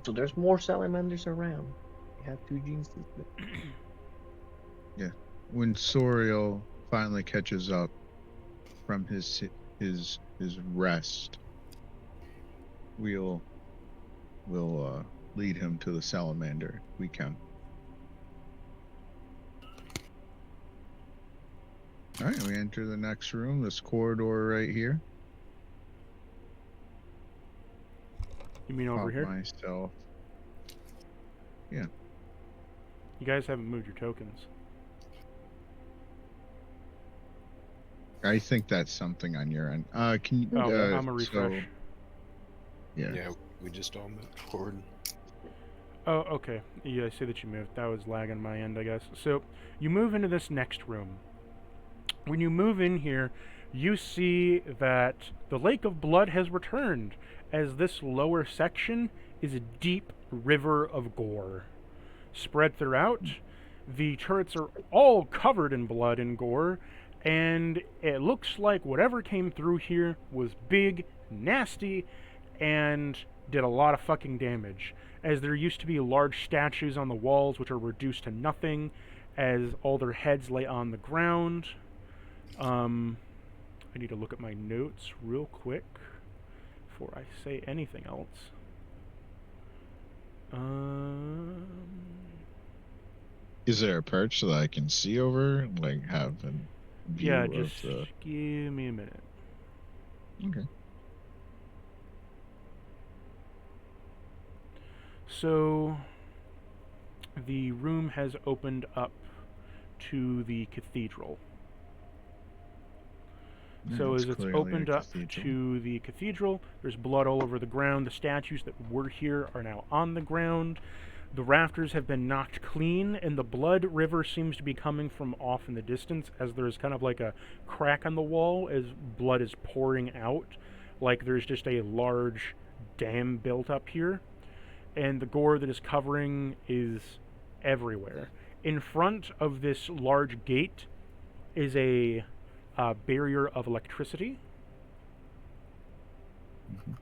So there's more salamanders around. You have 2 genes. When Soriel finally catches up from his rest, we'll lead him to the salamander if we can. All right, we enter the next room. This corridor right here. You mean over Pop here? myself. You guys haven't moved your tokens. I think that's something on your end. Can you? Oh, I'm a refresh. So, yeah. Yeah, we just all moved forward. Oh, okay. Yeah, I see that you moved. That was lagging my end, I guess. So, you move into this next room. When you move in here, you see that the Lake of Blood has returned, as this lower section is a deep river of gore. Spread throughout, the turrets are all covered in blood and gore, and it looks like whatever came through here was big, nasty, and did a lot of fucking damage, as there used to be large statues on the walls which are reduced to nothing, as all their heads lay on the ground. I need to look at my notes real quick before I say anything else. Is there a perch that I can see over, like have a view Yeah, of just the? give me a minute. Okay. So the room has opened up to the cathedral. So as it's clearly a opened up cathedral. to the cathedral, there's blood all over the ground. The statues that were here are now on the ground. The rafters have been knocked clean, and the blood river seems to be coming from off in the distance, as there's kind of like a crack on the wall as blood is pouring out, like there's just a large dam built up here. And the gore that is covering is everywhere. In front of this large gate is a barrier of electricity. Mhm.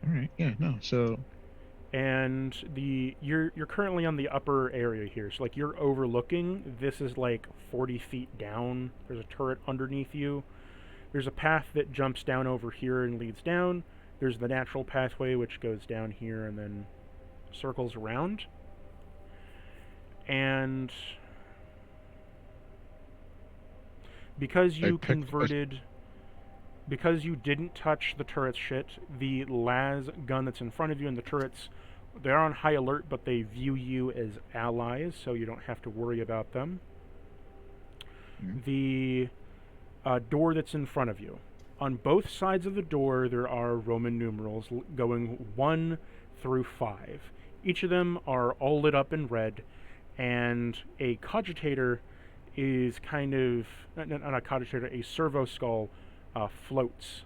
All right. Yeah. No. So And you're currently on the upper area here, so like you're overlooking. This is like 40 feet down. There's a turret underneath you. There's a path that jumps down over here and leads down. There's the natural pathway which goes down here and then circles around. And because you because you didn't touch the turret's shit, the las gun that's in front of you and the turrets, they're on high alert, but they view you as allies, so you don't have to worry about them. The door that's in front of you. On both sides of the door, there are Roman numerals going 1 through 5. Each of them are all lit up in red, and a cogitator is kind of, not a cogitator, a servo skull floats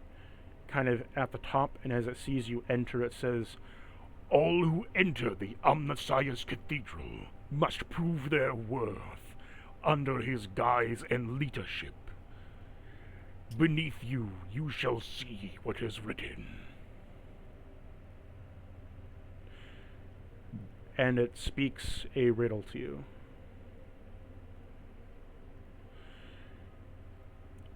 kind of at the top, and as it sees you enter, it says, "All who enter the Omnissiah's Cathedral must prove their worth under his guise and leadership. Beneath you, you shall see what is written." And it speaks a riddle to you.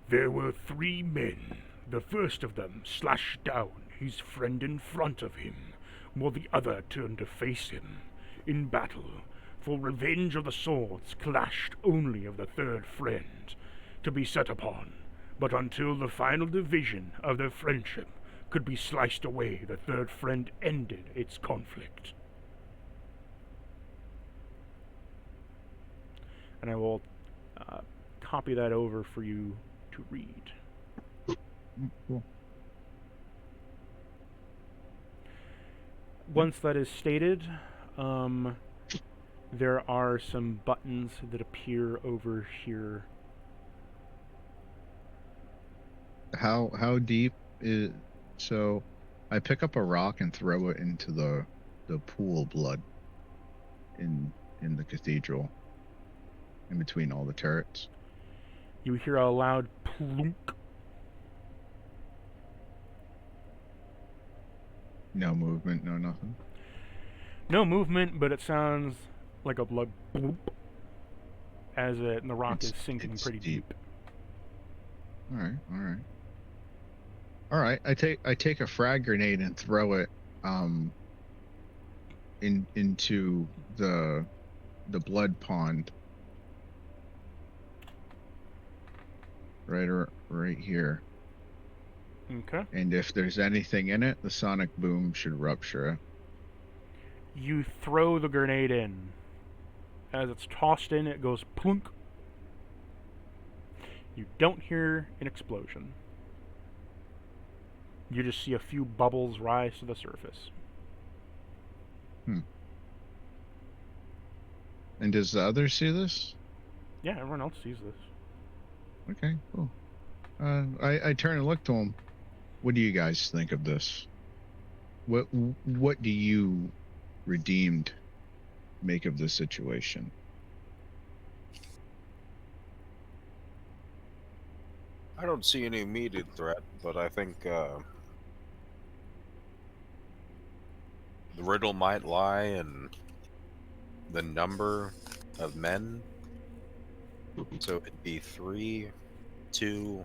There were 3 men. The first of them slashed down his friend in front of him, while the other turned to face him. In battle, for revenge of the swords clashed only of the third friend, to be set upon. But until the final division of their friendship could be sliced away, the third friend ended its conflict. And I will copy that over for you to read. Cool. Once that is stated, there are some buttons that appear over here. How deep is? So, I pick up a rock and throw it into the pool of blood in the cathedral, in between all the turrets. You hear a loud plunk. No movement, no nothing. No movement, but it sounds like a blood bloop as and the rock is sinking It's pretty deep. All right. I take a frag grenade and throw it into the blood pond. Right here. Okay. And if there's anything in it, the sonic boom should rupture it. You throw the grenade in. As it's tossed in, it goes plunk. You don't hear an explosion. You just see a few bubbles rise to the surface. And does the others see this? Yeah, everyone else sees this. Okay, cool. I turn and look to him. What do you guys think of this? What do you, redeemed, make of this situation? I don't see any immediate threat, but I think the riddle might lie in the number of men. So it'd be 3, 2,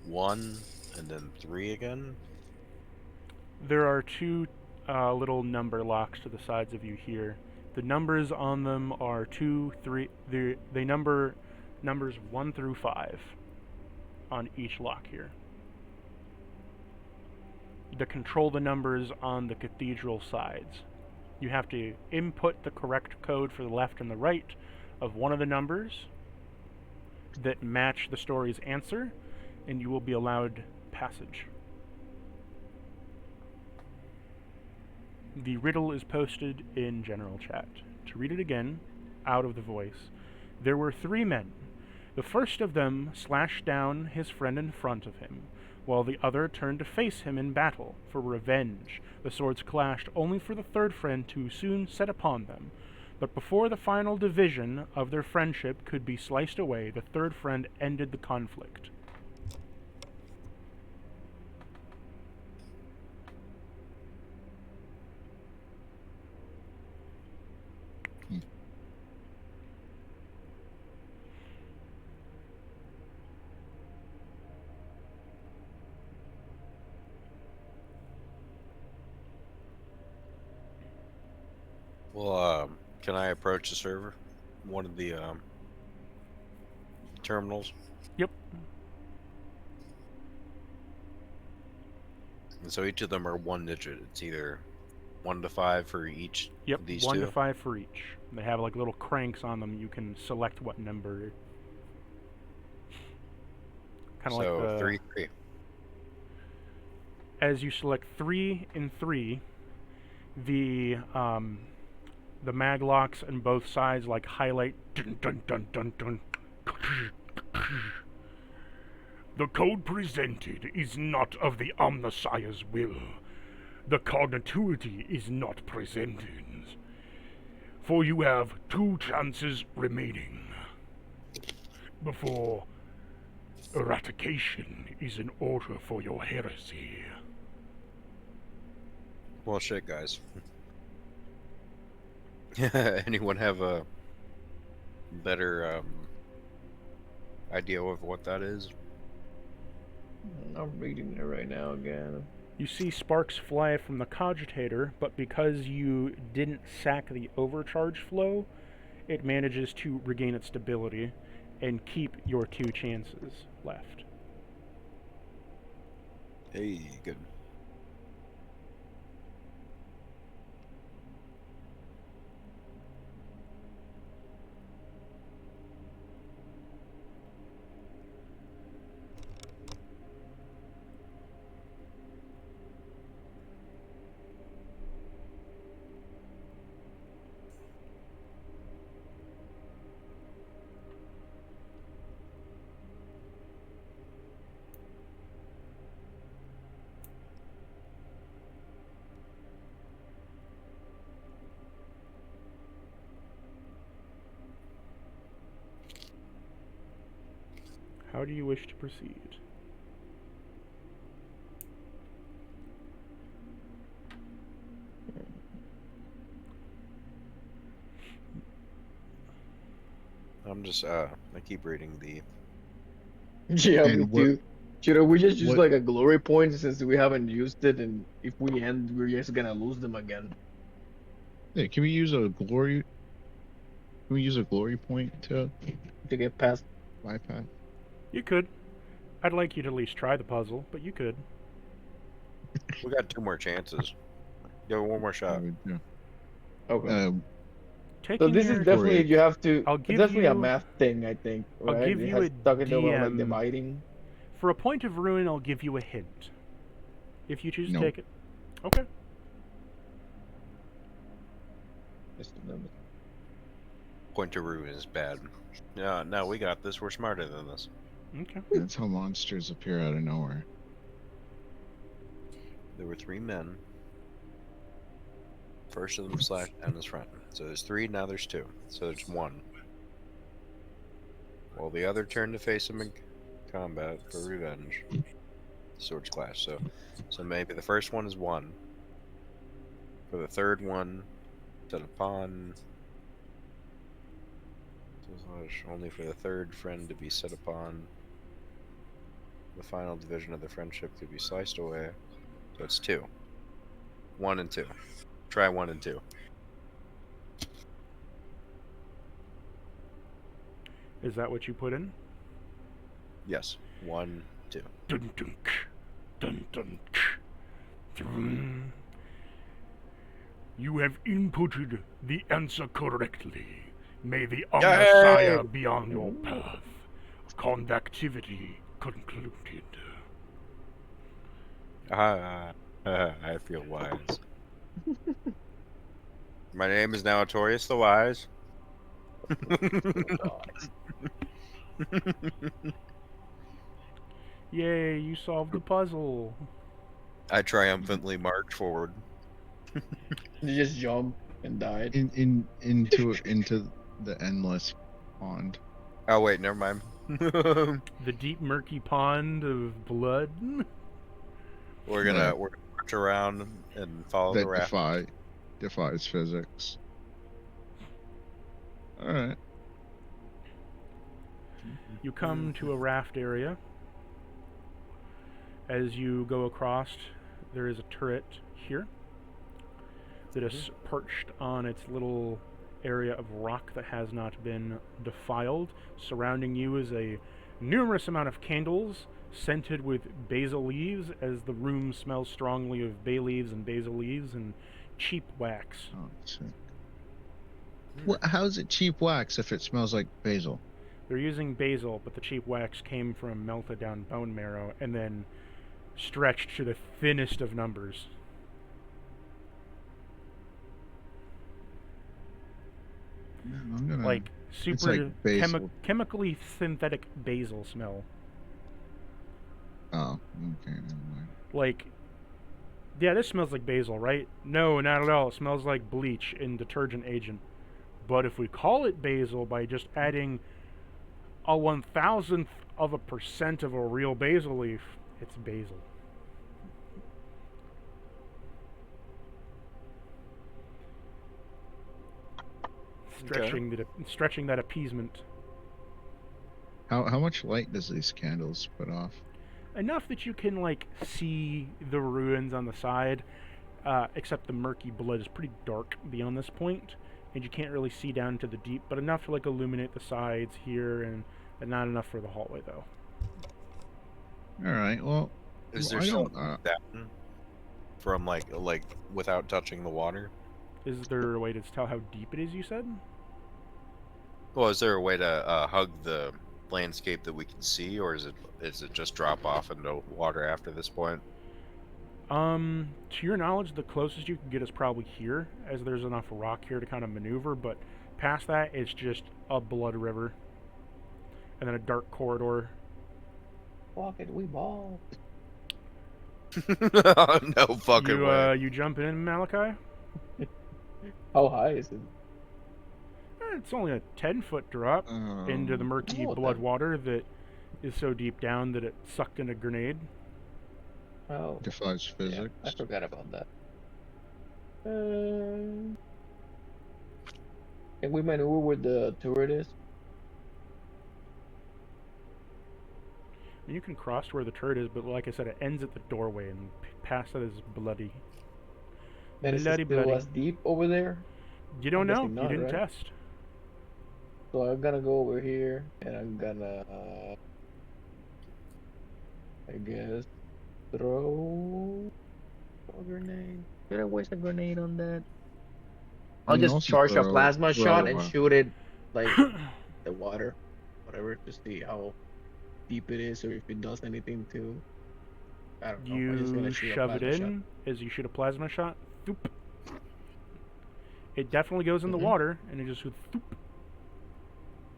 1, and then 3 again. There are 2 little number locks to the sides of you here. The numbers on them are 2, 3. They number numbers 1 through 5 on each lock here. to control the numbers on the cathedral sides. You have to input the correct code for the left and the right of one of the numbers that match the story's answer, and you will be allowed passage. The riddle is posted in general chat. To read it again, out of the voice, there were 3 men. The first of them slashed down his friend in front of him, while the other turned to face him in battle for revenge. The swords clashed only for the third friend to soon set upon them. But before the final division of their friendship could be sliced away, the third friend ended the conflict. Well, can I approach the server? One of the terminals? Yep. And so each of them are 1 digit. It's either 1 to 5 for each Yep, of these 1 two. to 5 for each. They have like little cranks on them. You can select what number. Kind of So like the... 3, 3. As you select 3 and 3, the maglocks on both sides like highlight dun dun dun dun dun. The code presented is not of the Omnissiah's will. The cognituity is not presented. For you have 2 chances remaining before eradication is in order for your heresy. Well, shit, guys. Anyone have a better idea of what that is? I'm reading it right now again. You see sparks fly from the cogitator, but because you didn't sack the overcharge flow, it manages to regain its stability and keep your 2 chances left. Hey, good. How do you wish to proceed? I'm just, I keep reading the... Yeah, me And what- too. Should we just use what- like a glory point since we haven't used it, and if we end, we're just gonna lose them again? Yeah, can we use a glory? Can we use a glory point to To get past. bypass? You could. I'd like you to at least try the puzzle, but you could. We got 2 more chances. Give it 1 more shot. Yeah. Okay. Uh, Taking So this your, is definitely you have to. I'll It's give definitely a you- math thing, I think. I'll Right? give It you has a talking about like DM. dividing. For a point of ruin, I'll give you a hint. If you choose No. to take it. Okay. Just a minute. Point to ruin is bad. No, we got this. We're smarter than this. Okay. that's how monsters appear out of nowhere. There were 3 men. First of them slashed down his friend. So there's 3, now there's 2. So there's 1. While the other turned to face him in combat for revenge. Swords clash. So maybe the first one is 1. For the third one, set upon. Only for the third friend to be set upon. The final division of the friendship could be sliced away. So it's 2. 1 and 2. Try 1 and 2. Is that what you put in? Yes. 1, 2. Dun dun dun dun. You have inputted the answer correctly. May the Yay! Omnissiah be on your path. Conductivity concluded. I feel wise. My name is now Notorious the Wise. Yay, you solved the puzzle. I triumphantly march forward. You just jumped and died. Into the endless pond. Oh wait, never mind. The deep murky pond of blood. We're gonna march around and follow the raft. Defies physics. All right. You come to a raft area. As you go across, there is a turret here that is perched on its little area of rock that has not been defiled. Surrounding you is a numerous amount of candles scented with basil leaves, as the room smells strongly of bay leaves and basil leaves and cheap wax. Oh, sick. Well, how is it cheap wax if it smells like basil? They're using basil, but the cheap wax came from melted down bone marrow and then stretched to the thinnest of numbers. I'm gonna, Like super like basil. chemically synthetic basil smell. Oh, okay, never mind. Like, yeah, this smells like basil, right? No, not at all. It smells like bleach and detergent agent. But if we call it basil by just adding a 1,000th% of a real basil leaf, it's basil. Stretching that appeasement. How much light does these candles put off? Enough that you can, like, see the ruins on the side, except the murky blood is pretty dark beyond this point, and you can't really see down to the deep, but enough to, like, illuminate the sides here, and not enough for the hallway, though. Alright, well... Is there something down from, like, without touching the water? Is there a way to tell how deep it is, you said? Well, is there a way to hug the landscape that we can see, or is it just drop off into water after this point? To your knowledge, the closest you can get is probably here, as there's enough rock here to kind of maneuver, but past that, it's just a blood river. And then a dark corridor. Fuck it, we ball. No fucking way. You jumping in, Malachi? How high is it? It's only a 10-foot drop into the murky blood water that is so deep down that it sucked in a grenade. Oh. Defies physics. Yeah, I forgot about that. Can we maneuver where the turret is? And you can cross to where the turret is, but like I said, it ends at the doorway, and past that is bloody. Then is it still as deep over there? You don't know. Not, you didn't right? test. So I'm gonna go over here, and I'm gonna, I guess, throw a grenade. Should I waste a grenade on that? I'll You can just also charge a throw- plasma shot throw, and uh, shoot it, like, the water, whatever, to see how deep it is, or if it does anything to. I don't know. I'm just gonna You shoot a shove it plasma in as you shoot a plasma shot. Thoop. It definitely goes in the water, and it just goes thoop.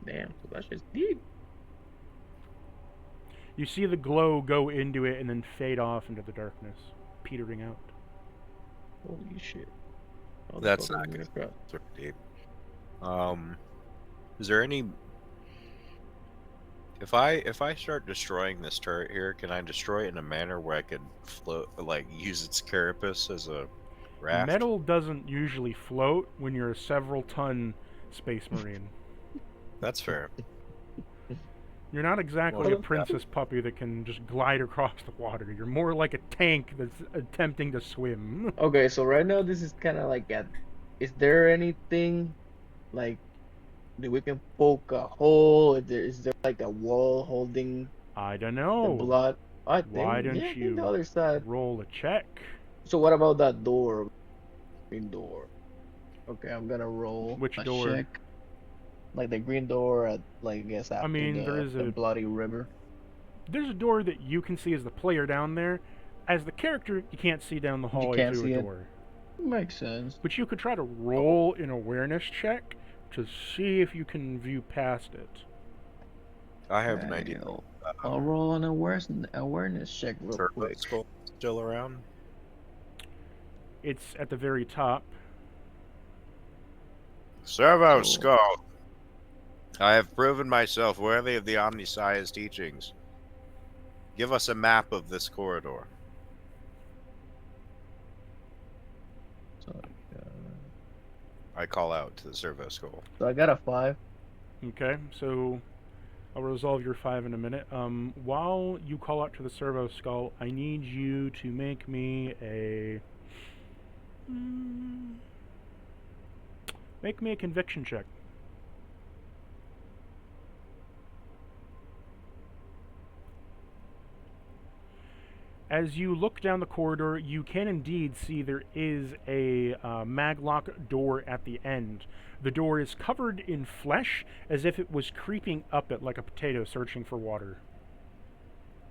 Damn, so that's just deep. You see the glow go into it and then fade off into the darkness, petering out. Holy shit. That's not good. Super deep. Is there any? If I start destroying this turret here, can I destroy it in a manner where I could float, like use its carapace as a raft? Metal doesn't usually float when you're a several-ton space marine. That's fair. You're not exactly Well, a princess puppy that can just glide across the water. You're more like a tank that's attempting to swim. Okay, so right now this is kind of like is there anything like that we can poke a hole? Is there like a wall holding I don't the know. blood? I think Why don't yeah, you the other side. roll a check? So what about that door? Green door. Okay, I'm gonna roll Which a door? check. Like the green door at, like, I guess I after mean, the bloody river. there's a door that you can see as the player down there. As the character, you can't see down the You hallway can't to a see it. door. Makes sense. But you could try to roll an awareness check to see if you can view past it. I have an idea. I'll roll an awareness check real Servo quick. skull still around? It's at the very top. Servo So- skull. I have proven myself worthy of the Omnissiah's teachings. Give us a map of this corridor. So, I call out to the servo skull. so I got a 5. Okay, so I'll resolve your 5 in a minute. While you call out to the servo skull, I need you to make me a... Make me a conviction check. As you look down the corridor, you can indeed see there is a maglock door at the end. The door is covered in flesh, as if it was creeping up it like a potato searching for water.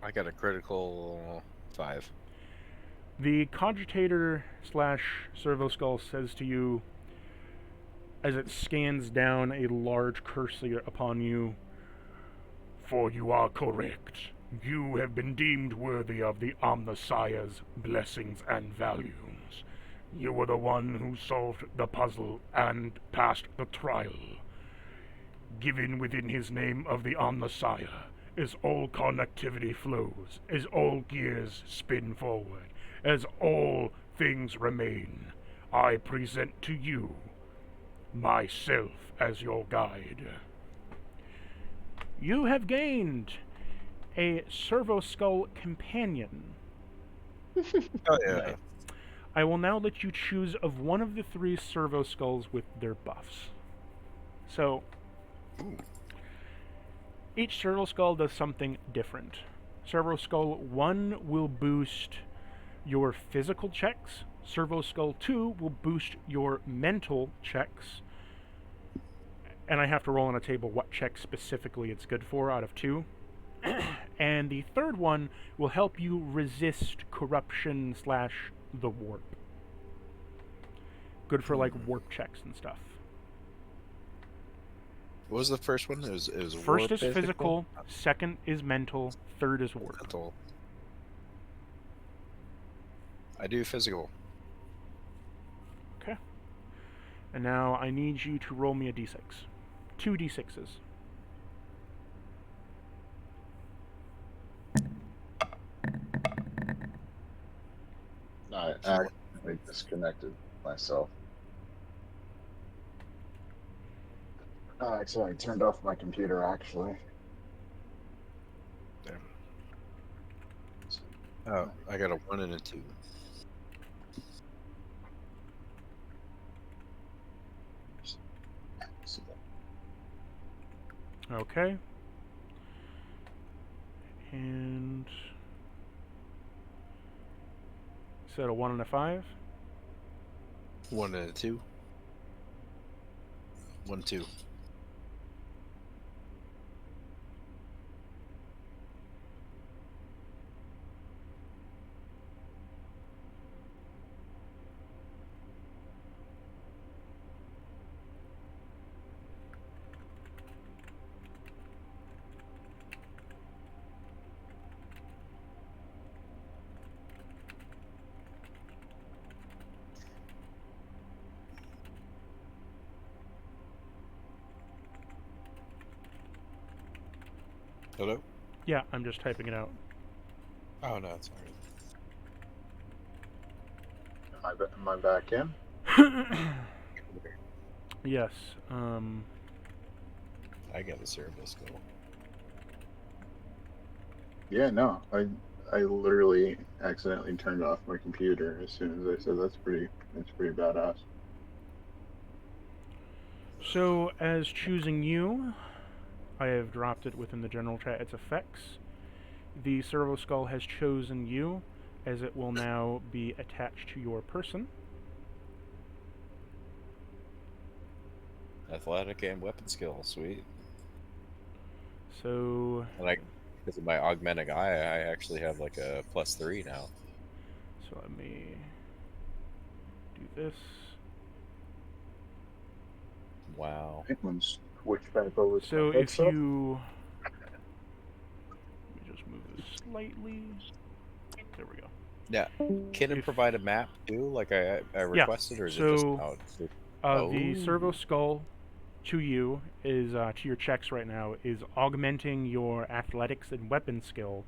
I got a critical 5. The cogitator slash servo skull says to you, as it scans down a large cursor upon you, "For you are correct. You have been deemed worthy of the Omnissiah's blessings and values. You were the one who solved the puzzle and passed the trial. Given within his name of the Omnissiah, as all connectivity flows, as all gears spin forward, as all things remain, I present to you myself as your guide. You have gained a servo skull companion. Oh yeah. I will now let you choose of one of the 3 servo skulls with their buffs. So, each servo skull does something different. Servo skull 1 will boost your physical checks. Servo skull 2 will boost your mental checks. And I have to roll on a table what check specifically it's good for out of 2. And the third one will help you resist corruption slash the warp. Good for like warp checks and stuff. What was the first one? It was First warp is physical, second is mental, third is warp. mental. I do physical. Okay. And now I need you to roll me a d6. 2 d6s. I accidentally disconnected myself. Actually, I turned off my computer, actually. Damn. Oh, I got a 1 and a 2. Okay. And set a 1 and a 5. 1 and a 2. 1, 2. Hello? Yeah, I'm just typing it out. Oh no, it's alright. Am I back in? Yes. I got a servo skull. Yeah, no. I literally accidentally turned off my computer as soon as I said that's pretty badass. So, as choosing you, I have dropped it within the general chat. Its effects. The servo skull has chosen you. as it will now be attached to your person. Athletic and weapon skill, sweet. So, And because of my augmenting eye, I actually have like a +3 now. so let me do this. Wow. One's switch back over to So my if headset. you, let me just move this slightly. There we go. Yeah. Can it If- provide a map too, like I requested, or is it just so, out? The Oh. servo skull to you is to your checks right now is augmenting your athletics and weapon skill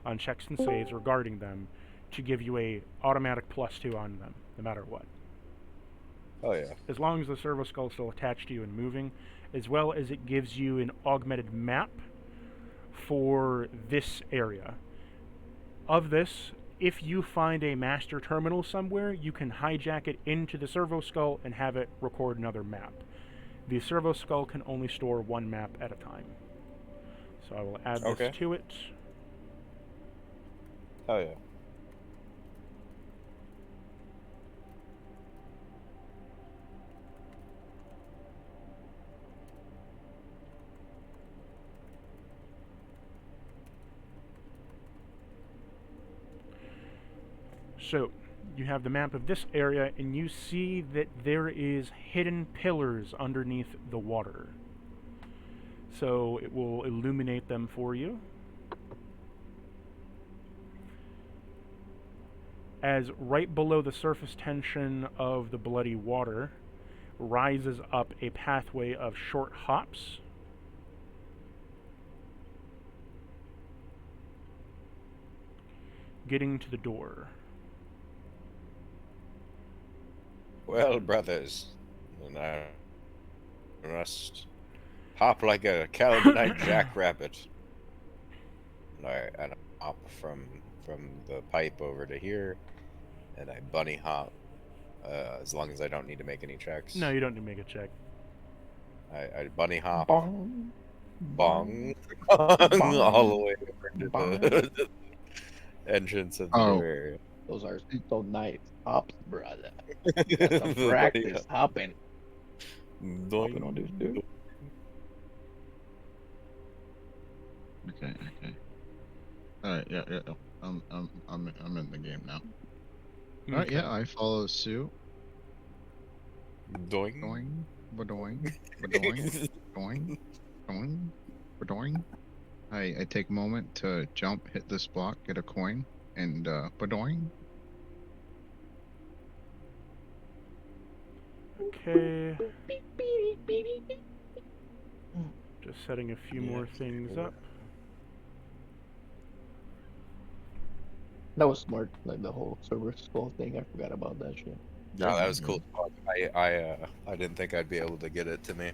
on checks and saves regarding them to give you a automatic +2 on them, no matter what. Oh yeah. As long as the servo skull is still attached to you and moving, as well as it gives you an augmented map for this area. Of this, if you find a master terminal somewhere, you can hijack it into the servo skull and have it record another map. The servo skull can only store one map at a time. So I will add Okay. this to it. Oh yeah. So, you have the map of this area, and you see that there is hidden pillars underneath the water. So it will illuminate them for you. As right below the surface tension of the bloody water rises up a pathway of short hops. Getting to the door. Well, brothers, and I must hop like a Calvinite jackrabbit. And I hop from the pipe over to here, and I bunny hop. As long as I don't need to make any checks. No, you don't need to make a check. I bunny hop. Bong. Bong. Bong. All the way over to Bong. the entrance of the Oh. door area. Those are so nice hops, brother. Got some practice hopping. Hopping on this dude. Okay. All right. Yeah. I'm in the game now. All right. Okay. Yeah. I follow suit. Doing. Doing. Badoing. Badoing. Doing. Doing. Badoing. I take a moment to jump, hit this block, get a coin, and badoing. Okay. Just setting a few more things up. That was smart, like the whole server skull thing. I forgot about that shit. No, that was cool. I didn't think I'd be able to get it to me.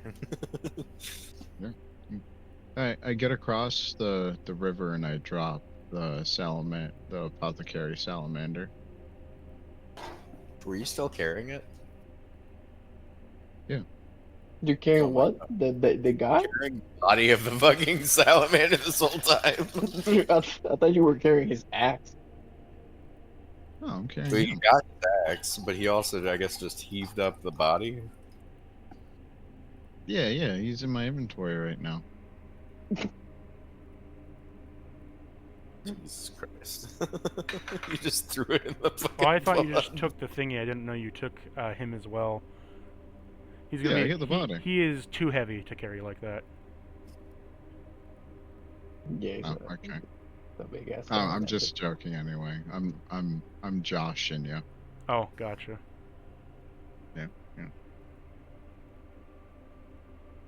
I get across the river and I drop the apothecary salamander. Were you still carrying it? You carrying Oh my what? The guy? Carrying the body of the fucking salamander this whole time. I thought you were carrying his axe. Oh, I'm carrying So he him. got his axe, but he also, I guess, just heaved up the body. Yeah, he's in my inventory right now. Jesus Christ. You just threw it in the fucking Oh, I thought you blood. just took the thingy. I didn't know you took him as well. He's Yeah, gonna I be, get the body. He is too heavy to carry like that. Yeah, Oh, okay. the big ass. Oh, I'm just joking anyway. I'm joshing you. Oh, gotcha.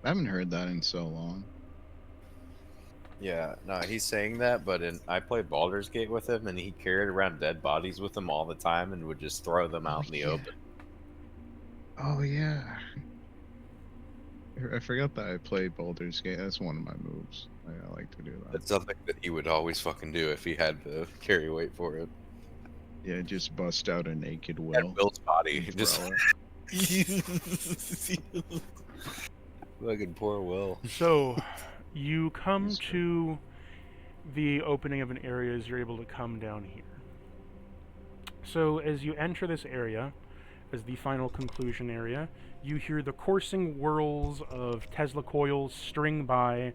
I haven't heard that in so long. Yeah, no, he's saying that, but I played Baldur's Gate with him, and he carried around dead bodies with him all the time and would just throw them out in the yeah. open. Oh yeah. I forgot that I played Baldur's Gate. That's one of my moves. I like to do that. That's something that he would always fucking do if he had to carry weight for it. Yeah, just bust out a naked Will. And Will's body. and Just throw it. fucking poor Will. So, you come Yes, sir. to the opening of an area as you're able to come down here. So as you enter this area, as the final conclusion area, you hear the coursing whirls of Tesla coils string by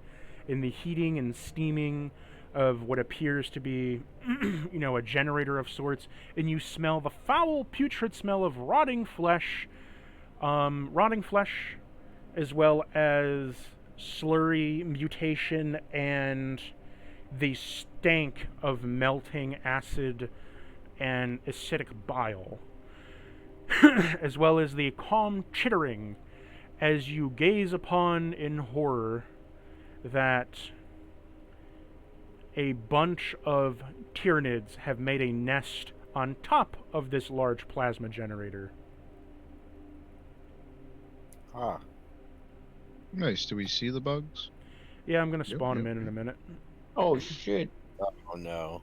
in the heating and steaming of what appears to be, a generator of sorts, and you smell the foul, putrid smell of rotting flesh, as well as slurry, mutation, and the stank of melting acid and acidic bile, as well as the calm chittering as you gaze upon in horror that a bunch of Tyranids have made a nest on top of this large plasma generator. Ah. Nice. Do we see the bugs? Yeah, I'm gonna Yep, spawn them yep, in a yep. minute. Oh shit! Oh no.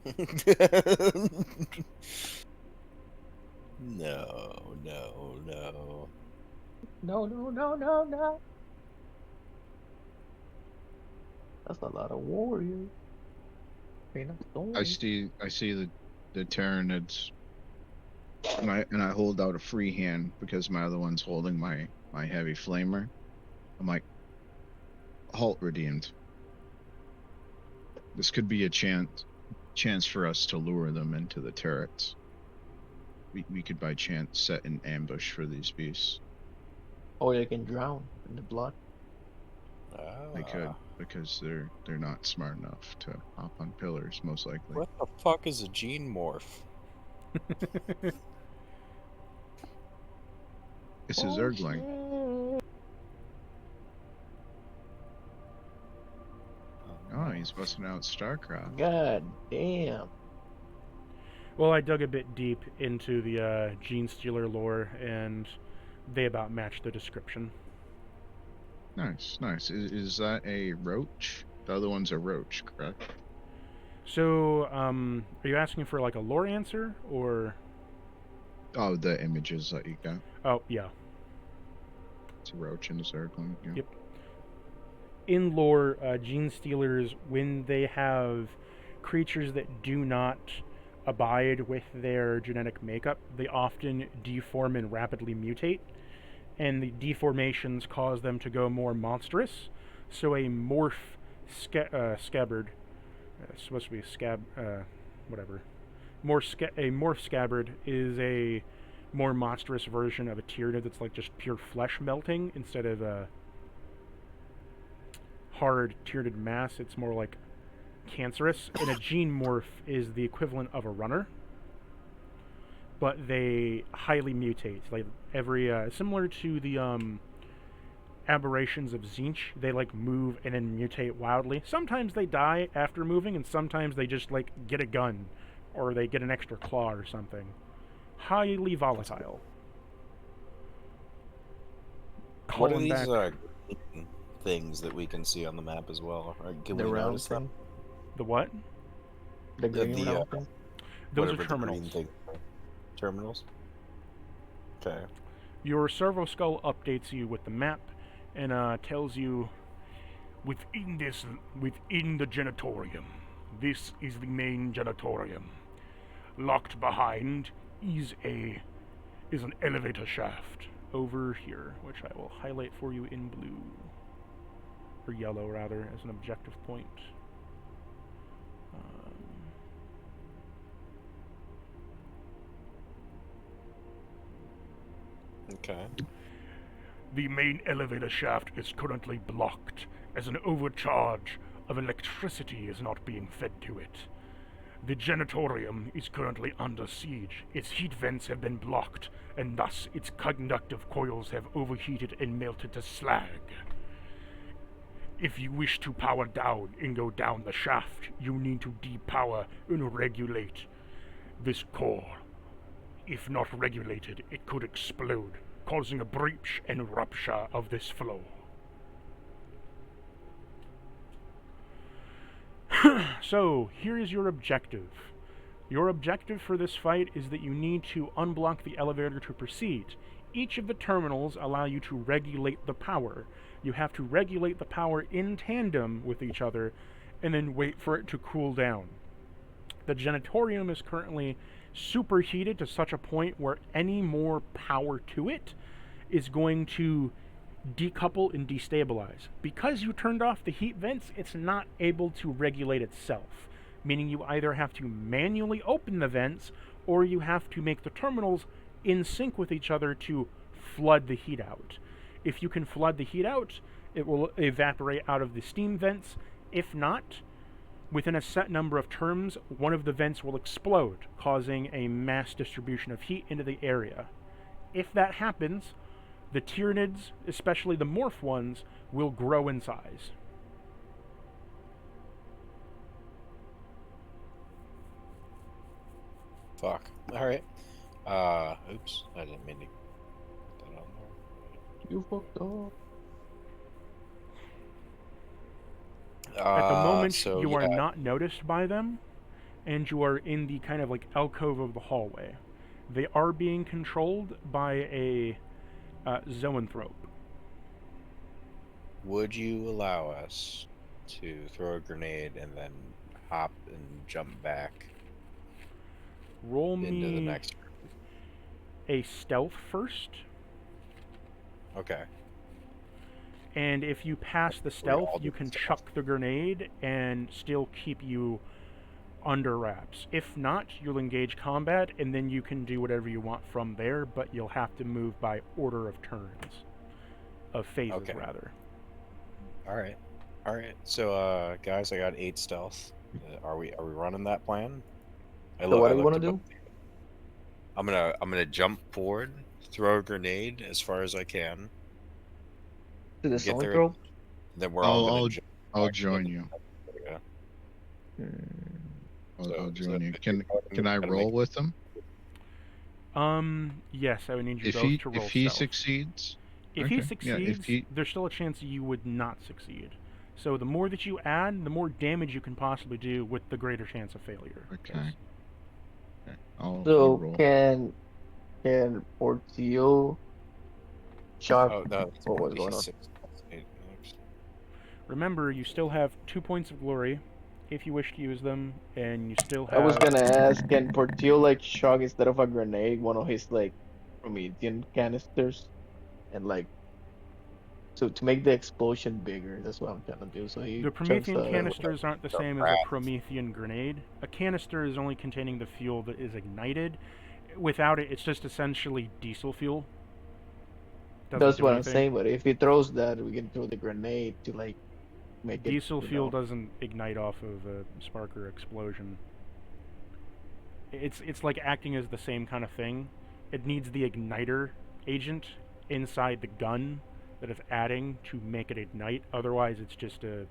No, no, no. No, no, no, no, no. That's a lot of warriors. I see the Tyranids, and I hold out a free hand because my other one's holding my heavy flamer. I'm like, halt, redeemed. This could be a chance for us to lure them into the turrets. We could by chance set an ambush for these beasts. Or they can drown in the blood. They could, because they're not smart enough to hop on pillars, most likely. What the fuck is a gene morph? It's a Zergling. Shit. Oh, he's busting out StarCraft. God damn. Well, I dug a bit deep into the Genestealer lore, and they about match the description. Nice, nice. Is that a roach? The other one's a roach, correct? So, are you asking for like a lore answer, or? Oh, the images that you got. Oh, yeah. It's a roach and a Zergling. Yeah. Yep. In lore, Genestealers, when they have creatures that do not abide with their genetic makeup, they often deform and rapidly mutate, and the deformations cause them to go more monstrous. So a morph scabbard, it's supposed to be a scab, whatever. A morph scabbard is a more monstrous version of a Tyranid that's like just pure flesh melting instead of a hard Tyranid mass. It's more like cancerous, and a gene morph is the equivalent of a runner, but they highly mutate. Like every similar to the aberrations of Tzeentch, they like move and then mutate wildly. Sometimes they die after moving, and sometimes they just like get a gun or they get an extra claw or something. Highly volatile. What are Calling these back things that we can see on the map as well? Or can The we round notice them? thing. the what? The green the, round thing. Those Whatever are the terminals. green thing- Terminals? Okay. Your servo skull updates you with the map and tells you within the genitorium. This is the main genitorium. Locked behind is an elevator shaft over here, which I will highlight for you in blue or yellow rather as an objective point. Okay. The main elevator shaft is currently blocked as an overcharge of electricity is not being fed to it. The genitorium is currently under siege. Its heat vents have been blocked, and thus its conductive coils have overheated and melted to slag. If you wish to power down and go down the shaft, you need to depower and regulate this core. If not regulated, it could explode, causing a breach and rupture of this flow. So, here is your objective. Your objective for this fight is that you need to unblock the elevator to proceed. Each of the terminals allow you to regulate the power. You have to regulate the power in tandem with each other, and then wait for it to cool down. the Genitorium is currently superheated to such a point where any more power to it is going to decouple and destabilize. Because you turned off the heat vents, it's not able to regulate itself, meaning you either have to manually open the vents or you have to make the terminals in sync with each other to flood the heat out. If you can flood the heat out, it will evaporate out of the steam vents. If not, within a set number of terms, one of the vents will explode, causing a mass distribution of heat into the area. If that happens, the Tyranids, especially the morph ones, will grow in size. Fuck. Alright. Oops. I didn't mean to put that on there. You fucked up. At the moment, so, you are yeah, not noticed by them, and you are in the kind of like alcove of the hallway. They are being controlled by a zoanthrope. Would you allow us to throw a grenade and then hop and jump back Roll into the me next room? a stealth first, Okay. and if you pass the We're stealth, all you doing can stealth. chuck the grenade and still keep you under wraps. If not, you'll engage combat, and then you can do whatever you want from there, but you'll have to move by order of turns. Of phases, Okay. rather. Alright. Alright. So, guys, I got 8 stealth. Are we running that plan? So what do you want to do? I'm gonna jump forward, throw a grenade as far as I can. To the Get there. zoanthrope? Then we're all gonna jump I'll back to join the- you. Yeah. I'll So join you. if Can I gotta roll make- with him? Yes, I would need you If both he to roll if he stealth. succeeds, If he okay, yeah, succeeds, if he- there's still a chance you would not succeed. So the more that you add, the more damage you can possibly do with the greater chance of failure. okay. I'll So roll. can Portillo shock Oh no, it's what was going on? 6 plus 8 next. Remember, you still have 2 points of glory if you wish to use them, and you still I have... was gonna ask, can Portillo like shock instead of a grenade one of his like Promethean canisters, and like so to make the explosion bigger? That's what I'm trying to do. So he The chucks Promethean the canisters aren't the the same as a rat. Promethean grenade. A canister is only containing the fuel that is ignited. Without it, it's just essentially diesel fuel. Doesn't That's do what I'm anything. saying. But if he throws that, we can throw the grenade to like make it. Diesel you fuel know. doesn't ignite off of a spark or explosion. It's like acting as the same kind of thing. It needs the igniter agent inside the gun that it's adding to make it ignite. Otherwise, it's just a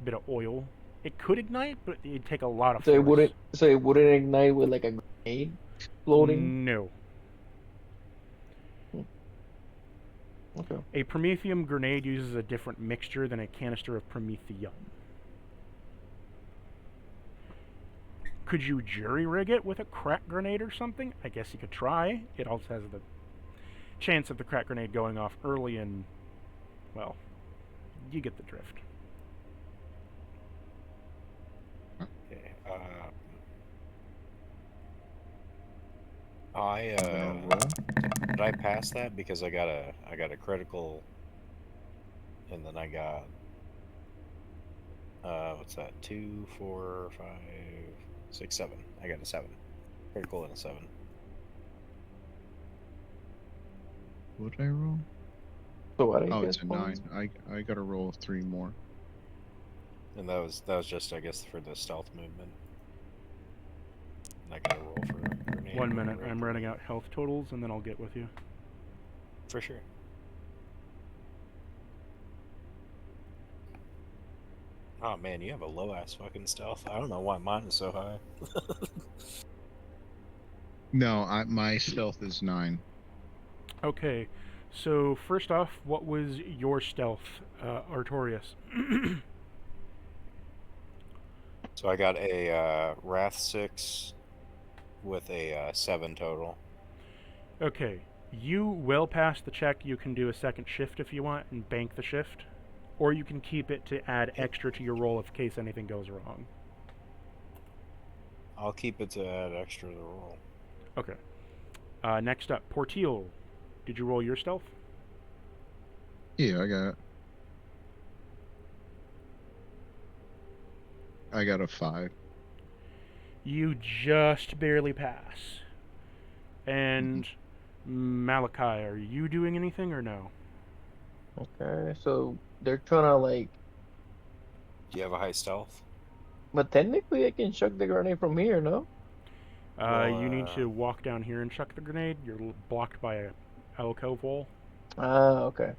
bit of oil. It could ignite, but it'd take a lot of So force. it wouldn't ignite with like a grenade exploding. No. Okay. A Prometheum grenade uses a different mixture than a canister of Promethium. Could you jury rig it with a crack grenade or something? I guess you could try. It also has the chance of the crack grenade going off early and, well, you get the drift. Okay. roll. Did I pass that because I got a critical, and then I got what's that? 2, 4, 5, 6, 7. I got a 7. Critical and a 7. What did I roll? So what? Oh, it's a 9. I got a roll of 3 more. And that was just, I guess, for the stealth movement. And I got a roll for a grenade. 1 minute. or I'm running out health totals, and then I'll get with you. For sure. Oh man, you have a low ass fucking stealth. I don't know why mine is so high. No, my stealth is 9. Okay, so first off, what was your stealth, Artorias? So I got a Wrath 6 with a 7 total. Okay, you will pass the check. You can do a second shift if you want and bank the shift. Or you can keep it to add extra to your roll in case anything goes wrong. I'll keep it to add extra to the roll. Okay. Next up, Portil. Did you roll your stealth? Yeah, I got a 5. You just barely pass. And Malachi, are you doing anything or no? Okay, so they're trying to like, Do you have a high stealth? but technically I can chuck the grenade from here, no? You need to walk down here and chuck the grenade. You're blocked by a alcove wall. Ah, okay.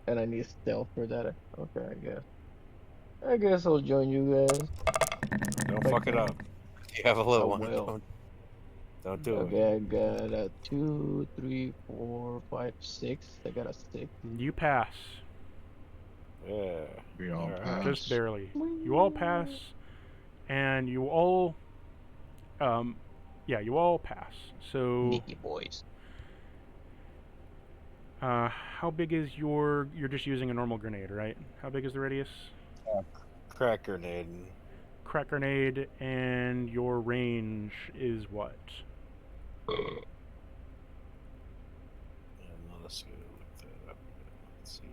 And I need stealth for that. Okay, I guess. I guess I'll join you guys. Don't Like fuck it that. up. You have a little I one. will. Don't do it. Okay, I got a 2, 3, 4, 5, 6. I got a 6. You pass. Yeah. We all Alright. pass. Just barely. You all pass, and you all, you all pass. So, Sneaky boys. how big is you're just using a normal grenade, right? How big is the radius? Crack grenade. Crack grenade, and your range is what? Yeah, let us go look that up. Let's see,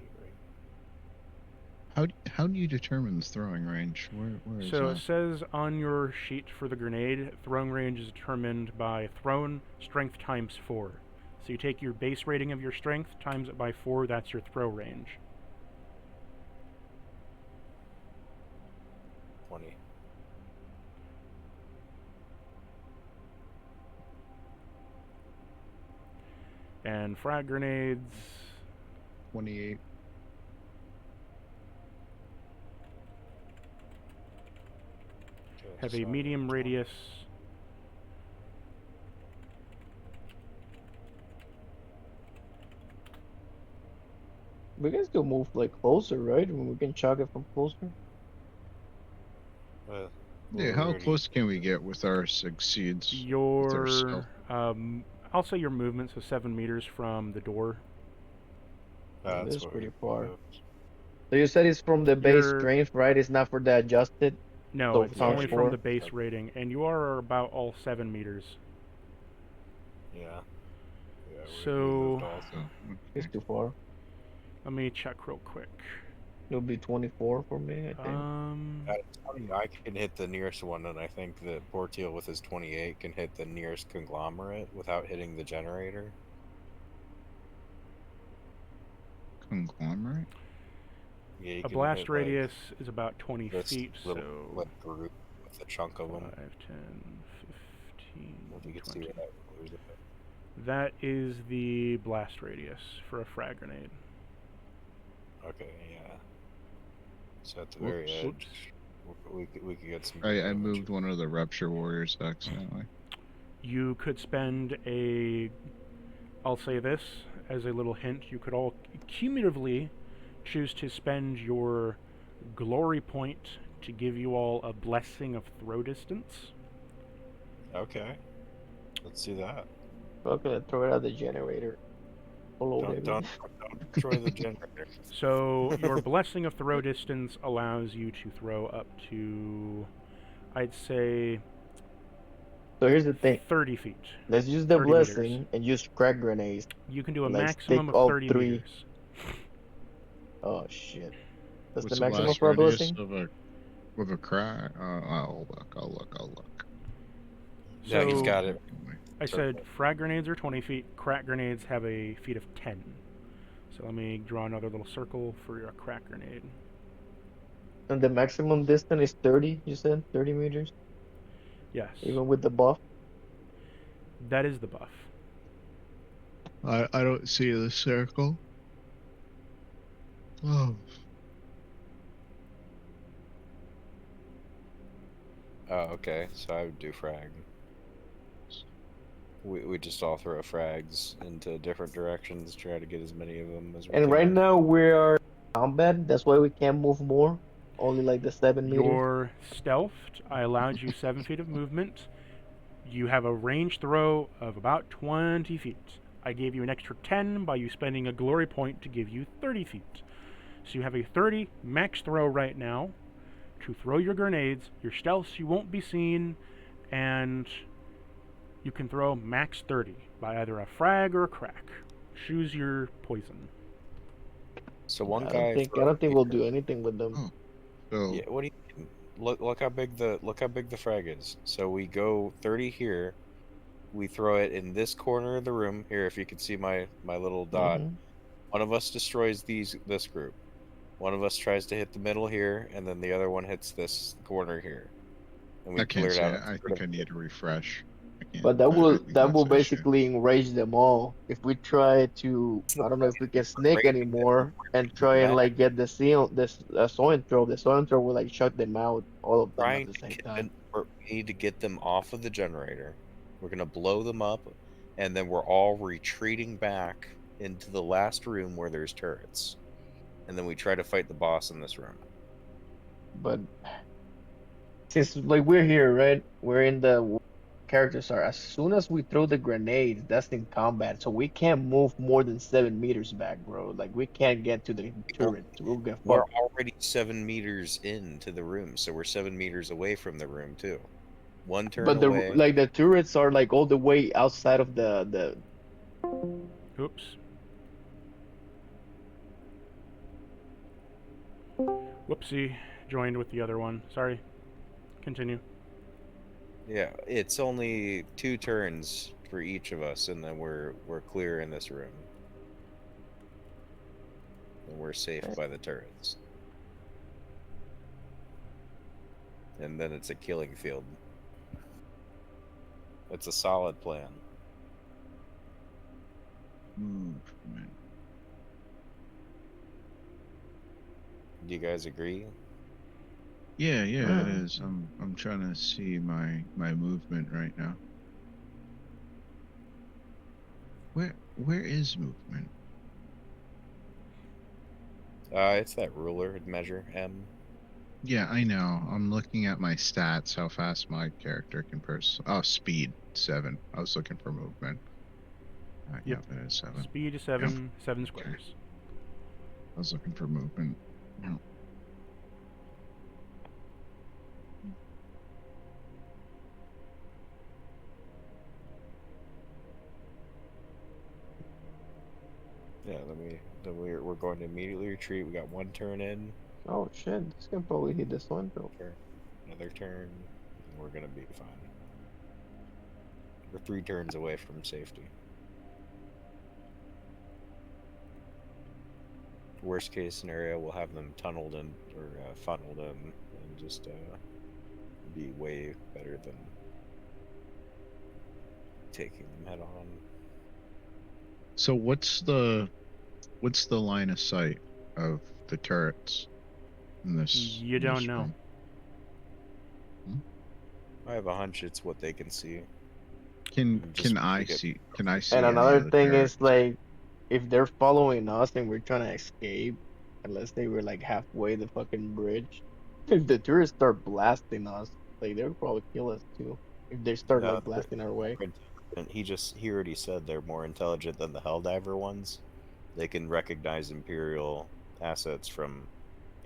right? How do you determine the throwing range? Where is So it that? says on your sheet for the grenade, throwing range is determined by thrown strength times 4. So you take your base rating of your strength, times it by 4, that's your throw range. 20. And frag grenades 28. Okay, have a so medium 20. radius. We can still move like closer, right? I mean, we can chuck it from closer. Well, Yeah, we're how already- close can we get with our succeeds? Your, stealth. I'll say your movement, so 7 meters from the door. That that's is what pretty we far. moved. So you said it's from the base You're- strength, right? It's not for the adjusted. No, So it's times only 4? from the base rating, and you are about all 7 meters. Yeah. Yeah, So- moved also. So, It's too far. Let me check real quick. It'll be 24 for me, I think. At 20, I can hit the nearest one, and I think that Portil with his 28 can hit the nearest conglomerate without hitting the generator. conglomerate? Yeah, you A can blast hit, like, radius is about 20 this feet, little so like group with a chunk of them. 5, 10, 15, If you can see 20. what that was. That is the blast radius for a frag grenade. Okay, yeah. So at the Whoops, very edge, whoops. we could get some. I damage. moved one of the Rupture Warriors accidentally. You could spend I'll say this as a little hint, you could all cumulatively choose to spend your glory point to give you all a blessing of throw distance. Okay. Let's do that. Okay, throw it out the generator. Follow Don't, it. don't destroy the generator. So your blessing of throw distance allows you to throw up to, I'd say, So here's the thing. 30 feet. Let's use the 30 meters. blessing and use crack grenades. You can do a Like, maximum stick of all 30 3. meters. Oh shit. That's What's the maximum blast for a radius blessing? of a cry? I'll look. Yeah, he's So- got it. I said frag grenades are 20 feet, crack grenades have a feet of 10. So let me draw another little circle for your crack grenade. And the maximum distance is 30, you said? 30 meters? Yes, Even with the buff? that is the buff. I don't see the circle. Oh. Oh, okay. So I would do frag. We just all throw frags into different directions, try to get as many of them as we can. And right now we are combat, that's why we can't move more. Only like the 7 meters. You're stealthed. I allowed you 7 feet of movement. You have a range throw of about 20 feet. I gave you an extra 10 by you spending a glory point to give you 30 feet. So you have a 30 max throw right now to throw your grenades. Your stealth, you won't be seen, and you can throw max 30 by either a frag or a crack. Choose your poison. So one I guy. don't think we'll do anything with them. Oh. So Yeah. What do you look how big the frag is? So we go 30 here. We throw it in this corner of the room here. If you can see my little dot, Mhm. one of us destroys this group. One of us tries to hit the middle here, and then the other one hits this corner here. And we I can't cleared say out. it. I think I need a refresh. I can't, But that I will think that's the issue. basically enrage them all. If we try to, I don't know if we can sneak anymore and try and like get the seal, this the soil throw will like shut them out, all of them at Trying the to same get time. we need to get them off of the generator. We're gonna blow them up, and then we're all retreating back into the last room where there's turrets, and then we try to fight the boss in this room. But since like we're here, right? We're in the characters are as soon as we throw the grenades, that's in combat, so we can't move more than 7 meters back, bro. Like we can't get to the turret. We'll get We're fucked. already 7 meters into the room, so we're 7 meters away from the room too. One turn But the away. like the turrets are like all the way outside of the. Oops. Whoopsie. Joined with the other one. Sorry. Continue. Yeah, it's only 2 turns for each of us, and then we're clear in this room. And we're safe by the turrets. And then it's a killing field. It's a solid plan. Movement. Do you guys agree? Yeah, it is. I'm trying to see my movement right now. Where is movement? It's that ruler measure, M. Yeah, I know. I'm looking at my stats, how fast my character can Oh, speed 7. I was looking for movement. Yep. Yeah, that is 7. Speed is 7, 7 squares. I was looking for movement. No. Yeah, then we're going to immediately retreat. We got 1 turn in, Oh shit! This can probably hit this one though. another turn, and we're gonna be fine. We're 3 turns away from safety. Worst case scenario, we'll have them tunneled in or funneled in, and just be way better than taking them head on. So what's the line of sight of the turrets in this? You in this don't know. room? I have a hunch it's what they can see. Can Just I pick it. see? Can I see? And any another of the thing turrets? is like, if they're following us and we're trying to escape, unless they were like halfway the fucking bridge, if the tourists start blasting us, like they'll probably kill us too. If they start No, like blasting our way. and he already said they're more intelligent than the Helldiver ones. They can recognize Imperial assets from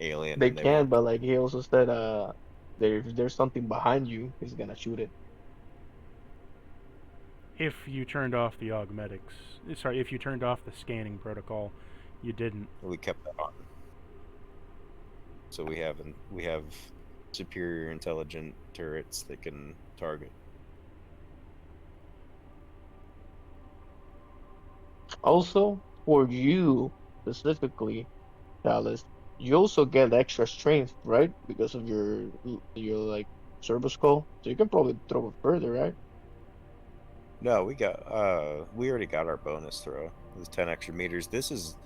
alien, They and they can, won't. but like he also said, if there's something behind you, he's gonna shoot it. If you turned off the augmetics, sorry, if you turned off the scanning protocol, you didn't. We kept that on. So we have superior intelligent turrets that can target. Also, for you specifically, Dallas, you also get extra strength, right? Because of your like service call, so you can probably throw it further, right? No, we already got our bonus throw. It's 10 extra meters. This is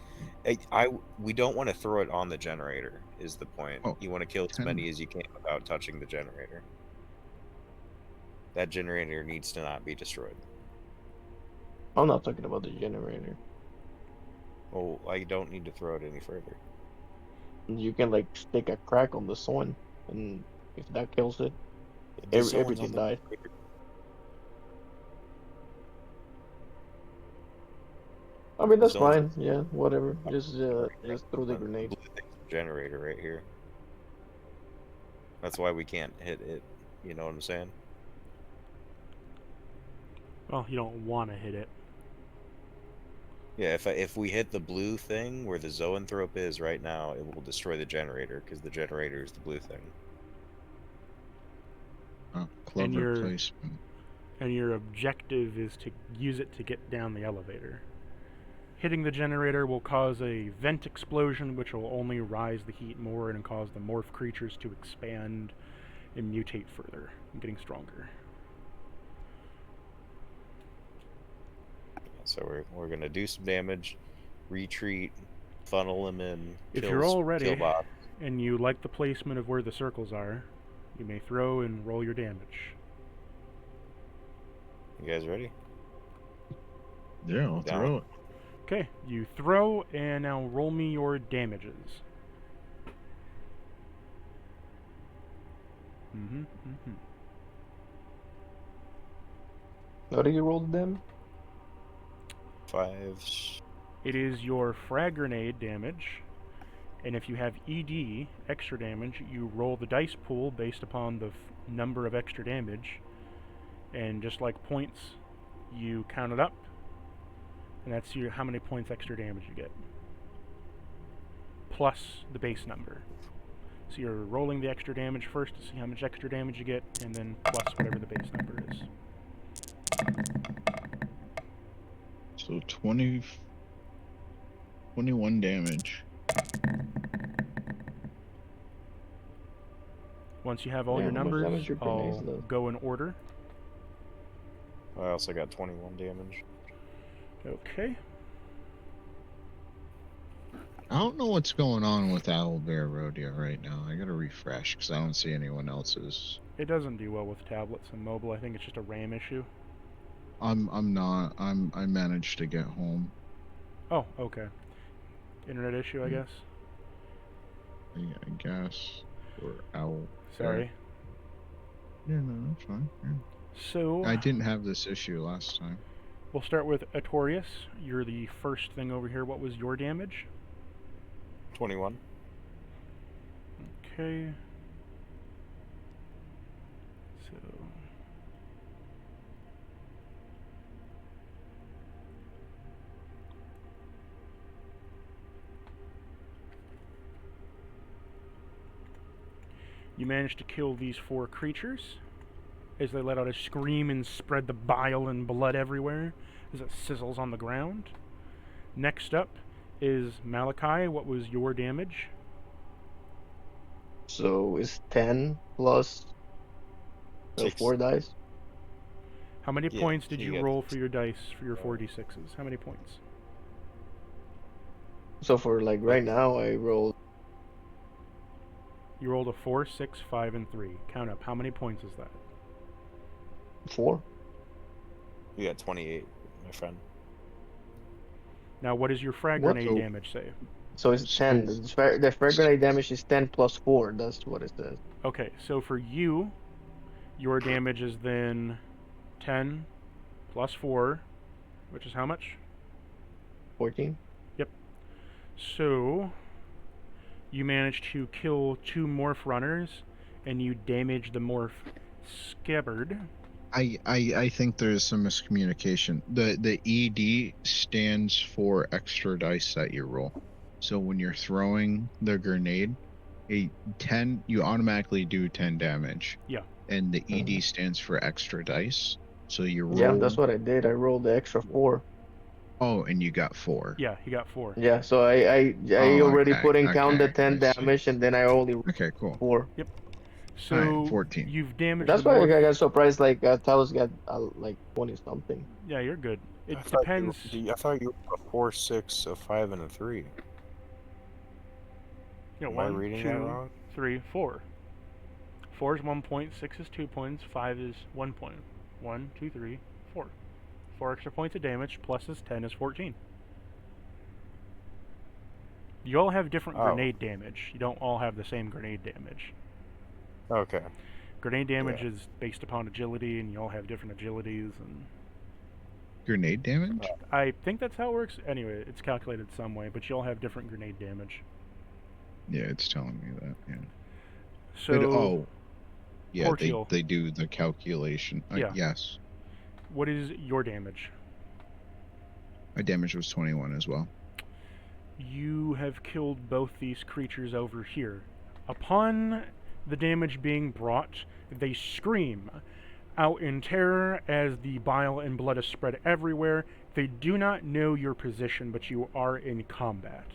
we don't want to throw it on the generator is the point. Oh, You want to kill as 10. many as you can without touching the generator. That generator needs to not be destroyed. I'm not talking about the generator. Well, I don't need to throw it any further. You can like stick a crack on the sun, and if that kills it, The zone's on everything the dies. generator. I mean, that's Zone's on fine. Yeah, whatever. Just the throw the generator. grenades. Blue thing's the generator right here. That's why we can't hit it. You know what I'm saying? Well, you don't want to hit it. Yeah, if we hit the blue thing where the zoanthrope is right now, it will destroy the generator because the generator is the blue thing. Oh, clever your- placement. And your objective is to use it to get down the elevator. Hitting the generator will cause a vent explosion, which will only rise the heat more and cause the morph creatures to expand and mutate further, getting stronger. So we're gonna do some damage, retreat, funnel him in. If kill you're s- all kill ready, boss. and you like the placement of where the circles are, you may throw and roll your damage. You guys ready? Yeah, I'll Down. throw it. Okay, you throw, and now roll me your damages. How do you roll them? 5. It is your frag grenade damage, and if you have ED, extra damage, you roll the dice pool based upon the number of extra damage, and just like points, you count it up, and that's your how many points extra damage you get, plus the base number. So you're rolling the extra damage first to see how much extra damage you get, and then plus whatever the base number is. So 21 damage. Once you have all Yeah, your how much numbers, damage your grenades I'll do? go in order. I also got 21 damage. Okay. I don't know what's going on with Owlbear Rodeo right now. I gotta refresh because I don't see anyone else's. It doesn't do well with tablets and mobile. I think it's just a RAM issue. I managed to get home. Oh, okay. Internet issue, I guess. I guess. Or Owl. Sorry. Yeah, no, that's fine. Yeah. So I didn't have this issue last time. we'll start with Artorius. You're the first thing over here. What was your damage? 21. Okay. So you managed to kill these 4 creatures as they let out a scream and spread the bile and blood everywhere as it sizzles on the ground. Next up is Malachi. What was your damage? So it's 10 plus the 6. 4 dice. How many Yeah, points did you you get roll for your dice for your 4d6s? How many points? So for like right now, I rolled You rolled a 4, 6, 5, and 3. Count up. How many points is that? 4. You got 28, my friend. Now, what does your frag What? grenade damage say? So it's 10. The frag grenade damage is 10 plus 4. That's what it says. Okay, so for you, your damage is then 10 plus 4, which is how much? 14. So, you managed to kill 2 morph runners, and you damage the morph scabbard. I think there's some miscommunication. The ED stands for extra dice that you roll. So when you're throwing the grenade, you automatically do 10 damage. Yeah. And the ED stands for extra dice. So you roll. Yeah, that's what I did. I rolled the extra 4. Oh, and you got 4. Yeah, he got 4. Yeah, so I Oh, already okay, put in count the okay, 10 I see. damage, and then I only Okay, cool. 4. So, Alright, 14. you've damaged That's the why morph. I got surprised. Like Talos got like 20 something. Yeah, you're good. It I thought depends. I thought you were a 4, 6, a 5, and a 3. You know, Am I 1, reading 2, that wrong? 3, 4. 4 is 1 point, 6 is 2 points, 5 is 1 point. 1, 2, 3, 4. 4 extra points of damage, plus this 10 is 14. You all have different Oh. grenade damage. You don't all have the same grenade damage. Okay. Grenade damage Yeah. is based upon agility, and you all have different agilities. And Grenade damage? I think that's how it works. Anyway, it's calculated some way, but you all have different grenade damage. Yeah, it's telling me that. Yeah. So, Yeah, Portial. they do the calculation. Yeah. Yes. what is your damage? My damage was 21 as well. You have killed both these creatures over here. Upon the damage being brought, they scream out in terror as the bile and blood is spread everywhere. They do not know your position, but you are in combat.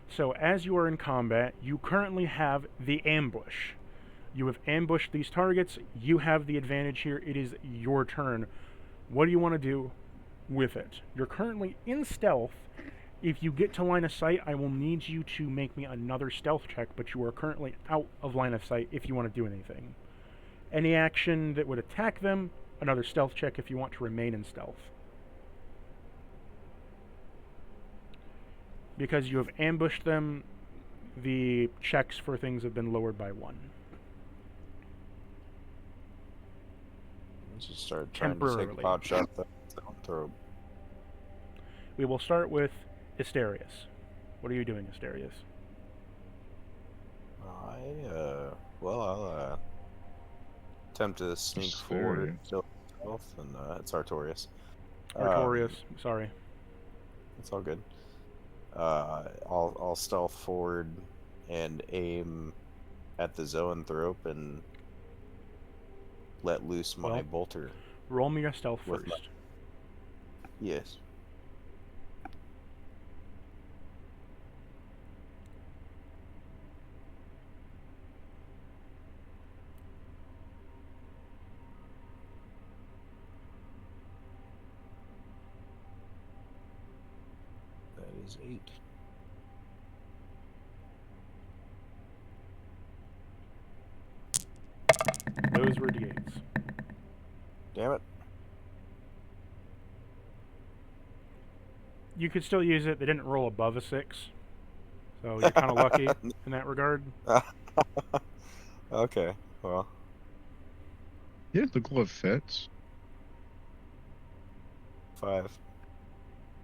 So as you are in combat, you currently have the ambush. You have ambushed these targets. You have the advantage here. It is your turn. What do you want to do with it? You're currently in stealth. If you get to line of sight, I will need you to make me another stealth check, but you are currently out of line of sight if you want to do anything. Any action that would attack them, another stealth check if you want to remain in stealth. Because you have ambushed them, the checks for things have been lowered by 1. Let's just start trying to Temporarily. take a pot shot that throw. We will start with Asterius. What are you doing, Asterius? I'll attempt to sneak forward, still stealth, and it's Artorias. Artorias, sorry. It's all good. I'll stealth forward and aim at the zoanthrope and let loose my bolter. Roll me your stealth With first. Yes. That is 8. Those were d8s. Damn it. You could still use it. They didn't roll above a 6. So you're kind of lucky in that regard. Okay, well. Yeah, the glove fits. 5.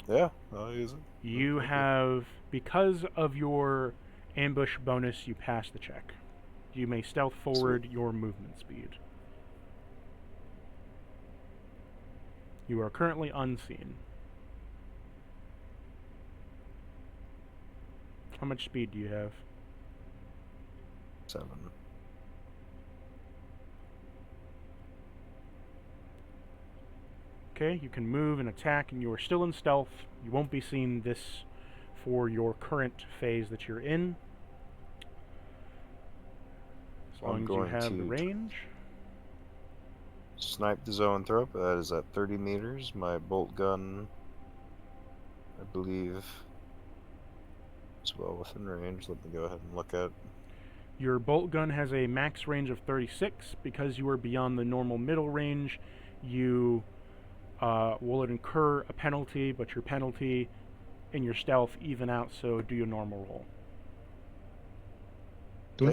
Yeah, I'll use it. You have, because of your ambush bonus, you pass the check. You may stealth forward your movement speed. You are currently unseen. How much speed do you have? 7. Okay, you can move and attack, and you are still in stealth. You won't be seen this for your current phase that you're in. As long as you have the range. Snipe the zoanthrope. That is at 30 meters. My bolt gun, I believe, is well within range. Let me go ahead and look at. Your bolt gun has a max range of 36. Because you are beyond the normal middle range, you will incur a penalty, but your penalty and your stealth even out, so do your normal roll.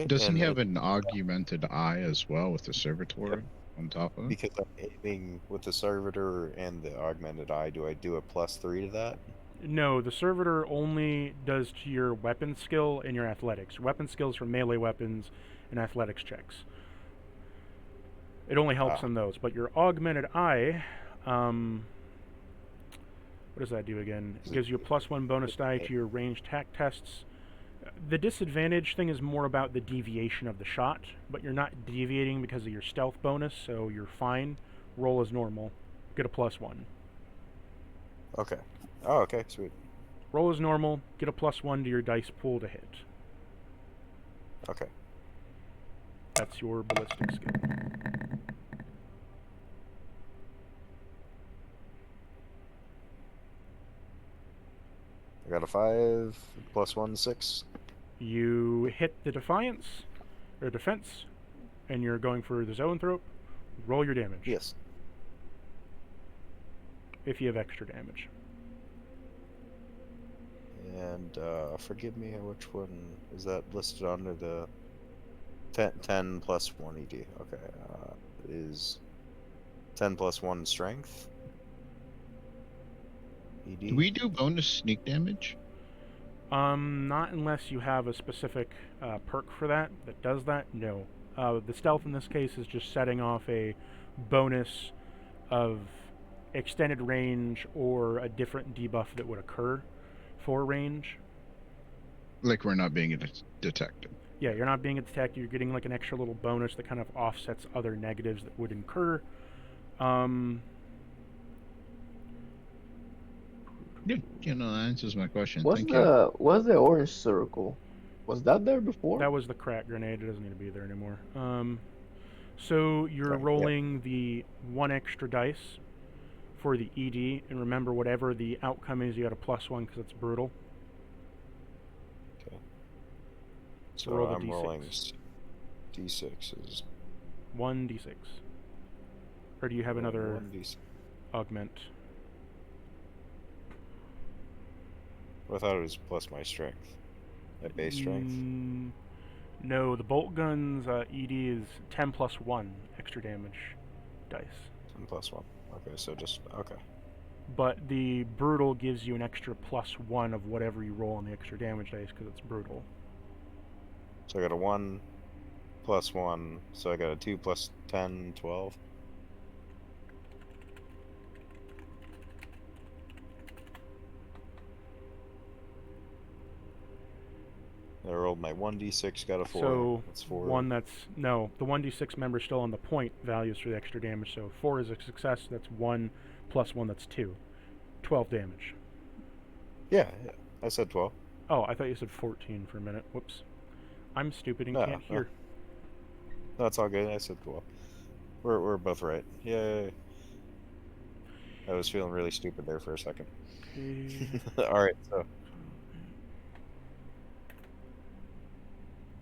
Doesn't he have an augmented eye as well with the servitor on top of it? Because I'm aiming with the servitor and the augmented eye, do I do a +3 to that? No, the servitor only does to your weapon skill and your athletics. Weapon skills for melee weapons and athletics checks. It only helps on those, but your augmented eye, what does that do again? It gives you a +1 bonus die to your ranged attack tests. The disadvantage thing is more about the deviation of the shot, but you're not deviating because of your stealth bonus, so you're fine. Roll as normal. Get a +1. Okay. Oh, okay, sweet. Roll as normal. Get a +1 to your dice pool to hit. Okay. That's your ballistic skill. I got a 5, +1, 6. You hit the defiance, or defense, and you're going for the zoanthrope. Roll your damage. Yes. If you have extra damage. And forgive me, which one is that listed under the 10 plus 1 ED? Okay, it is 10 plus 1 strength. ED. Do we do bonus sneak damage? Not unless you have a specific perk for that does that. No. The stealth in this case is just setting off a bonus of extended range or a different debuff that would occur for range. Like we're not being detected. Yeah, you're not being detected. You're getting like an extra little bonus that kind of offsets other negatives that would incur. Yeah, that answers my question. What's Thank you. what's the orange circle? Was that there before? That was the crack grenade. It doesn't need to be there anymore. So you're Okay, rolling the 1 extra dice for the ED, and remember, whatever the outcome is, you got a +1 because it's brutal. Okay. So So roll the I'm D6. rolling D6s. 1d6. Or do you have another 1d6. augment? I thought it was plus my strength. My base strength. No, the bolt gun's ED is 10 plus 1 extra damage dice. 10 plus 1. Okay, so just okay. But the brutal gives you an extra +1 of whatever you roll on the extra damage dice because it's brutal. So I got a 1 plus 1, so I got a 2 plus 10, 12. I rolled my 1d6, got a 4. So That's 4. the 1d6 member's still on the point values for the extra damage. So 4 is a success. That's 1 plus 1. That's 2. 12 damage. Yeah, I said 12. Oh, I thought you said 14 for a minute. Whoops. I'm stupid and No, can't hear. No, it's all good. I said 12. We're both right. Yay. I was feeling really stupid there for a second. All right, so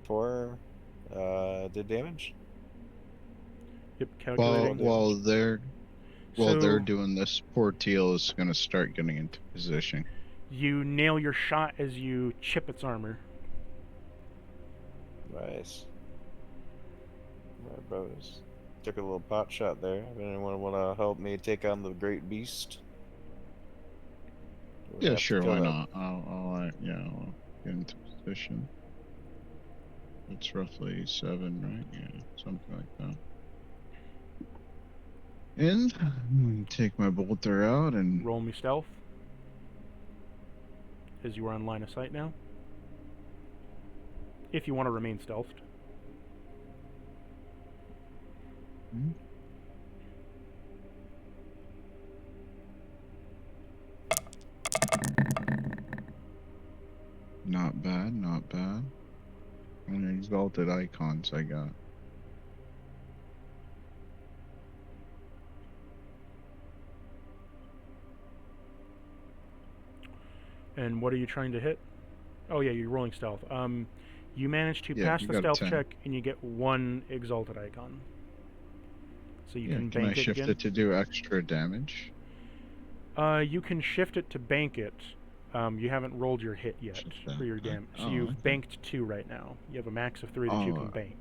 4 did damage. Yep, calculating. While they're So doing this, poor Teal is gonna start getting into position. you nail your shot as you chip its armor. Nice. My brothers took a little pot shot there. If anyone want to help me take on the great beast? We're gonna Yeah, have to sure. kill Why that. not? I'll get into position. It's roughly 7, right? Yeah, something like that. And I'm going to take my bolter out and Roll me stealth. As you are on line of sight now. If you want to remain stealthed. Not bad, not bad. And exalted icons I got. And what are you trying to hit? Oh yeah, you're rolling stealth. You manage to Yeah, pass you the got a stealth 10. check, and you get 1 exalted icon. So you can Can I bank it shift again. it to do extra damage? You can shift it to bank it. You haven't rolled your hit yet Shift for that your back. damage. So Oh, you've okay. banked 2 right now. You have a max of 3 that you can bank.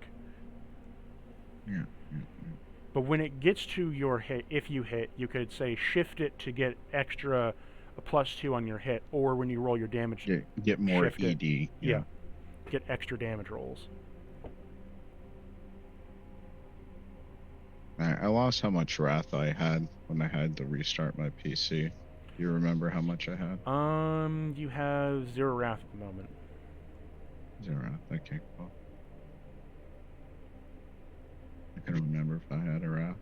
Yeah. But when it gets to your hit, if you hit, you could say shift it to get extra a +2 on your hit, or when you roll your damage, Get more shift it. ED. Yeah. Get extra damage rolls. I lost how much wrath I had when I had to restart my PC. You remember how much I had? You have 0 wrath at the moment. 0 wrath. Okay, cool. I can remember if I had a wrath.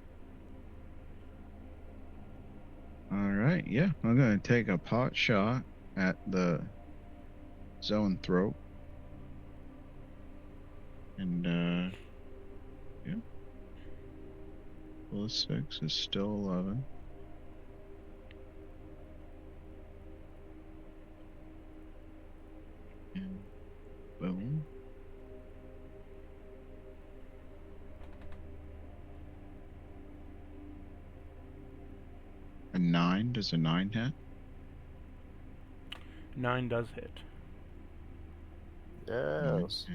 Alright, yeah. I'm gonna take a pot shot at the zone throat. And yeah. Plus 6 is still 11. And boom. A 9? Does a 9 hit? 9 does hit. Yes.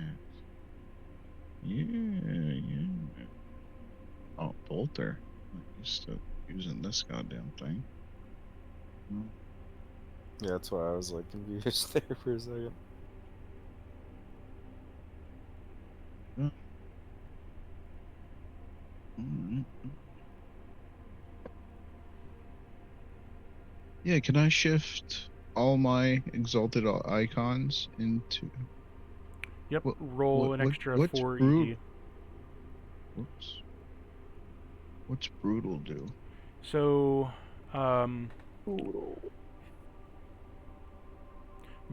Yeah. Oh, bolter. I'm used to using this goddamn thing. Yeah, that's why I was like confused there for a second. Yeah, can I shift all my exalted icons into Yep. what? Roll an extra What's 4 brutal? ED. Whoops. What's brutal do? So,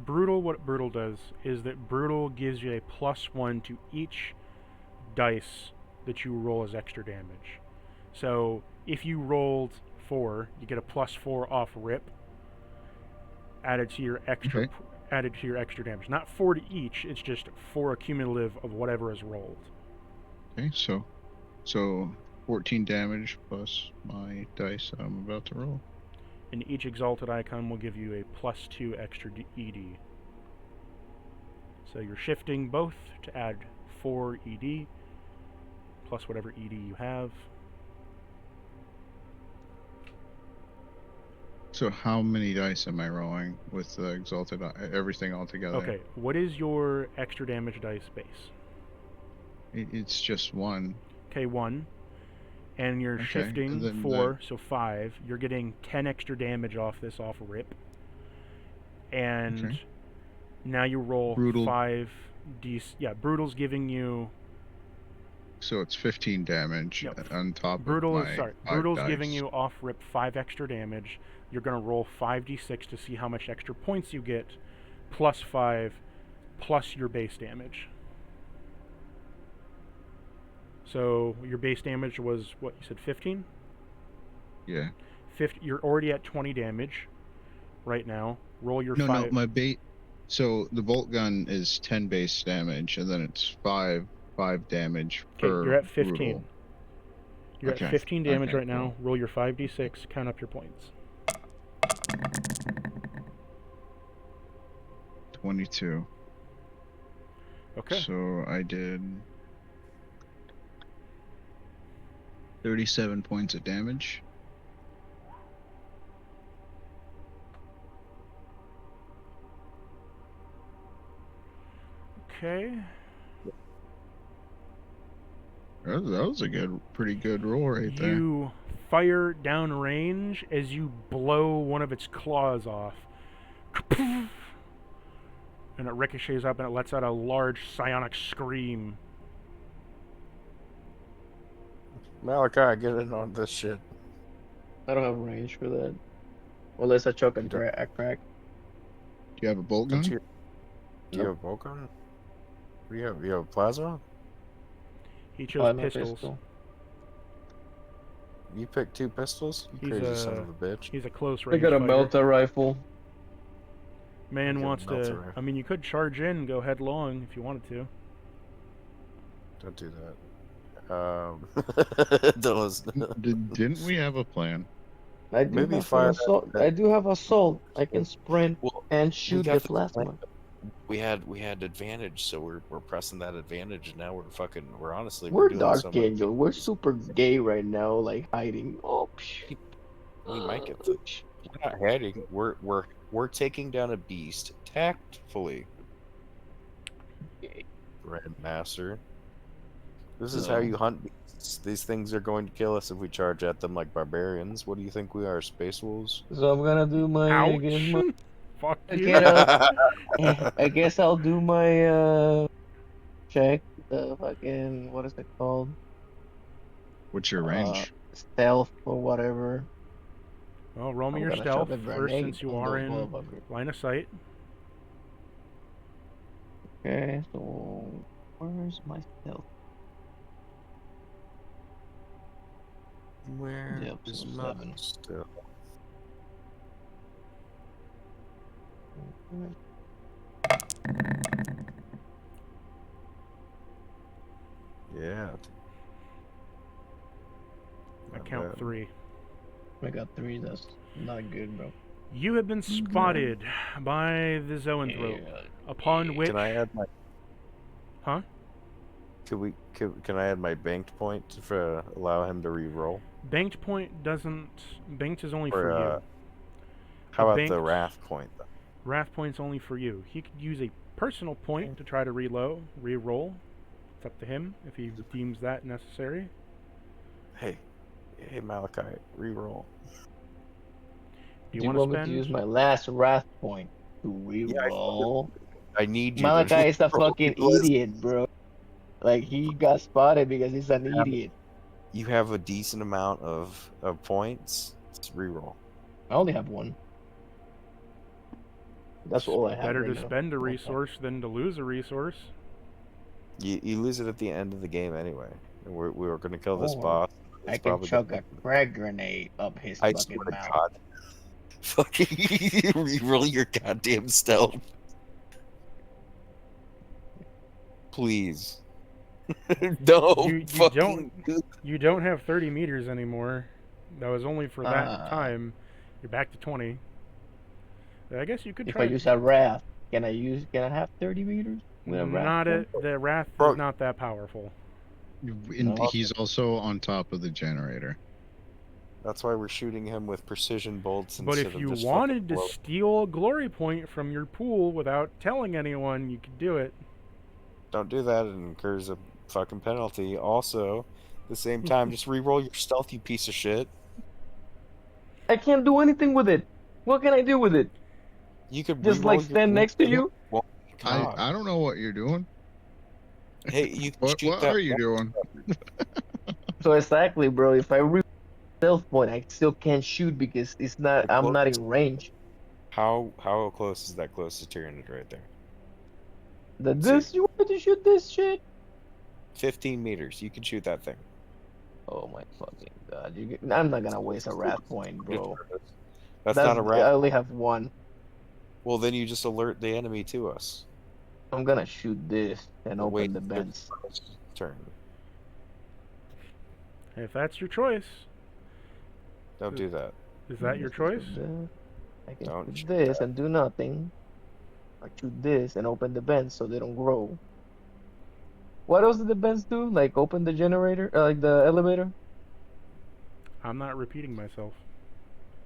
brutal. What brutal does is that brutal gives you a +1 to each dice that you roll as extra damage. So if you rolled 4, you get a +4 off rip added to your extra Okay. added to your extra damage. Not 4 to each. It's just 4 accumulative of whatever is rolled. Okay, so 14 damage plus my dice that I'm about to roll. And each exalted icon will give you a +2 extra ED. So you're shifting both to add 4 ED plus whatever ED you have. So how many dice am I rolling with the exalted everything all together? Okay, what is your extra damage dice base? It's just 1. Okay, 1. And you're Okay, shifting and then 4, so 5. You're getting 10 extra damage off this off rip. And Okay. now you roll Brutal. 5d. Yeah, brutal's giving you. So it's 15 damage Yep. on top Brutal of is my sorry. 5 Brutal's dice. giving you off rip 5 extra damage. You're gonna roll 5d6 to see how much extra points you get, plus 5, plus your base damage. So your base damage was what you said, 15? Yeah. 50. You're already at 20 damage right now. Roll your No, 5. my bait. So the bolt gun is 10 base damage, and then it's 5 damage Okay, per you're at 15. brutal. You're Okay. at 15 damage Okay, right now. cool. Roll your 5d6, count up your points. 22. Okay. So I did 37 points of damage. Okay. That was a pretty good roll right there. You fire downrange as you blow one of its claws off. And it ricochets up and it lets out a large psionic scream. Malachi, get in on this shit. I don't have range for that. Unless I chuck a crack. Do you have a bolt gun? Do you have a bolt gun? What do you have? You have a plasma? He I chose have a pistols. pistol. You picked 2 pistols? You He's crazy son of a bitch. He's a close I range got a fighter. melter rifle. Man I got a wants melter to. rifle. I mean, you could charge in and go headlong if you wanted to. Don't do that. Don't listen. Didn't we have a plan? I do Maybe have fire an assault. that- I do have assault. I can sprint Well, and shoot got the the plan. plasma. we had advantage, so we're pressing that advantage, and now we're honestly We're doing Dark so much. Angel. We're super gay right now, like hiding. Oh, We might get the. We're not hiding. We're taking down a beast tactfully. Grandmaster. This is how No. you hunt beasts. These things are going to kill us if we charge at them like barbarians. What do you think we are, space wolves? So I'm gonna do my. I guess, Ouch! Fuck I you. get I guess I'll do my check. The fucking what is it called? What's your range? Stealth or whatever. Well, roll me I'm your gonna stealth chuck a first grenade since you on are those in motherfuckers. line of sight. Okay, so where's my stealth? Where Yep, is so my 7. stuff? Yeah. I Not count bad. 3. I got 3. That's not good, bro. You have been spotted by the zoanthrope, upon which... Can I add my? Huh? Can I add my banked point to allow him to re-roll? Banked point doesn't... Banked is only Or, for you. How about the banked- wrath point? Wrath point's only for you. He could use a personal point to try to re-roll. It's up to him if he deems that necessary. Hey, Malachi, re-roll. You Do you want want to me to use spend? my last wrath point to reroll? I need you Malachi is to a fucking idiot, bro. Like he got spotted because he's an idiot. You have a decent amount of points. Let's reroll. I only have one. That's all I have Better right to now. spend a Okay. resource than to lose a resource. You lose it at the end of the game anyway. And we're gonna kill this Or boss. I It's can probably chuck gonna- a frag grenade up his I fucking swear to mouth. God. Fucking reroll your goddamn stealth. Please. No, You fucking You don't have 30 meters anymore. That was only for that time. You're back to 20. I guess you could If try. I use a wrath, can I have 30 meters with a wrath? Not point? it. The wrath Bro. is not that powerful. And No. he's also on top of the generator. That's why we're shooting him with precision bolts But instead if of you just wanted to fucking steal a glory point from your pool without telling anyone, you could do it. don't do that. It incurs a fucking penalty. Also, at the same time, just reroll your stealth, you piece of shit. I can't do anything with it. What can I do with it? You could Just reroll like your stand next to you? Well, God. I don't know what you're doing. Hey, you can What shoot that are you doing? So exactly, bro. If I reach stealth point, I still can't shoot because it's not. I'm not in range. How close is that closest Tyranid right there? You want to shoot this shit? 15 meters. You can shoot that thing. Oh my fucking god! I'm not gonna waste a wrath point, bro. That's not a I rat. only have one. Well, then you just alert the enemy to us. I'm gonna shoot this and open Wait the your vents. first turn. If that's your choice, Don't do that. is that your choice? I can Don't shoot shoot this that. and do nothing. I shoot this and open the vents so they don't grow. What else did the vents do? Like open the generator, like the elevator? I'm not repeating myself.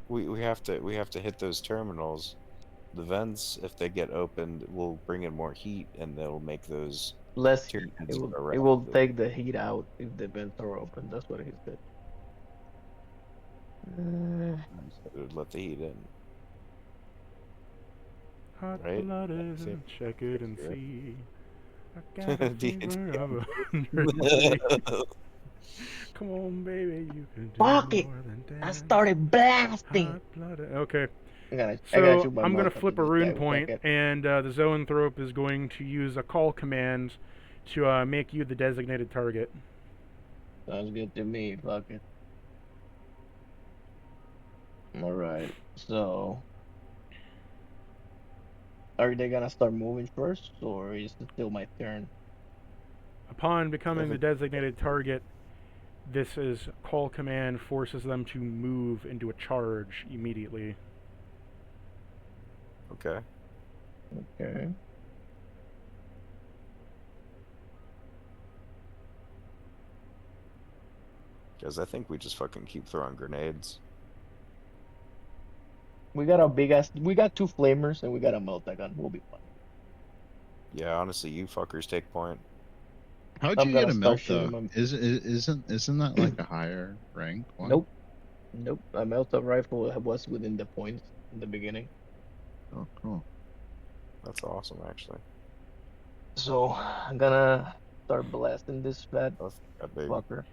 We have to hit those terminals. The vents, if they get opened, will bring in more heat, and they'll make those. Less heat. Tyranids It will around. take the heat out if the vents are open. That's what he said. It would let the heat in. Hot Right? blooded, See? check it and Yeah. see. I got a The- fever of 100. Come on, baby, you can do Fuck it! more than I dance. started blasting. Hot-blooded. Okay, I gotta so shoot my I'm gonna mouth flip a after this rune guy. point, and the zoanthrope is going to use a call command to make you the designated target. Sounds good to me. Fuck it. All right. So, are they gonna start moving first, or is it still my turn? Upon becoming the designated target, this is call command forces them to move into a charge immediately. Okay. Okay. Because I think we just fucking keep throwing grenades. We got a big ass. We got 2 flamers and we got a multi-gun. We'll be fine. Yeah, honestly, you fuckers take point. How'd I'm you get gonna a start melt shooting though? them. Isn't that like a higher rank one? Nope. Nope. A melt-up rifle was within the points in the beginning. Oh, cool. That's awesome, actually. So I'm gonna start blasting this fat That's that baby. fucker.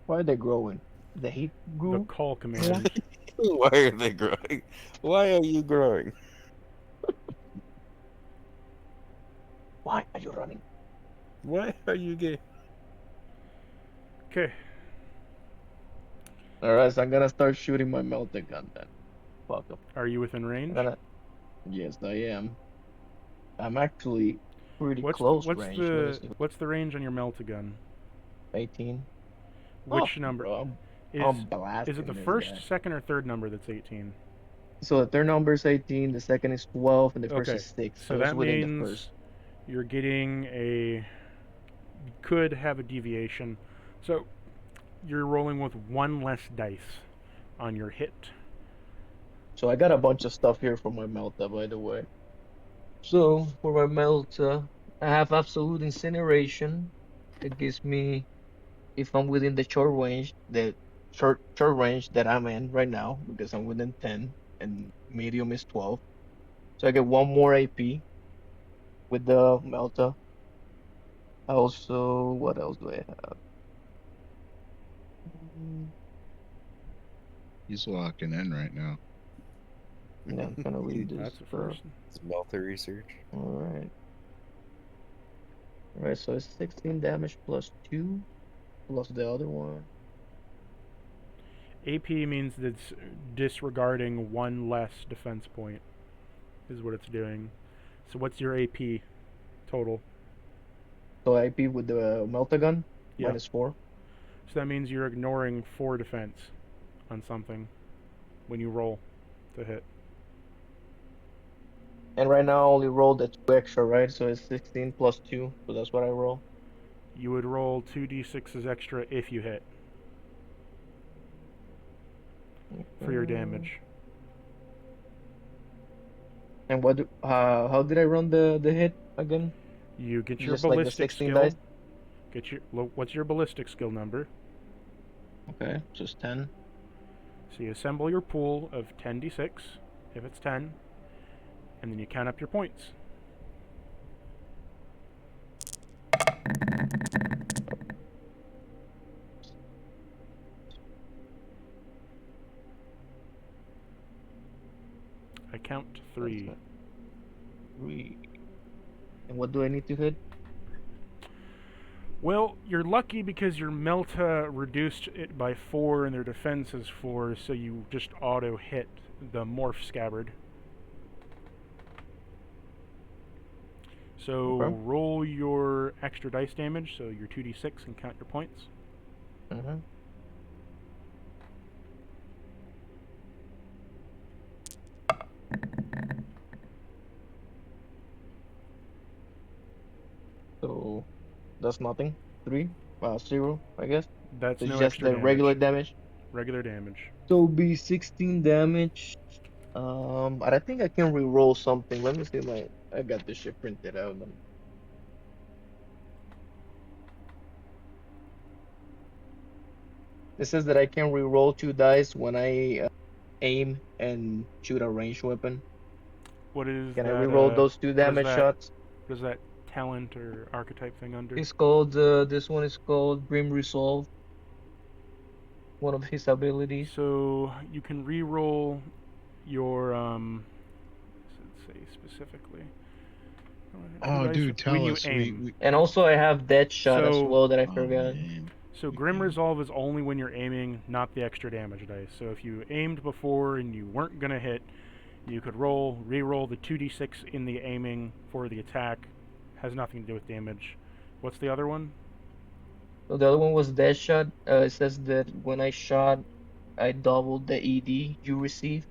Why are they growing? The heat The grew. call command. Why are they growing? Why are you growing? Why are you running? Why are you gay? Okay, All right, so I'm gonna start shooting my melting gun then. Fuck 'em. are you within I'm range? gonna. Yes, I am. I'm actually pretty What's close what's range. what's the range on your melta-gun? 18. Which Oh, number? bro, Is I'm blasting is it the this first, guy. second, or third number that's 18? So the third number is 18, the second is 12, and the first Okay, is 6. so it's that within the means first. you're getting a. You could have a deviation, so you're rolling with 1 less dice on your hit. So I got a bunch of stuff here for my Melta, by the way. So for my Melta, I have absolute incineration. It gives me, if I'm within the short range, the short range that I'm in right now because I'm within 10 and medium is 12. So I get one more AP with the Melta. I also, what else do I have? He's locking in right now. Yeah, I'm trying to read this. That's the first. It's Melter research. Alright. Alright, so it's 16 damage plus 2 plus the other one. AP means that it's disregarding one less defense point, is what it's doing. So what's your AP total? So AP with the Melta gun, Yeah. -4. So that means you're ignoring 4 defense on something when you roll to hit. And right now I only rolled the 2 extra, right? So it's 16 plus 2, so that's what I roll. You would roll 2d6s extra if you hit for your damage. And what? How did I run the hit again? You get your Just like the ballistic 16 skill. dice? Get your what's your ballistic skill number? Okay, just 10. So you assemble your pool of 10d6 if it's 10, and then you count up your points. I count to 3. 3. And what do I need to hit? Well, you're lucky because your Melta reduced it by 4 and their defense is 4, so you just auto hit the morph scabbard. So Okay. roll your extra dice damage, so your 2d6, and count your points. Mm-hmm. So that's nothing. 3, 0, I guess. That's So it's no just extra the damage. regular damage. Regular damage. So it'll be 16 damage. I think I can re-roll something. Let me see my. I got this shit printed out. It says that I can re-roll 2 dice when I aim and shoot a ranged weapon. What is Can that? I re-roll those 2 damage shots? What is that talent or archetype thing under? It's called. This one is called Grim Resolve. One of his abilities. So you can re-roll your let's say specifically. Oh, dude, tell when you us. aim. And also I have Dead Shot as So- well that I Oh, forgot. man. So Grim Resolve is only when you're aiming, not the extra damage dice. So if you aimed before and you weren't gonna hit, you could re-roll the 2d6 in the aiming for the attack. Has nothing to do with damage. What's the other one? So the other one was Dead Shot. It says that when I shot, I doubled the ED you receive.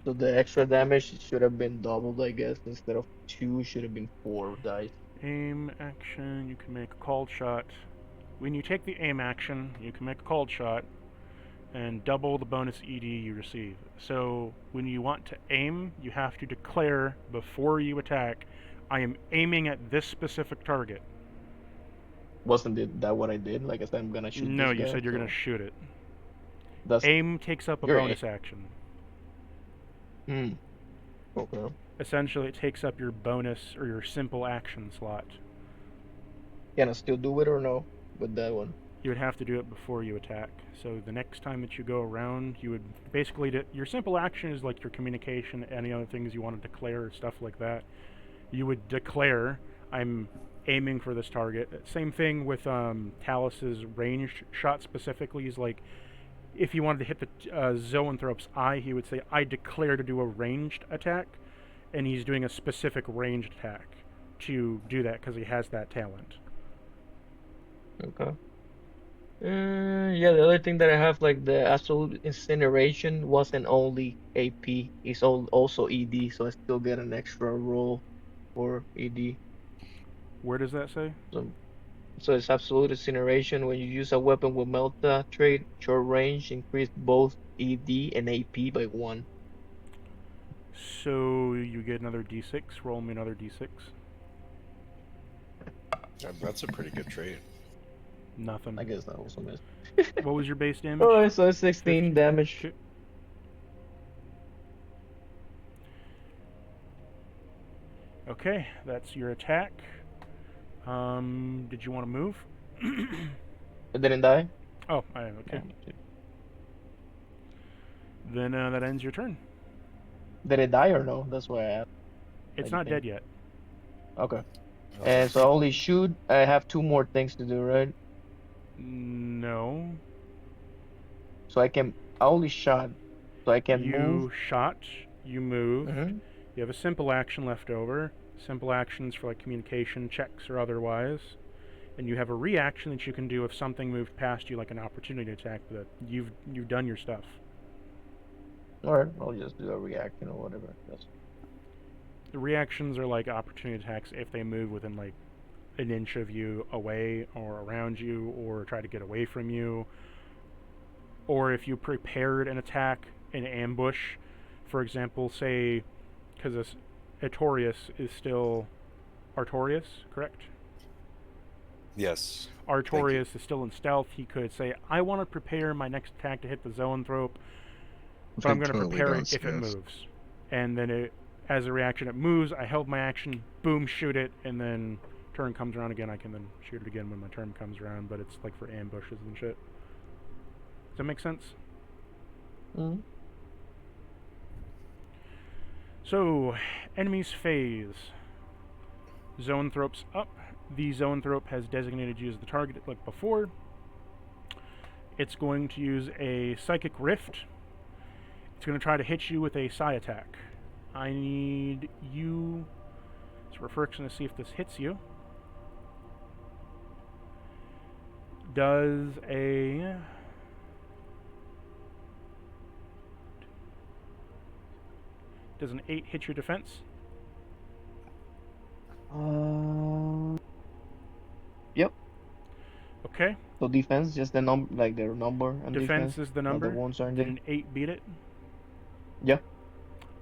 So the extra damage should have been doubled, I guess. Instead of 2, it should have been 4 dice. Aim action, you can make a called shot. When you take the aim action, you can make a called shot and double the bonus ED you receive. So when you want to aim, you have to declare before you attack, I am aiming at this specific target. Wasn't that what I did? Like I said, I'm gonna shoot No, this you guy, said you're so going to shoot it. that's Aim takes up a You're bonus action. Okay. Essentially, it takes up your bonus or your simple action slot. Can I still do it or no with that one? You would have to do it before you attack. So the next time that you go around, you would basically your simple action is like your communication, any other things you want to declare, stuff like that. You would declare, I'm aiming for this target. Same thing with Talus's ranged shot specifically is like, if you wanted to hit the Zoanthrope's eye, he would say, I declare to do a ranged attack, and he's doing a specific ranged attack to do that because he has that talent. Okay. Yeah, the other thing that I have, like the absolute incineration, wasn't only AP, it's also ED, so I still get an extra roll for ED. Where does that say? So it's absolute incineration. When you use a weapon with Melta trait, short range, increase both ED and AP by 1. So you get another d6. Roll me another d6. That's a pretty good trade. Nothing. I guess that also missed. What was your base damage? Oh, so 16 15. damage. Okay. Okay, that's your attack. Did you want to move? It didn't die? Oh, okay. Yeah. Then that ends your turn. Did it die or no? That's why I asked. It's you not think? dead yet. Okay. Okay. And so I only shoot. I have 2 more things to do, right? No. So I only shot. So I can You move. shot, you moved, Mm-hmm. you have a simple action left over. Simple actions for like communication checks or otherwise. And you have a reaction that you can do if something moved past you, like an opportunity attack, but you've done your stuff. Alright, I'll just do a reaction or whatever. Yes. The reactions are like opportunity attacks if they move within like an inch of you away or around you or try to get away from you. Or if you prepared an attack, an ambush, for example, say, because this Artorias is still Artorias, correct? Yes. Artorias is still in stealth. He could say, I want to prepare my next attack to hit the zoanthrope, but I'm going to prepare it if it moves. And then as a reaction, it moves. I held my action, boom, shoot it, and then turn comes around again. I can then shoot it again when my turn comes around, but it's like for ambushes and shit. Does that make sense? Mm-hmm. So, enemy's phase. Zoanthrope's up. The zoanthrope has designated you as the target like before. It's going to use a psychic rift. It's going to try to hit you with a psi attack. I need you. So we're first going to see if this hits you. Does an 8 hit your defense? Yep. Okay. So defense, just the number, like their number and Defense is the not number. the ones are Did an 8 beat it? Yeah.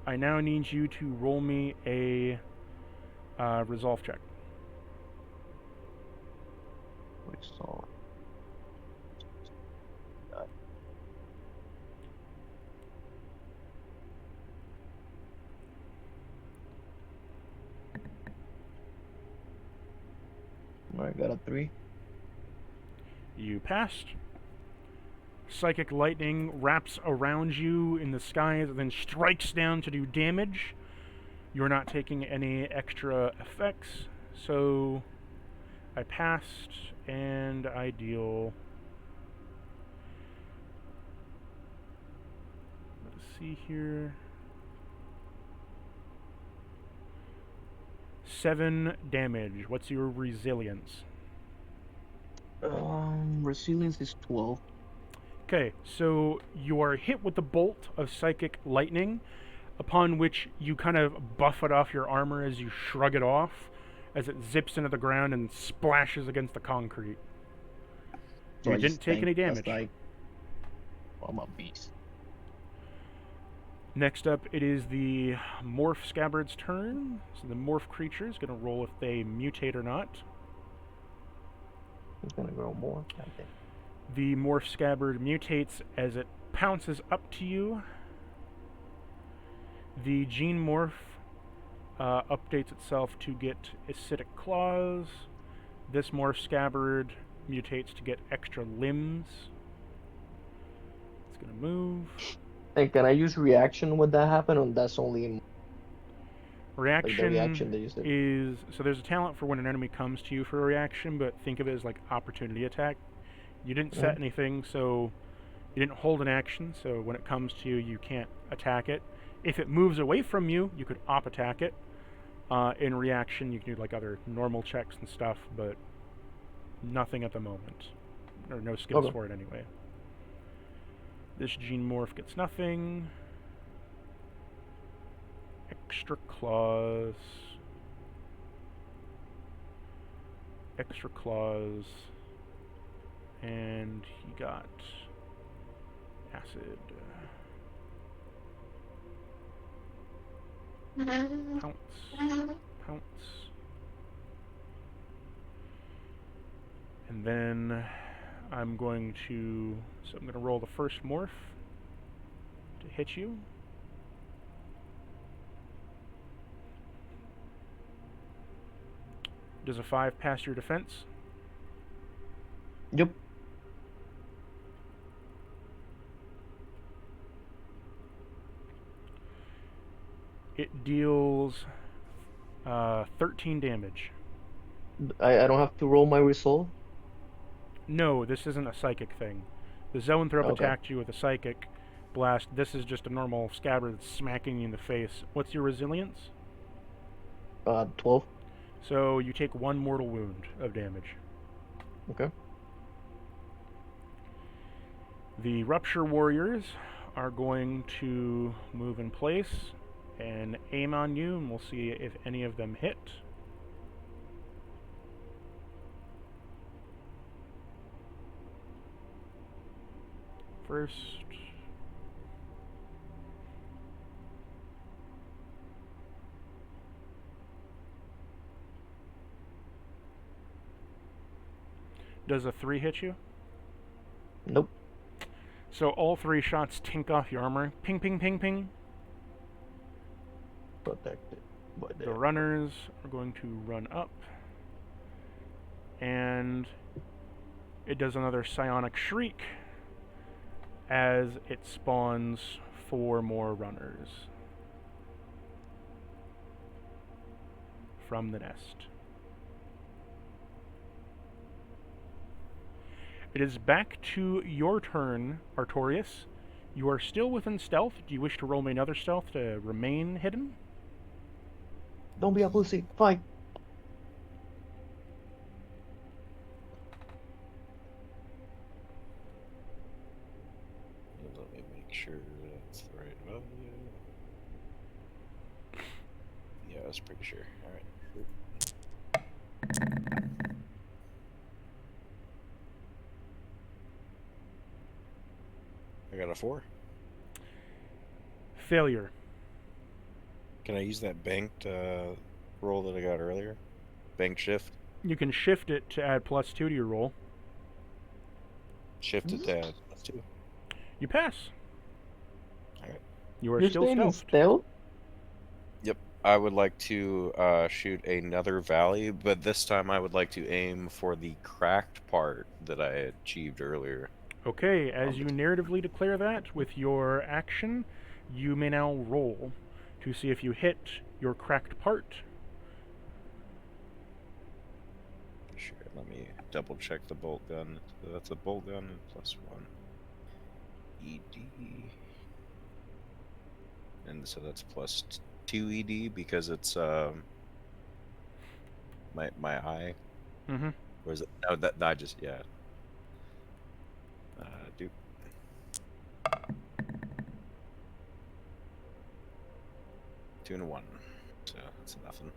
I now need you to roll me a resolve check. Resolve. Alright, got a 3. You passed. Psychic lightning wraps around you in the skies and then strikes down to do damage. You're not taking any extra effects, so I passed and I deal. Let's see here. 7 damage. What's your resilience? Resilience is 12. Okay, so you are hit with the bolt of psychic lightning, upon which you kind of buff it off your armor as you shrug it off, as it zips into the ground and splashes against the concrete. So You I didn't just take think any that's damage. Like, well, I'm a beast. Next up, it is the Morph Scabbard's turn. So the Morph creature is going to roll if they mutate or not. It's gonna grow more. Okay. The Morph Scabbard mutates as it pounces up to you. The Gene Morph updates itself to get acidic claws. This Morph Scabbard mutates to get extra limbs. It's going to move. And can I use reaction when that happen, or that's only in Reaction, like the reaction that you said? is so there's a talent for when an enemy comes to you for a reaction, but think of it as like opportunity attack. You didn't set anything, so you didn't hold an action, so when it comes to you, you can't attack it. If it moves away from you, you could op attack it. In reaction, you can do like other normal checks and stuff, but nothing at the moment. Or no skills Okay. for it anyway. This Gene Morph gets nothing. Extra claws. Extra claws. And he got acid. Pounce. Pounce. And then I'm going to roll the first morph to hit you. Does a 5 pass your defense? Yep. It deals 13 damage. I don't have to roll my resolve? No, this isn't a psychic thing. The zoanthrope Okay. attacked you with a psychic blast. This is just a normal scabbard that's smacking you in the face. What's your resilience? 12. So you take 1 mortal wound of damage. Okay. The Rupture Warriors are going to move in place and aim on you, and we'll see if any of them hit. First. Does a 3 hit you? Nope. So all 3 shots tink off your armor. Ping, ping, ping, ping. Protected. By The runners are going to run up. And it does another psionic shriek as it spawns 4 more runners from the nest. It is back to your turn, Artorias. You are still within stealth. Do you wish to roll me another stealth to remain hidden? Don't be a pussy. Fight. Let me make sure that's the right value. Yeah, I was pretty sure. Alright. I got a 4. Failure. Can I use that banked roll that I got earlier? Bank shift? You can shift it to add +2 to your roll. Shift it to add +2. You pass. Alright. You are You're still staying in stealthed. stealth? Yep. I would like to shoot another valley, but this time I would like to aim for the cracked part that I achieved earlier. Okay, as you narratively declare that with your action, you may now roll to see if you hit your cracked part. Sure, let me double check the bolt gun. So that's a bolt gun +1. ED. And so that's +2 ED because it's my eye. Mm-hmm. Or is it? No, that I just yeah. Do 2 and a 1, so that's nothing.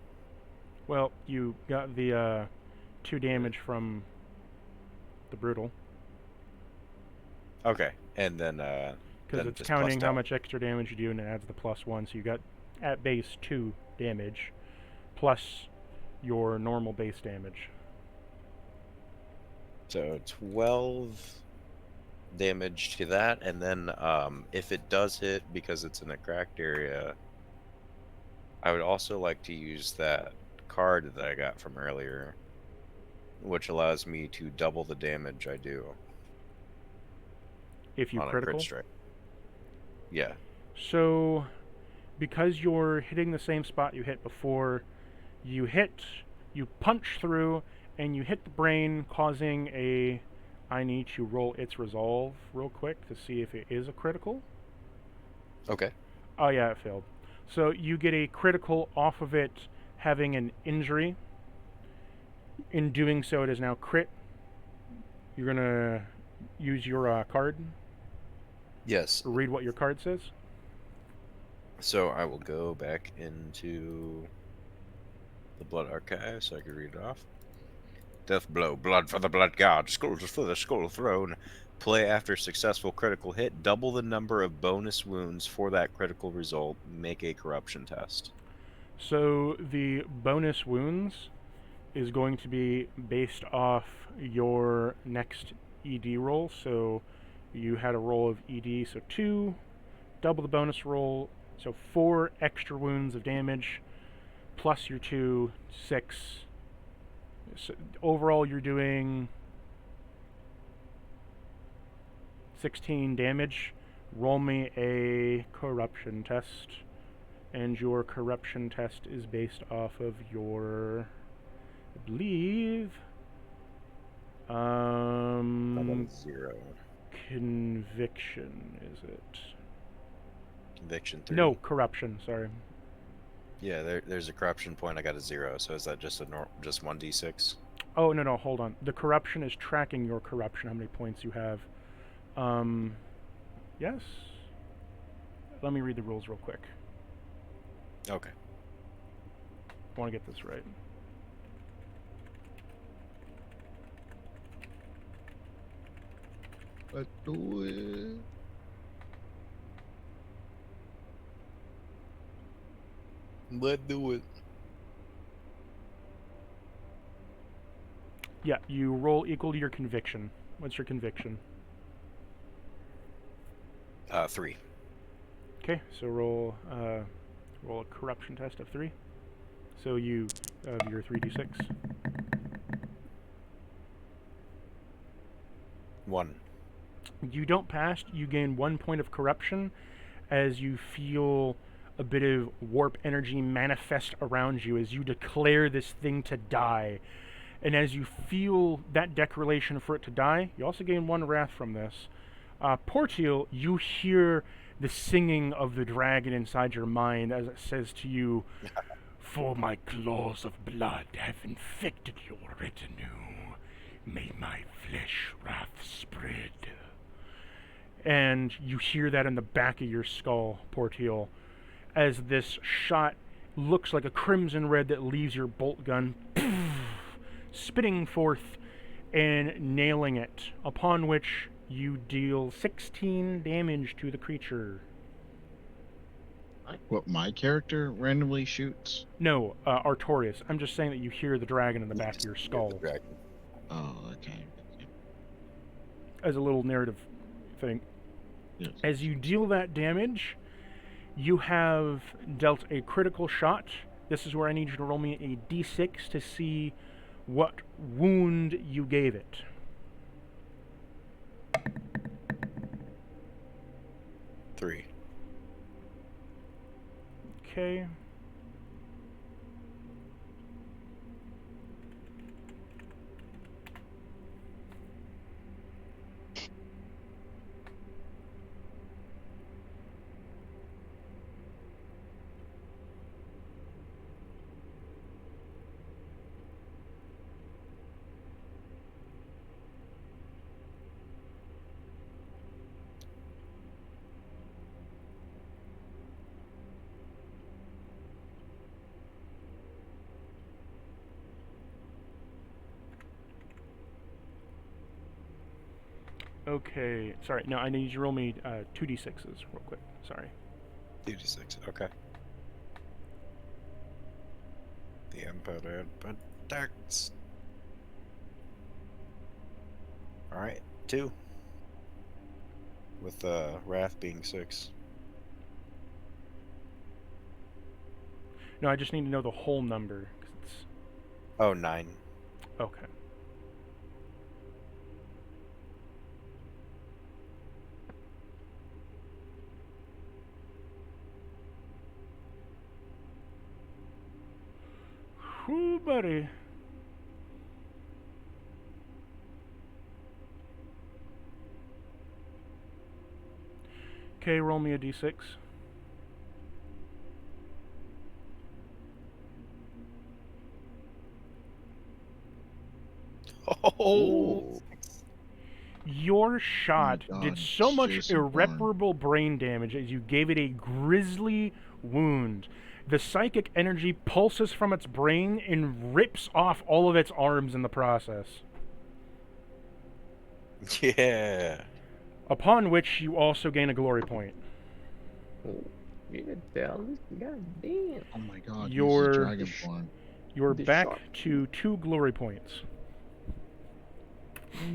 Well, you got the 2 damage from the brutal. Okay, and then Because then it's just counting plus how out. much extra damage you do, and it adds the +1. So you got at base 2 damage, plus your normal base damage. So 12 damage to that, and then if it does hit because it's in a cracked area, I would also like to use that card that I got from earlier, which allows me to double the damage I do If you on a critical. crit strike. Yeah. So, because you're hitting the same spot you hit before, you punch through, and you hit the brain, causing a... I need to roll its resolve real quick to see if it is a critical. Okay. Oh yeah, it failed. So you get a critical off of it having an injury. In doing so, it is now crit. You're gonna use your card. Yes. Read what your card says. So I will go back into the blood archive so I can read it off. Death blow, blood for the blood god, skulls for the skull throne. Play after successful critical hit, double the number of bonus wounds for that critical result. Make a corruption test. So the bonus wounds is going to be based off your next ED roll. So you had a roll of ED, so 2, double the bonus roll, so 4 extra wounds of damage, plus your 2, 6. So overall, you're doing 16 damage. Roll me a corruption test. And your corruption test is based off of your, I believe, I'm 0. conviction, is it? Conviction 3. No, corruption, sorry. Yeah, there's a corruption point. I got a 0. So is that just just 1d6? Oh, no, hold on. The corruption is tracking your corruption, how many points you have. Yes? Let me read the rules real quick. Okay. I want to get this right. Let's do it. Let's do it. Yeah, you roll equal to your conviction. What's your conviction? 3. Okay, so roll a corruption test of 3. So you have your 3d6. 1. You don't pass, you gain 1 point of corruption as you feel a bit of warp energy manifest around you as you declare this thing to die. And as you feel that declaration for it to die, you also gain 1 wrath from this. Portiel, you hear the singing of the dragon inside your mind as it says to you, "For my claws of blood have infected your retinue. May my flesh wrath spread." And you hear that in the back of your skull, Portiel, as this shot looks like a crimson red that leaves your bolt gun, spitting forth and nailing it, upon which you deal 16 damage to the creature. What, my character randomly shoots? No, Artorias. I'm just saying that you hear the dragon in the back of your The skull dragon. Oh, okay. as a little narrative thing. Yes. As you deal that damage, you have dealt a critical shot. This is where I need you to roll me a d6 to see what wound you gave it. 3. Okay. Okay, sorry. No, I need you to roll me 2d6s real quick. Sorry. 2d6. Okay. The Emperor protects. Alright, 2. With Wrath being 6. No, I just need to know the whole number. 'Cause it's... Oh, 9. Okay. Whew, buddy. Okay, roll me a d6. Oh! Your shot God, did so much Jason Bourne. irreparable brain damage as you gave it a grisly wound. The psychic energy pulses from its brain and rips off all of its arms in the process. Yeah! Upon which you also gain a glory point. Oh, you can tell this. God damn. Oh my god, Your- he's a dragonborn. You're The back shark. to 2 glory points.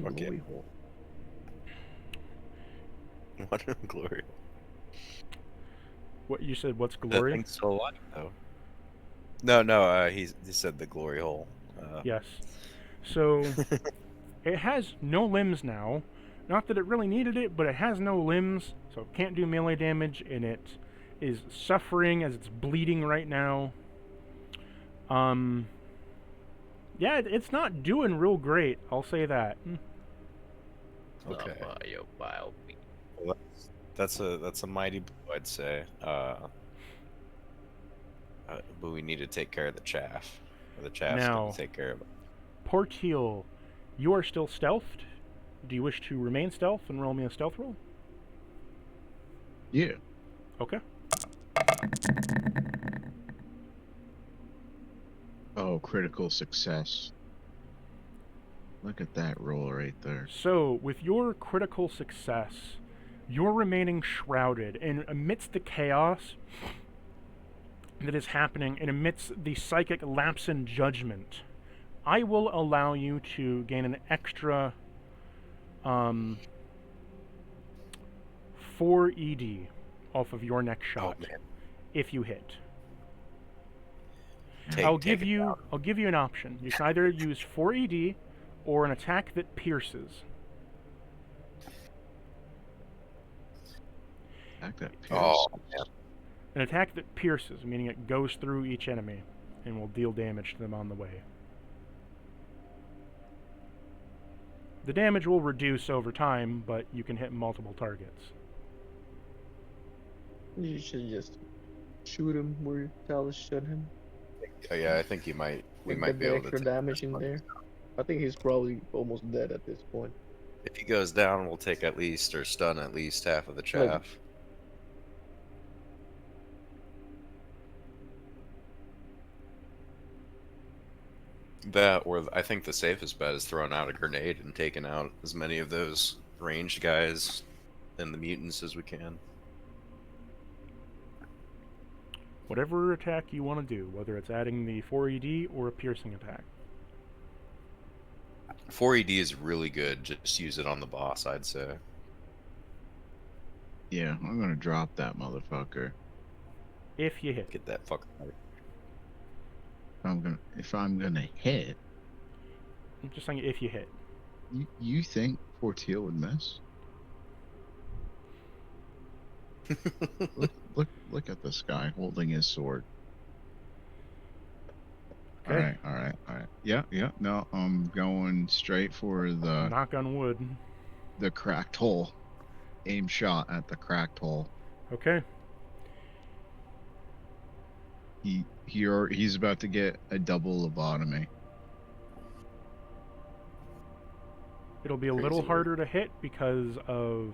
Okay. Glory hole. What a glory. What you said? What's That glory? thing's still alive, though. No, he said the glory hole. Yes. So it has no limbs now. Not that it really needed it, but it has no limbs, so it can't do melee damage, and it is suffering as it's bleeding right now. Yeah, it's not doing real great. I'll say that. Okay. Bio. Well, that's a mighty blow, I'd say. But we need to take care of the chaff. Or the chaff's Now- going to take care of it. Porteal, you are still stealthed. Do you wish to remain stealth and roll me a stealth roll? Yeah. Okay. Oh, critical success. Look at that roll right there. So, with your critical success, you're remaining shrouded, and amidst the chaos that is happening, and amidst the psychic lapse in judgment, I will allow you to gain an extra 4 ED off of your next Oh, shot man. if you hit. Take it down. I'll give you an option. You can either use 4 ED or an attack that pierces. Attack that Oh, pierces. man. An attack that pierces, meaning it goes through each enemy and will deal damage to them on the way. The damage will reduce over time, but you can hit multiple targets. You should just shoot him where Talus shot him. Oh, yeah, I think we might Get be the able to extra damage in there. I think he's probably almost dead at this point. If he goes down, we'll take at least, or stun at least half of the chaff. That, or I think the safest bet is throwing out a grenade and taking out as many of those ranged guys and the mutants as we can. Whatever attack you want to do, whether it's adding the 4 ED or a piercing attack. 4 ED is really good. Just use it on the boss, I'd say. Yeah, I'm gonna drop that motherfucker. If you hit. Get that fucker out. If I'm gonna hit, I'm just saying if you hit. you think Porteal would miss? Look at this guy holding his sword. Okay. All right. Yeah. No, I'm going straight for Knock on wood. the cracked hole. Aim shot at the cracked hole. Okay. He's about to get a double lobotomy. It'll be a Crazy little work. harder to hit because of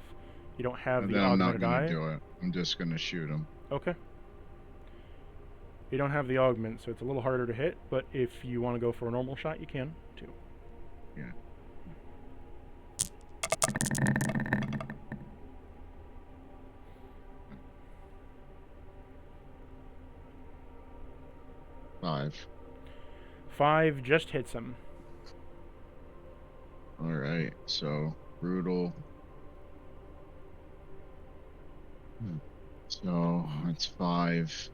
you don't have And the then I'm not augmented gonna eye. do it. I'm just gonna shoot him. Okay. You don't have the augment, so it's a little harder to hit, but if you want to go for a normal shot, you can, too. Yeah. Five. 5 just hits him. All right. So brutal. So it's 5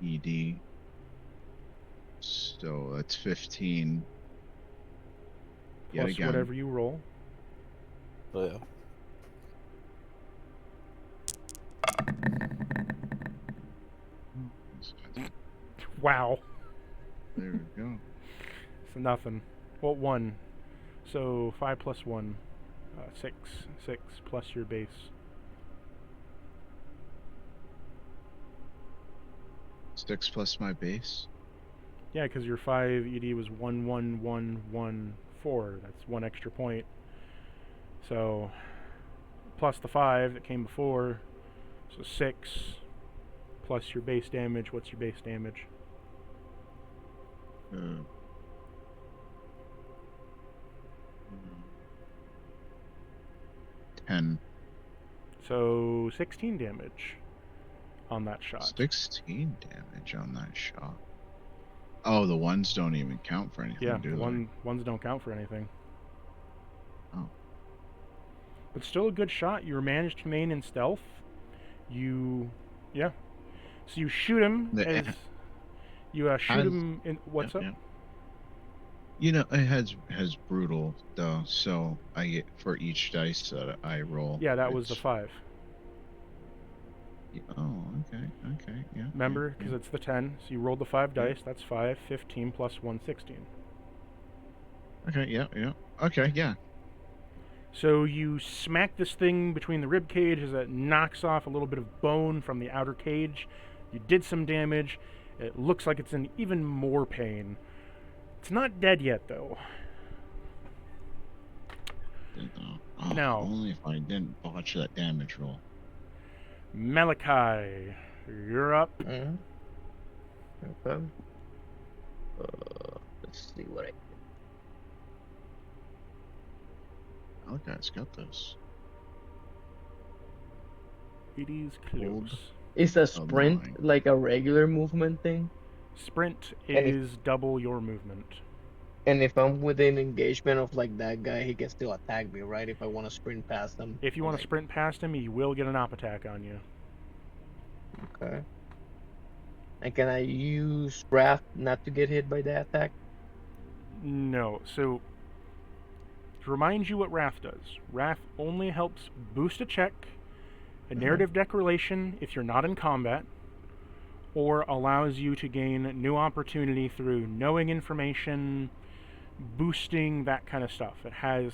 ED. So that's 15. Yet Plus again. whatever you roll. Oh, yeah. Wow. There we go. So nothing. Well, 1. So 5 plus 1. 6. 6 plus your base. Six plus my base. Yeah, because your 5 ED was 11114. That's 1 extra point. So plus the 5 that came before. So 6 plus your base damage. What's your base damage? 10. So 16 damage on that shot. 16 damage on that shot. Oh, the ones don't even count for anything, Yeah, do they? ones don't count for anything. Oh. But still a good shot. You managed to remain in stealth. Yeah. So you shoot him The- shoot Has- him in. What's yeah, up? yeah. You know, it has brutal though, so I get for each dice that I roll. Yeah, that was the it's- 5. Oh, okay, yeah. Remember, because yeah. it's the 10. So you rolled the 5 Yeah. dice. That's 5, 15 plus 1, 16. Okay, yeah. Okay, yeah. So you smack this thing between the rib cage as it knocks off a little bit of bone from the outer cage. You did some damage. It looks like it's in even more pain. It's not dead yet, though. Oh, Now- only if I didn't botch that damage roll. Malachi, you're up. Mhm. Okay. Let's see what I. Malachi's got this. It is Hold. close. Is a Oh, sprint my. like a regular movement thing? Sprint And is double your movement. And if I'm within engagement of like that guy, he can still attack me, right? If I want to sprint past him. If you want to Like, sprint past him, he will get an op attack on you. Okay. And can I use Wrath not to get hit by that attack? No. So, to remind you what Wrath does, Wrath only helps boost a check, a narrative declaration if you're not in combat, or allows you to gain new opportunity through knowing information, boosting, that kind of stuff. It has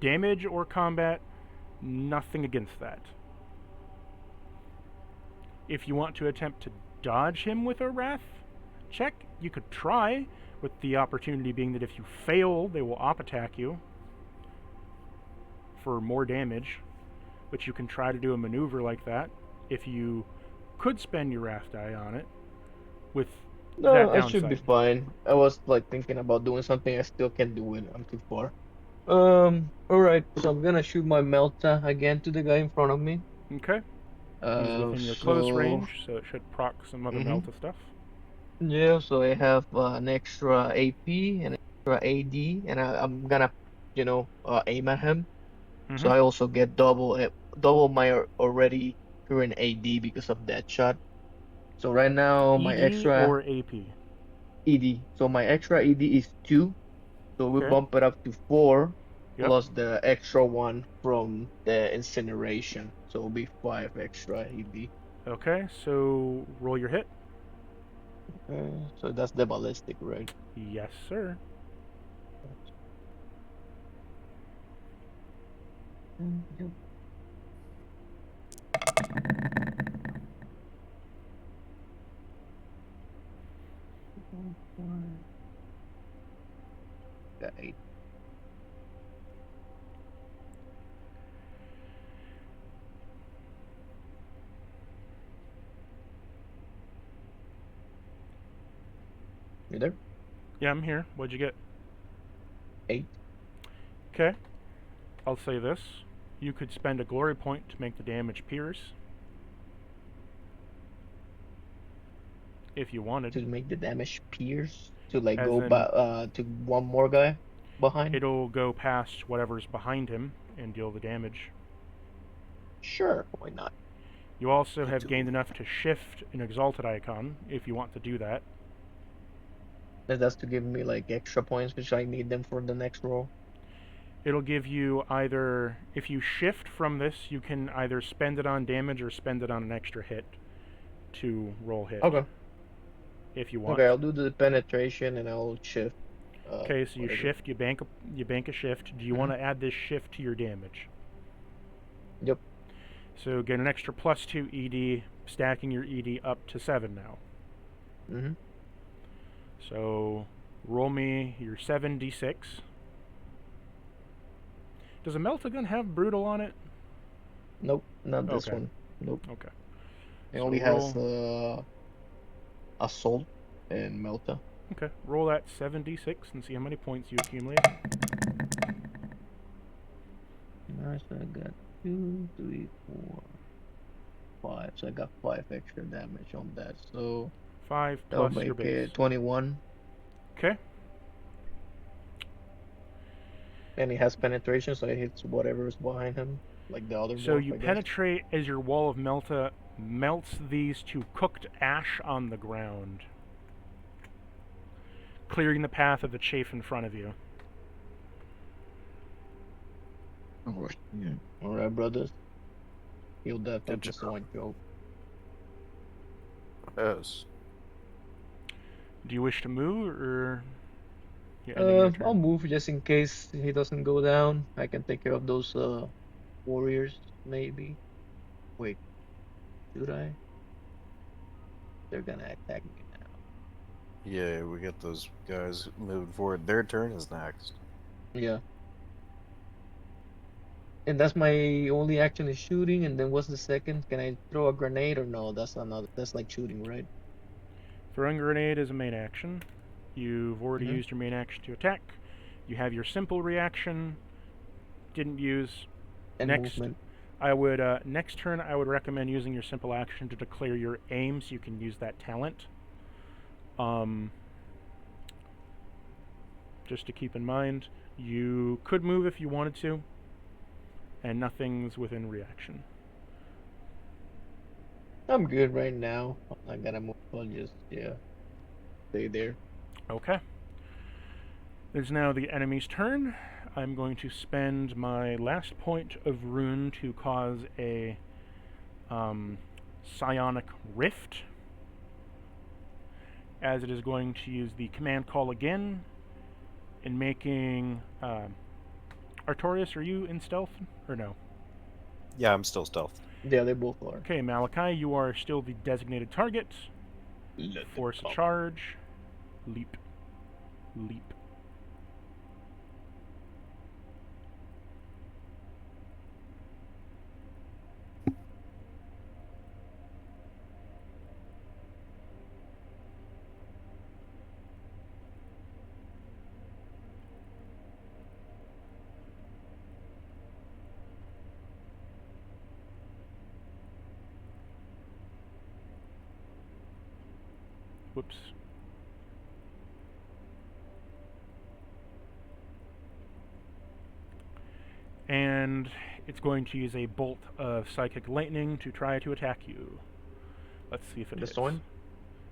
damage or combat, nothing against that. If you want to attempt to dodge him with a Wrath check, you could try, with the opportunity being that if you fail, they will op attack you for more damage. But you can try to do a maneuver like that if you could spend your Wrath die on it with No, that I should be downside. fine. I was like thinking about doing something. I still can't do it. I'm too far. Alright. So I'm gonna shoot my Melta again to the guy in front of me. Okay. He's within your close range, so it should proc some other Melta stuff. Yeah, so I have an extra AP and extra AD, and I'm gonna, aim at him. So Mhm. I also get double my already current AD because of that shot. So right now my ED extra or AP? ED. So my extra ED is 2. So we Okay. bump it up to 4 Yep. plus the extra 1 from the incineration. So it'll be 5 extra ED. Okay, so roll your hit. So that's the ballistic, right? Yes, sir. Yep. Got 8. You there? Yeah, I'm here. What'd you get? 8. Okay. I'll say this. You could spend a glory point to make the damage pierce. If you wanted. To make the damage pierce to like As go in- to one more guy behind. It'll go past whatever's behind him and deal the damage. Sure, why not? You also have gained enough to shift an exalted icon if you want to do that. That's to give me like extra points, which I need them for the next roll. It'll give you either, if you shift from this, you can either spend it on damage or spend it on an extra hit to roll hit. Okay. If you want. Okay, I'll do the penetration and I'll shift. Okay, so you whatever. shift, you bank a shift. Do you want to add this shift to your damage? Yep. So get an extra +2 ED, stacking your ED up to 7 now. Mm-hmm. So roll me your 7d6. Does a Meltagun have brutal on it? Nope, not this Okay. one. Nope. Okay. It So only has assault and Melta. Okay. Roll that 7d6 and see how many points you accumulate. Alright, so I got 2, 3, 4, 5. So I got 5 extra damage on that. So 5 That'll plus your make base. it 21. Okay. And he has penetration, so it hits whatever is behind him, like the other So dwarf, you I guess. penetrate as your wall of melta melts these to cooked ash on the ground, clearing the path of the chafe in front of you. Oh, yeah. Alright, brothers. Heal that Good fucking swine joke. Yes. Do you wish to move, or you ending your I'll turn? move just in case he doesn't go down. I can take care of those warriors, maybe. Wait, should I? They're gonna attack me now. Yeah, we got those guys moving forward. Their turn is next. Yeah. And that's my only action is shooting, and then what's the second? Can I throw a grenade or no? That's another. That's like shooting, right? Throwing a grenade is a main action. You've already Mhm. used your main action to attack. You have your simple reaction. Didn't use. And Next, movement. I would next turn I would recommend using your simple action to declare your aim, so you can use that talent. Just to keep in mind, you could move if you wanted to, and nothing's within reaction. I'm good right now. I'm not gonna move. I'll just stay there. Okay. It is now the enemy's turn. I'm going to spend my last point of rune to cause a psionic rift, as it is going to use the command call again in making Artorias, are you in stealth or no? Yeah, I'm still stealth. Yeah, they both are. Okay, Malachi, you are still the designated target. Force a charge. Leap. Leap. Whoops. And it's going to use a bolt of psychic lightning to try to attack you. Let's see if it The hits. Zoan?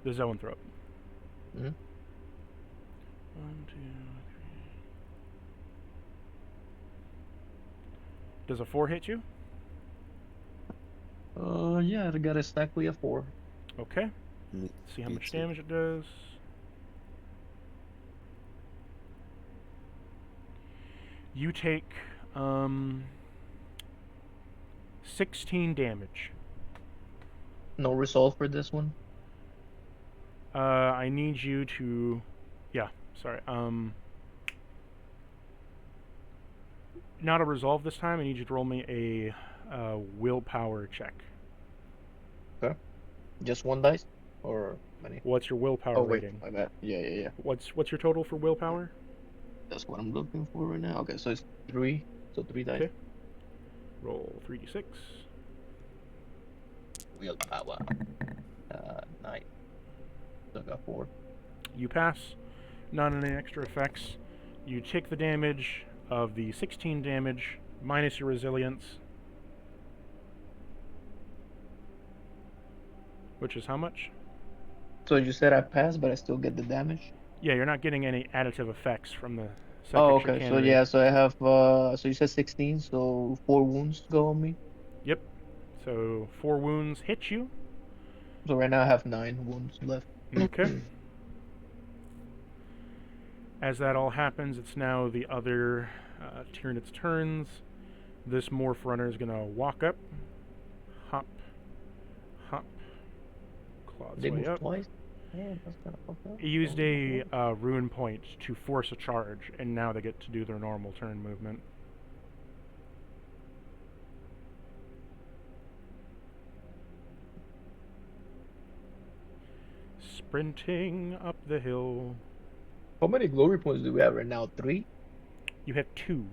The Zoanthrope. Mhm. 1, 2, 3. Does a 4 hit you? Yeah, I got exactly a 4. Okay. Me- See how me much too. damage it does. You take 16 damage. No resolve for this one. I need you to, yeah, sorry. Not a resolve this time. I need you to roll me a willpower check. Okay. Just one dice, or many? What's your willpower Oh wait, rating? my bad. Yeah. What's your total for willpower? That's what I'm looking for right now. Okay, so it's 3. So 3 dice. Okay. Roll 3d6. Willpower. 9. So I got 4. You pass. Not any extra effects. You take the damage of the 16 damage minus your resilience, which is how much? So you said I passed, but I still get the damage. Yeah, you're not getting any additive effects from the psychic Oh, okay. So chicanery. yeah, so I have so you said 16, so 4 wounds go on me. Yep. So 4 wounds hit you. So right now I have 9 wounds left. Okay. As that all happens, it's now the other Tyranid's turns. This morph runner is gonna walk up, hop, hop, claw its They way move up. twice. Yeah, that's kind of fucked up. He used a ruin point to force a charge, and now they get to do their normal turn movement. Sprinting up the hill. How many glory points do we have right now? 3? You have 2.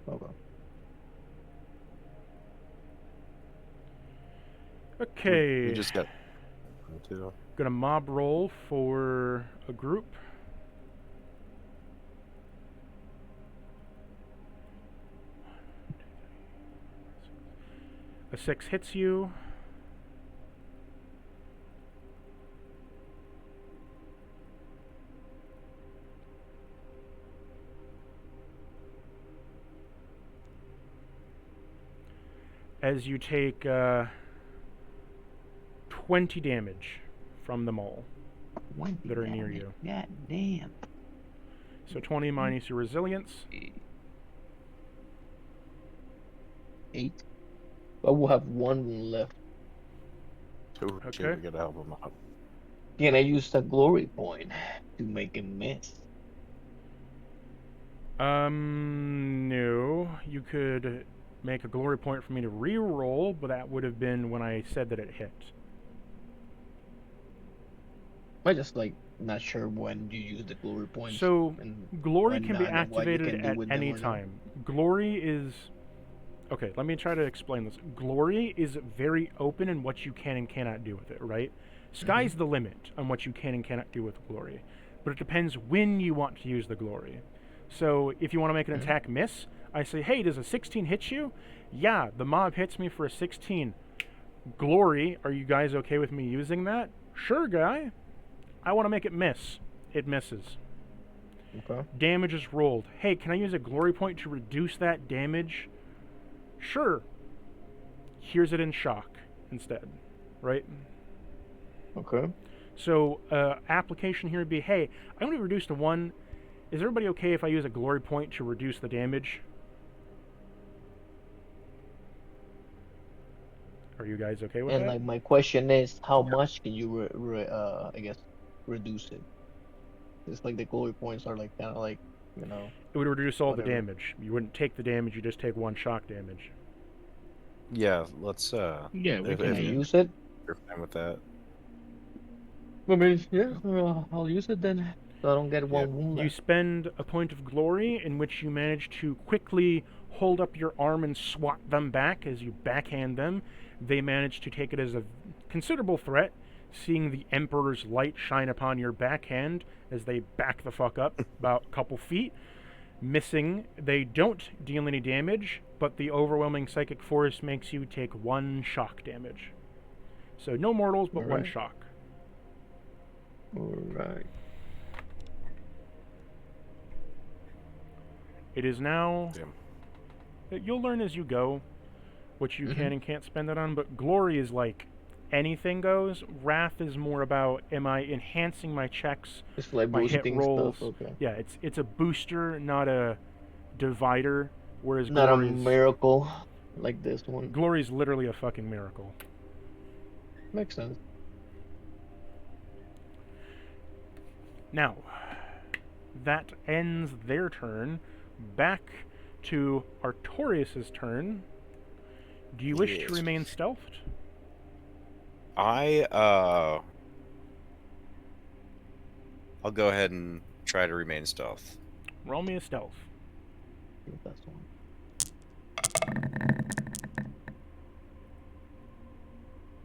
Okay. Okay. We just got too. Gonna mob roll for a group. A 6 hits you. As you take 20 damage from them all that are near you. God damn. So 20 minus your resilience. 8. But we'll have 1 wound left. So Okay. we gotta help him out. Can I use the glory point to make him miss? No. You could make a glory point for me to re-roll, but that would have been when I said that it hit. I just like not sure when you use the glory points. So, and glory when can be not, and what you activated can do at with them any or not. time. Glory is... Okay, let me try to explain this. Glory is very open in what you can and cannot do with it, right? Sky's the limit on what you can and cannot do with glory. But it depends when you want to use the glory. So, if you want to make an attack miss, I say, hey, does a 16 hit you? Yeah, the mob hits me for a 16. Glory, are you guys okay with me using that? Sure, guy. I want to make it miss. It misses. Okay. Damage is rolled. Hey, can I use a glory point to reduce that damage? Sure. Here's it in shock instead, right? Okay. So, application here would be, hey, I'm going to reduce to 1. Is everybody okay if I use a glory point to reduce the damage? Are you guys okay with And that? like my question is, how much can you I guess reduce it? It's like the glory points are like kind of like, you know. It would reduce all the whatever. damage. You wouldn't take the damage, you just take 1 shock damage. Yeah, let's Yeah, we if- Can I can. use it? you're fine with that. I mean, yeah, I'll use it then. So I don't get 1 wound You left. spend a point of glory in which you manage to quickly hold up your arm and swat them back as you backhand them. They manage to take it as a considerable threat, seeing the Emperor's light shine upon your backhand as they back the fuck up about a couple feet. Missing, they don't deal any damage, but the overwhelming psychic force makes you take 1 shock damage. So no mortals, but 1 Alright. shock. Alright. It is now... Damn. You'll learn as you go what you can and can't spend it on, but glory is like anything goes. Wrath is more about, am I enhancing my checks, It's like my hit boosting rolls? stuff. Okay. Yeah, it's a booster, not a divider, whereas Not a glory is... miracle like this one. Glory is literally a fucking miracle. Makes sense. Now, that ends their turn. Back to Artorius' turn. Do you wish Yes. to remain stealthed? I'll go ahead and try to remain stealth. Roll me a stealth. That's one.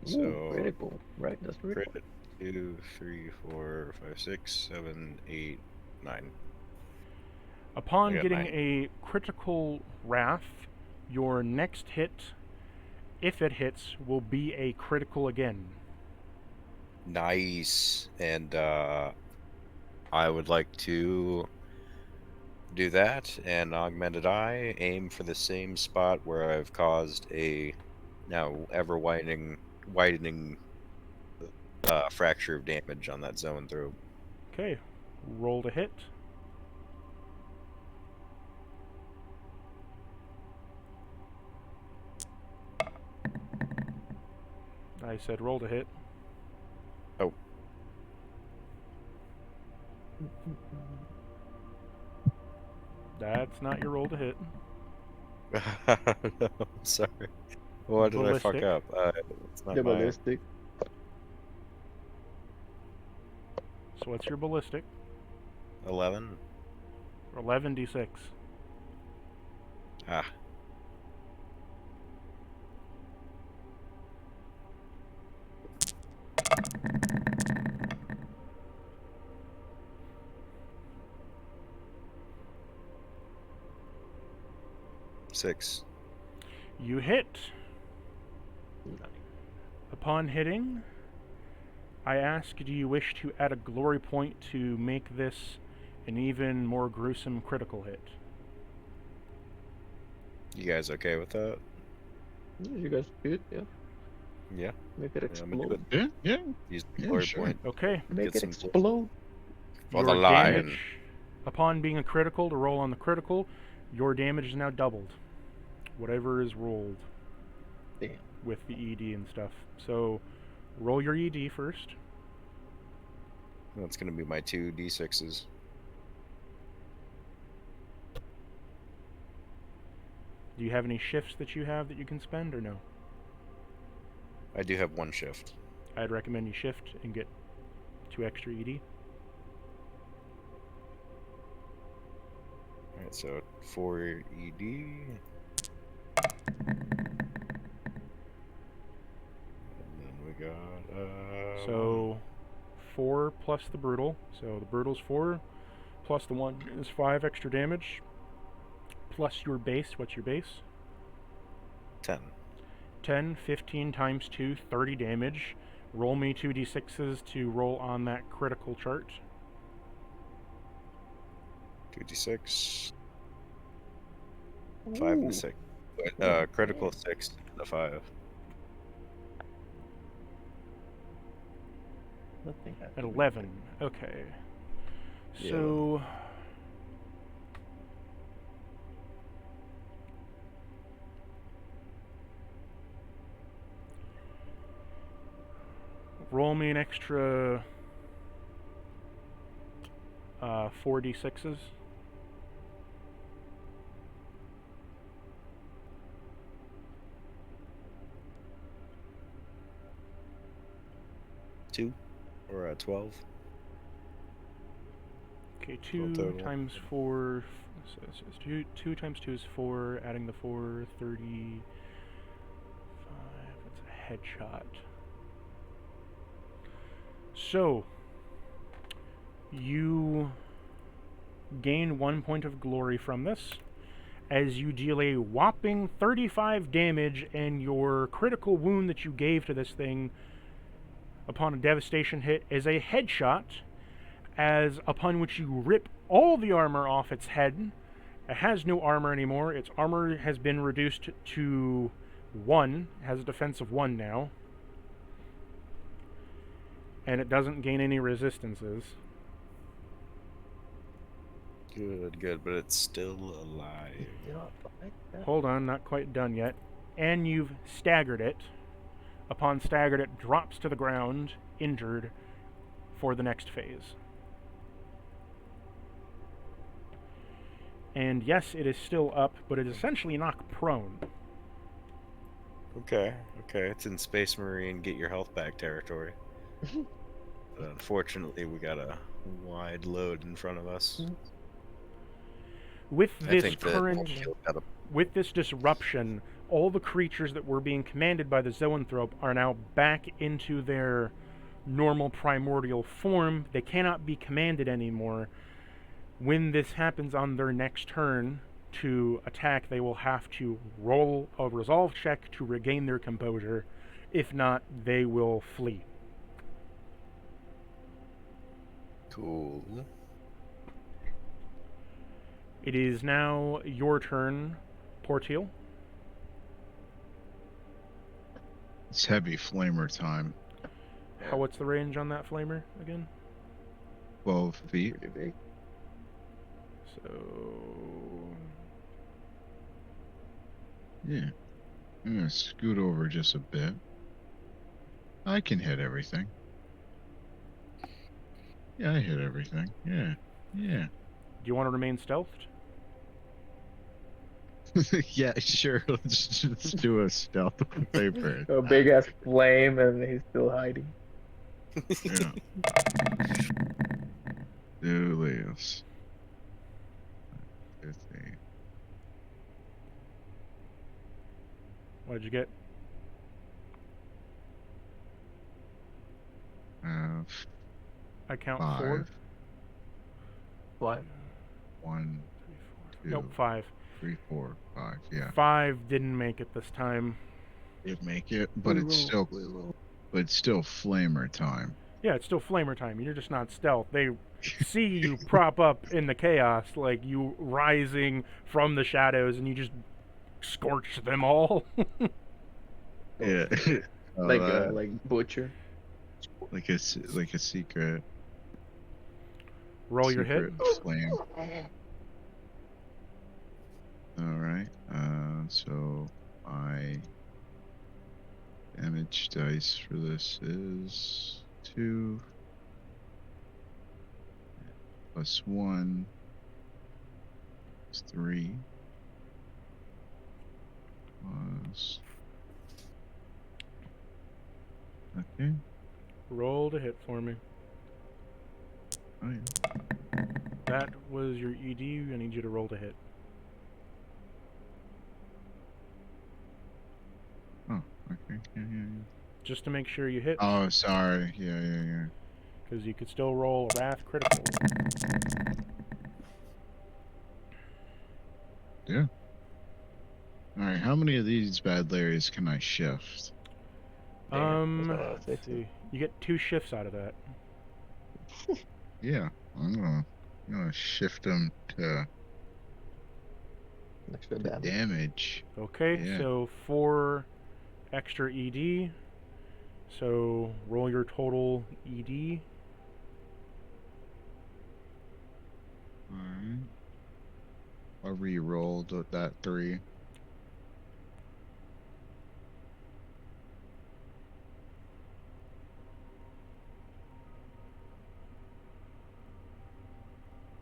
So Ooh, critical. Right, that's critical. crit 2, 3, 4, 5, 6, 7, 8, 9. Upon I got getting 9. a critical wrath, your next hit, if it hits, will be a critical again. Nice. And I would like to do that and augmented eye, aim for the same spot where I've caused a now ever widening fracture of damage on that zone through. Okay, roll to hit. I said roll to hit. Oh. That's not your roll to hit. No, sorry. What did I fuck Ballistic. up? It's not The my... ballistic. So what's your ballistic? 11? 11d6. Ah. 6. You hit. Nice. Upon hitting, I ask, do you wish to add a glory point to make this an even more gruesome critical hit? You guys okay with that? You guys good? Yeah. Yeah. Make it Yeah, I'm into explode. it. Yeah. Use the Yeah, glory sure. point. Okay. Make Get it some explode. For the Your lion. damage, upon being a critical, to roll on the critical, your damage is now doubled. Whatever is rolled. Damn. With the ED and stuff. So, roll your ED first. That's going to be my 2 d6s. Do you have any shifts that you have that you can spend, or no? I do have 1 shift. I'd recommend you shift and get 2 extra ED. Alright, so 4 ED. And then we got. So, 4 plus the brutal. So the brutal's 4, plus the 1 is 5 extra damage. Plus your base. What's your base? 10. 10, 15 times 2, 30 damage. Roll me 2d6s to roll on that critical chart. 2d6. 5 and a 6. Critical 6 and a 5. Nothing At happened. 11. Okay. Yeah. So... roll me an extra 4d6s. Two? Or 12? Okay, Total. 2 times 4. So 2 times 2 is 4. Adding the 4, 35. That's a headshot. So, you gain 1 point of glory from this, as you deal a whopping 35 damage, and your critical wound that you gave to this thing upon a devastation hit is a headshot, as upon which you rip all the armor off its head. It has no armor anymore. Its armor has been reduced to 1, has a defense of 1 now. And it doesn't gain any resistances. Good, but it's still alive. Yeah, like that. Hold on, not quite done yet. And you've staggered it. Upon staggered, it drops to the ground, injured, for the next phase. And yes, it is still up, but it is essentially knocked prone. Okay, it's in Space Marine get your health back territory. But unfortunately, we got a wide load in front of us. With I this think that current, Shield got a with this disruption, all the creatures that were being commanded by the zoanthrope are now back into their normal primordial form. They cannot be commanded anymore. When this happens on their next turn to attack, they will have to roll a resolve check to regain their composure. If not, they will flee. Cool. It is now your turn, Portil. It's heavy flamer time. What's the range on that flamer again? 12 feet. Pretty big. So... Yeah. I'm gonna scoot over just a bit. I can hit everything. Yeah, I hit everything. Yeah. Yeah. Do you want to remain stealthed? Yeah, sure. Let's do a stealth paper. A big ass flame, and he's still hiding. Yeah. Julius. 15. What did you get? I count 4. 5. What? 1, 2. Nope, 5. 3, 4, 5. Yeah, 5 didn't make it this time. it make it, but it's still flamer time. Yeah, it's still flamer time. You're just not stealth. They see you prop up in the chaos, like you rising from the shadows, and you just scorch them all. Yeah, Like butcher. like a secret Roll your hit. flame. All right. So my damage dice for this is 2 plus 1 is 3 plus. Okay. Roll to hit for me. Oh, yeah. That was your ED. I need you to roll to hit. Oh, okay. Yeah. Just to make sure you hit. Oh, sorry. Yeah. Because you could still roll a Wrath critical. Yeah. All right. How many of these bad Larrys can I shift? Let's see. You get 2 shifts out of that. Yeah, I'm gonna shift them to Extra damage. damage. Okay, Yeah. so 4 extra ED. So roll your total ED. Alright. I re-rolled that 3.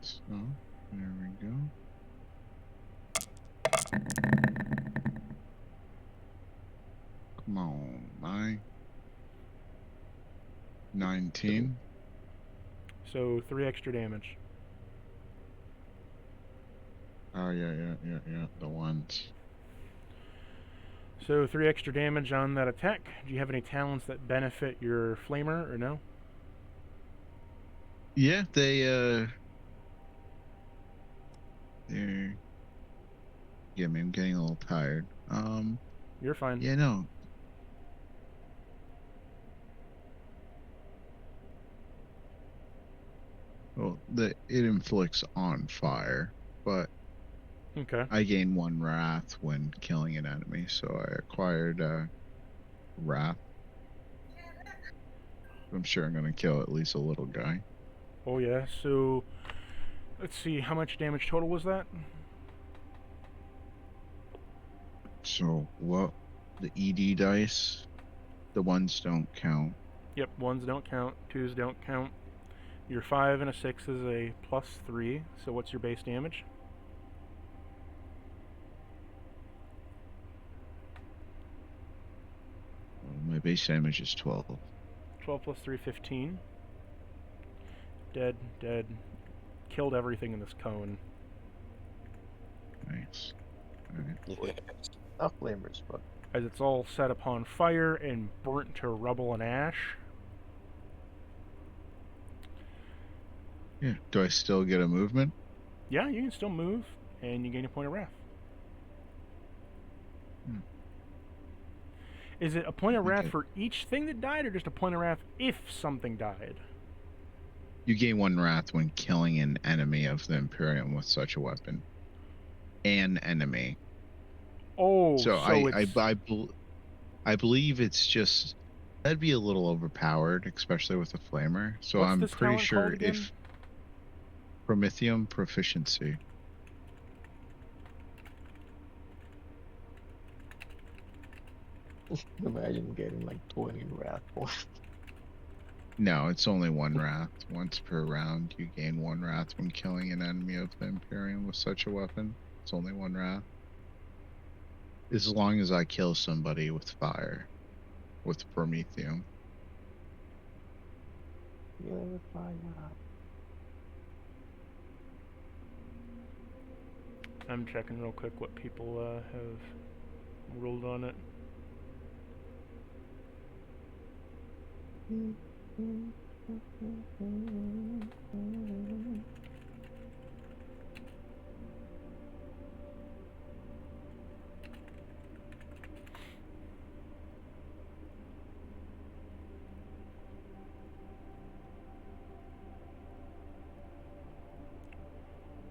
So, there we go. Come on, 19. So 3 extra damage. Oh, yeah, the ones. So 3 extra damage on that attack. Do you have any talents that benefit your flamer or no? Yeah, they're... Yeah, I'm getting a little tired. You're fine. Yeah, no. Well, it inflicts on fire, but Okay. I gain 1 wrath when killing an enemy, so I acquired wrath. I'm sure I'm gonna kill at least a little guy. Oh yeah, so let's see, how much damage total was that? So what? The ED dice, the ones don't count. Yep, 1s don't count, 2s don't count. Your 5 and a 6 is a +3, so what's your base damage? My base damage is 12. 12 plus 3, 15. Dead. Killed everything in this cone. Nice. Alright. Not flamers, but As it's all set upon fire and burnt to rubble and ash. Yeah. Do I still get a movement? Yeah, you can still move, and you gain a point of wrath. Is it a point of wrath Okay. for each thing that died, or just a point of wrath if something died? You gain 1 wrath when killing an enemy of the Imperium with such a weapon. An enemy. Oh, So, it's... I believe it's just that'd be a little overpowered, especially with a flamer. So What's I'm this pretty talent sure called again? if Prometheum proficiency. imagine getting like 20 wrath points. No, it's only 1 wrath. Once per round, you gain 1 wrath when killing an enemy of the Imperium with such a weapon. It's only 1 wrath. As long as I kill somebody with fire, with Prometheum. Yeah, fire. I'm checking real quick what people have rolled on it.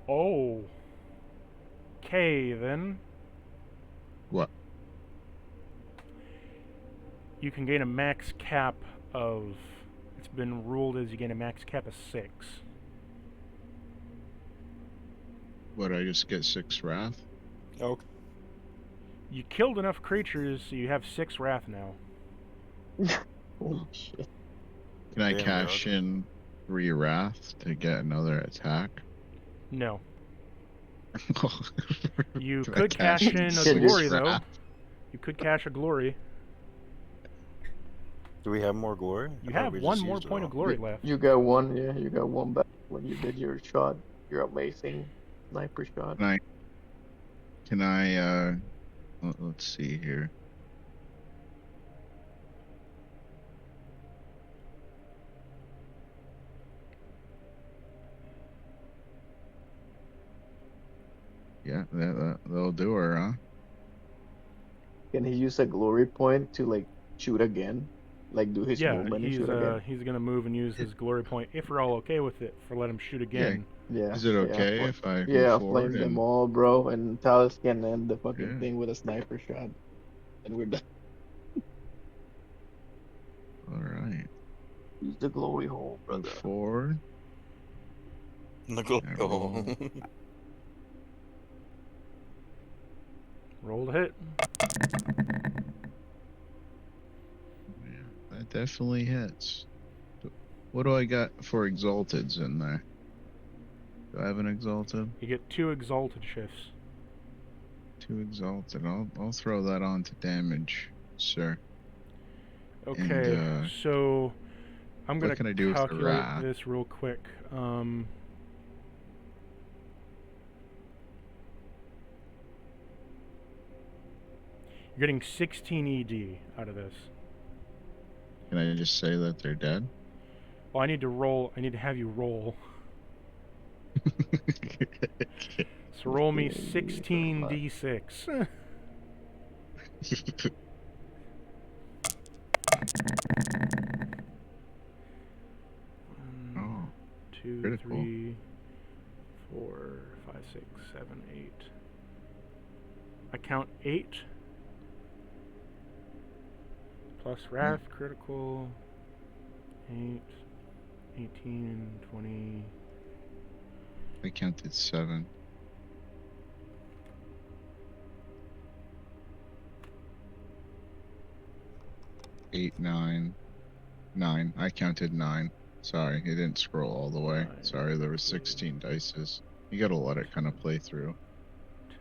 Oh. Okay, then. What? You can gain a max cap of... It's been ruled as you gain a max cap of 6. What, I just get 6 wrath? Okay. You killed enough creatures, so you have 6 wrath now. Holy shit. Can I Damn, cash brother. in 3 wrath to get another attack? No. You Can I could cash in a 6 glory, though. wrath? You could cash a glory. Do we have more glory? You I thought have we one just more used it point all. of glory left. You got one, yeah, you got one back when you did your shot. Your amazing sniper shot. Can I let's see here. Yeah, that'll do her, huh? Can he use a glory point to like shoot again? Like do his Yeah, movement and shoot again? he's gonna move and use his glory point if we're all okay with it. For let him shoot again. Yeah. Is it yeah, okay fl- if I Yeah, move I'll forward flame them and all, bro, and Talus can end the fucking Yeah. thing with a sniper shot. And we're done. all right, Use the glory hole, move brother. forward. Look, look, I oh. roll. Roll to hit. Yeah, that definitely hits. What do I got for exalteds in there? Do I have an exalted? You get 2 exalted shifts. 2 exalted. I'll throw that on to damage, sir. Okay, so I'm gonna what can I do with the calculate wrath? this real quick. You're getting 16 ED out of this. Can I just say that they're dead? Well, I need to roll. I need to have you roll. So roll me 16 d6. Oh, 2, critical. 3, 4, 5, 6, 7, 8. I count 8. Plus wrath, critical. 8, 18, 20. I counted 7. Eight, 9. 9. I counted 9. Sorry, it didn't scroll all the way. 9, Sorry, there were 16 dices. You gotta let it kind of play through. 10.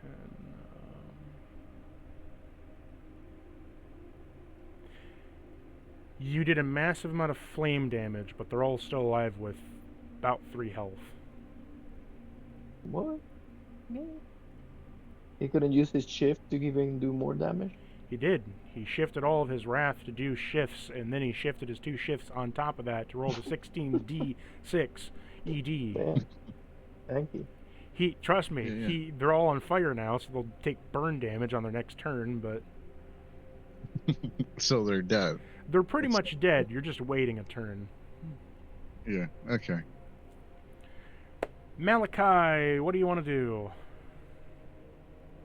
You did a massive amount of flame damage, but they're all still alive with about 3 health. What? Yeah. He couldn't use his shift to even do more damage? He did. He shifted all of his wrath to do shifts, and then he shifted his 2 shifts on top of that to roll the 16d6 ED. Damn. Thank you. He, trust me, Yeah. they're all on fire now, so they'll take burn damage on their next turn, but So they're dead. they're pretty much dead. You're just waiting a turn. Yeah, okay. Malachi, what do you want to do?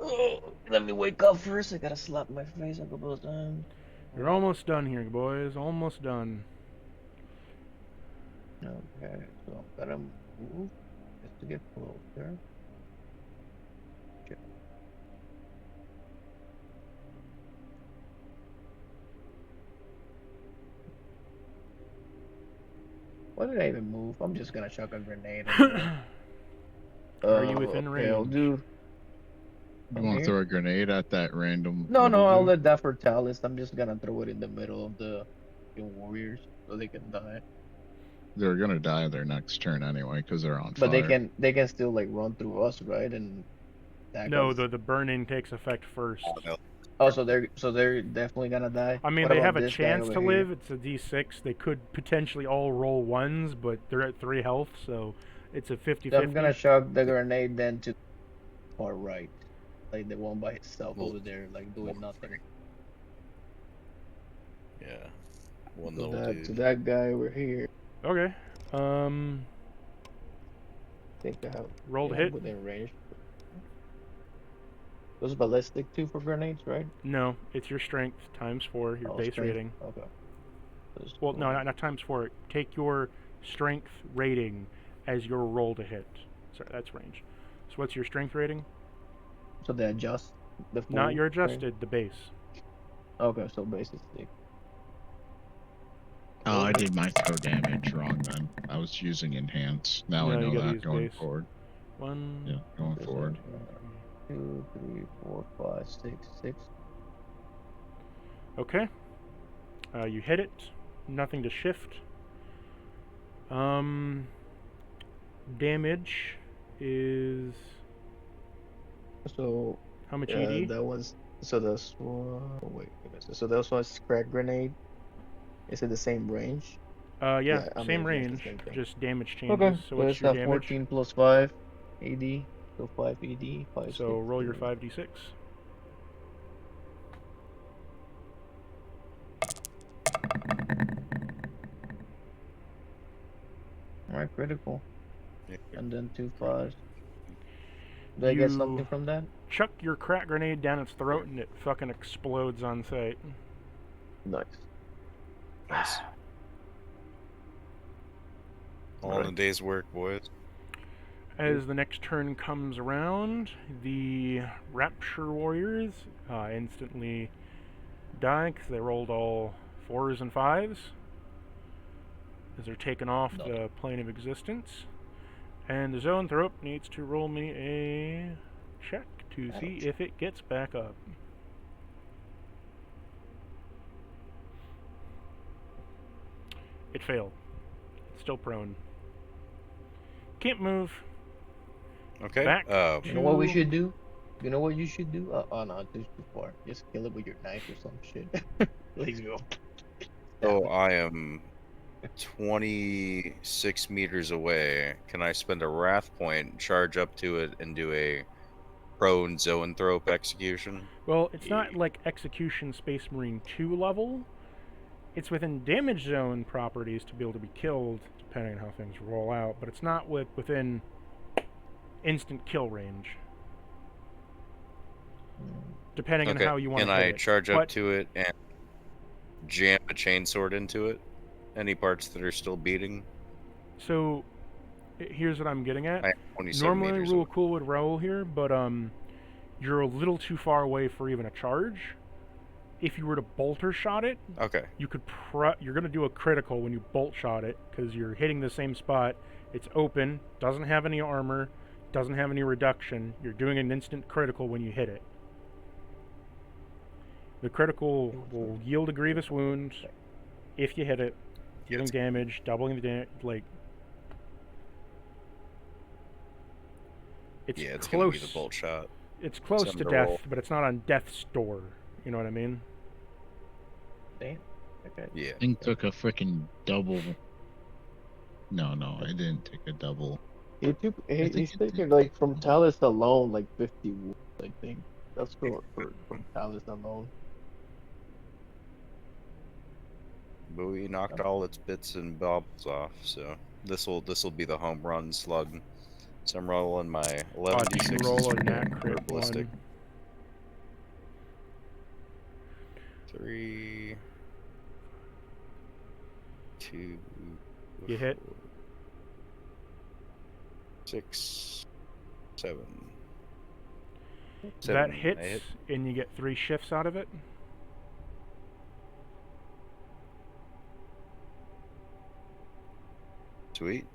Oh, let me wake up first. I gotta slap my face a couple of times. You're almost done here, boys. Almost done. Okay, so I'm gonna move just to get closer. Shit. Why did I even move? I'm just gonna chuck a grenade. Are you within okay, I'll range? do. You want to throw a grenade at that random? No, little I'll dude? let that for Talus. I'm just gonna throw it in the middle of the warriors so they can die. They're gonna die their next turn anyway because they're on But fire. they can still like run through us, right? And attack No, us. the burning takes effect first. Oh, so they're definitely gonna die. I mean, What they about have a this guy chance over to here? live. It's a d6. They could potentially all roll 1s, but they're at 3 health, so it's a 50-50. So I'm gonna chuck the grenade then to far right, like the one by itself Well, over there, like doing nothing. Yeah. One So little that to dude. that guy over here. Okay. think I have. Roll to yeah, I'm hit. within range. Those ballistic too for grenades, right? No, it's your strength times 4, your Oh, base strength. rating. Okay. Just Well, no, roll. not times 4. Take your strength rating as your roll to hit. Sorry, that's range. So what's your strength rating? So they adjust the full Not your strength? adjusted, the base. Okay, so base is 6. Oh, I did my throw damage wrong then. I was using enhance. Now I No, you know gotta that use going base. forward. 1, Yeah, going forward. 2, 3, 4, 5, 6, 6. Okay. You hit it. Nothing to shift. Damage is So how much ED? that was so that's wait a minute. So that was crack grenade. Is it the same range? Yeah, I same imagine it's the range, same thing. just damage changes. Okay, So so what's it's your damage? 14 plus 5 AD. So 5 AD, 5 So 6. roll your 5d6. Alright, critical. Yeah. And then 2 5s. Do I get something You from that? chuck your crack grenade down its throat and it fucking explodes on sight. Nice. Nice. All in a day's work, boys. As the next turn comes around, the Rapture Warriors instantly die because they rolled all 4s and 5s as they're taken off No. the plane of existence. And the Zoanthrope needs to roll me a check to see Ouch. if it gets back up. It failed. It's still prone. Can't move. Okay. Back You know what we to- should do? You know what you should do? Oh no, it's too far. Just kill it with your knife or some shit. Let's go. So I am 26 meters away. Can I spend a wrath point, charge up to it, and do a prone zoanthrope execution? Well, it's not like Execution Space Marine 2 level. It's within damage zone properties to be able to be killed, depending on how things roll out, but it's not within instant kill range. Depending on how you want Can to I hit it. charge up But- to it and jam a chainsword into it? Any parts that are still beating? So, here's what I'm getting at. I am 27 Normally, meters rule away. cool would roll here, but you're a little too far away for even a charge. If you were to bolter shot it, Okay. you could you're going to do a critical when you bolt shot it because you're hitting the same spot. It's open, doesn't have any armor, doesn't have any reduction. You're doing an instant critical when you hit it. The critical will yield a grievous wound if you hit it, dealing damage, doubling the damage. Like, it's Yeah, it's gonna be close. the bolt shot. It's close Send to the death, roll. but it's not on death's door. You know what I mean? Damn. Okay. Yeah. Thing took a freaking double. No, I didn't take a double. He took think he's it taking did. like from Talus alone like 50 wounds, I think. That's from Talus alone. But we knocked all its bits and bobs off, so this'll be the home run slug. So I'm rolling my 11d6 roll a for nat crit ballistic. one. 3, 2, You hit. 6, 7. That 7, I hits, hit. and you get 3 shifts out of it. Sweet.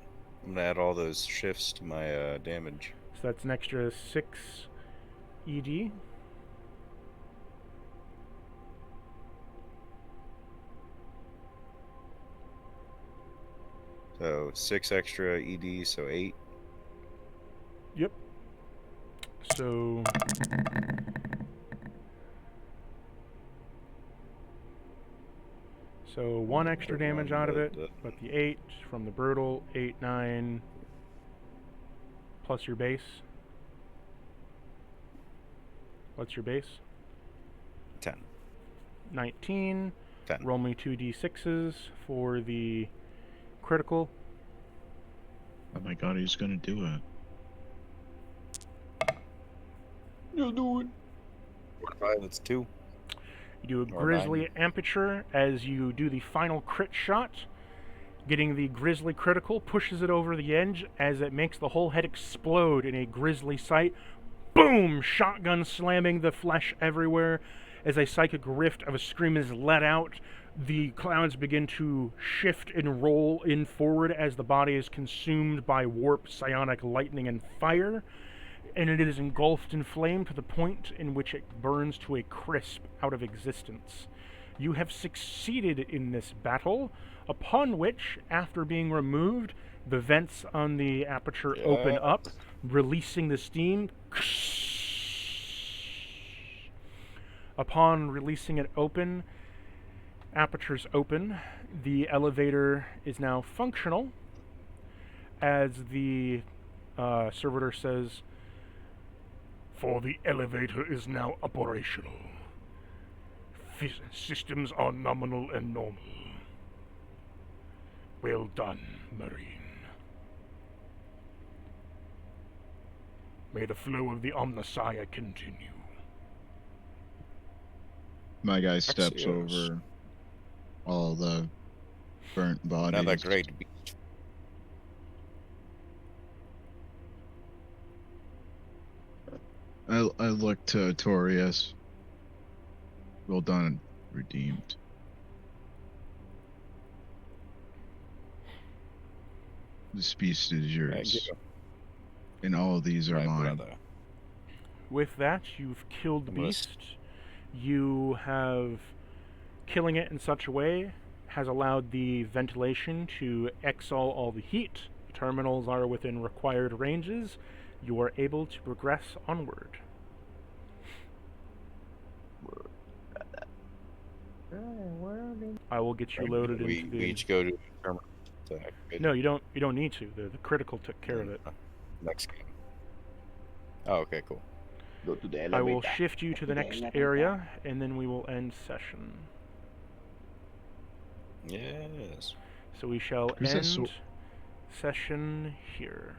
I'm gonna add all those shifts to my damage. So that's an extra 6 ED. So 6 extra ED, so 8. Yep. So one extra damage out of it, but the 8 from the brutal, 8, 9, plus your base. What's your base? 10. 19. 10. Roll me 2d6s for the critical. Oh my god, he's gonna do it. You do it. 45, that's 2. You do a Or Grizzly 9. Aperture as you do the final crit shot. Getting the Grizzly critical pushes it over the edge as it makes the whole head explode in a Grizzly sight. Boom! Shotgun slamming the flesh everywhere. As a psychic rift of a scream is let out, the clouds begin to shift and roll in forward as the body is consumed by warp, psionic lightning, and fire. And it is engulfed in flame to the point in which it burns to a crisp out of existence. You have succeeded in this battle, upon which, after being removed, the vents on the aperture open up, releasing the steam. Upon releasing it open, apertures open. The elevator is now functional, as the servitor says, "For the elevator is now operational. Systems are nominal and normal. Well done, Marine. May the flow of the Omnissiah continue." My guy steps Axios. over all the burnt bodies. Another great beast. I look to Torius. Well done, redeemed. This beast is Thank yours, you, and all of these are my mine. brother. With that, you've killed the I'm gonna beast. You have... Killing it in such a way has allowed the ventilation to exhale all the heat. The terminals are within required ranges. You are able to progress onward. I will get you loaded we, into the... we each go to the terminal to activate No, you don't need to. The critical took care of it. next game. Oh, okay, cool. Go to the I elevator. will shift you to the next area, and then we will end session. Yes. So we shall Who's that end so- session here.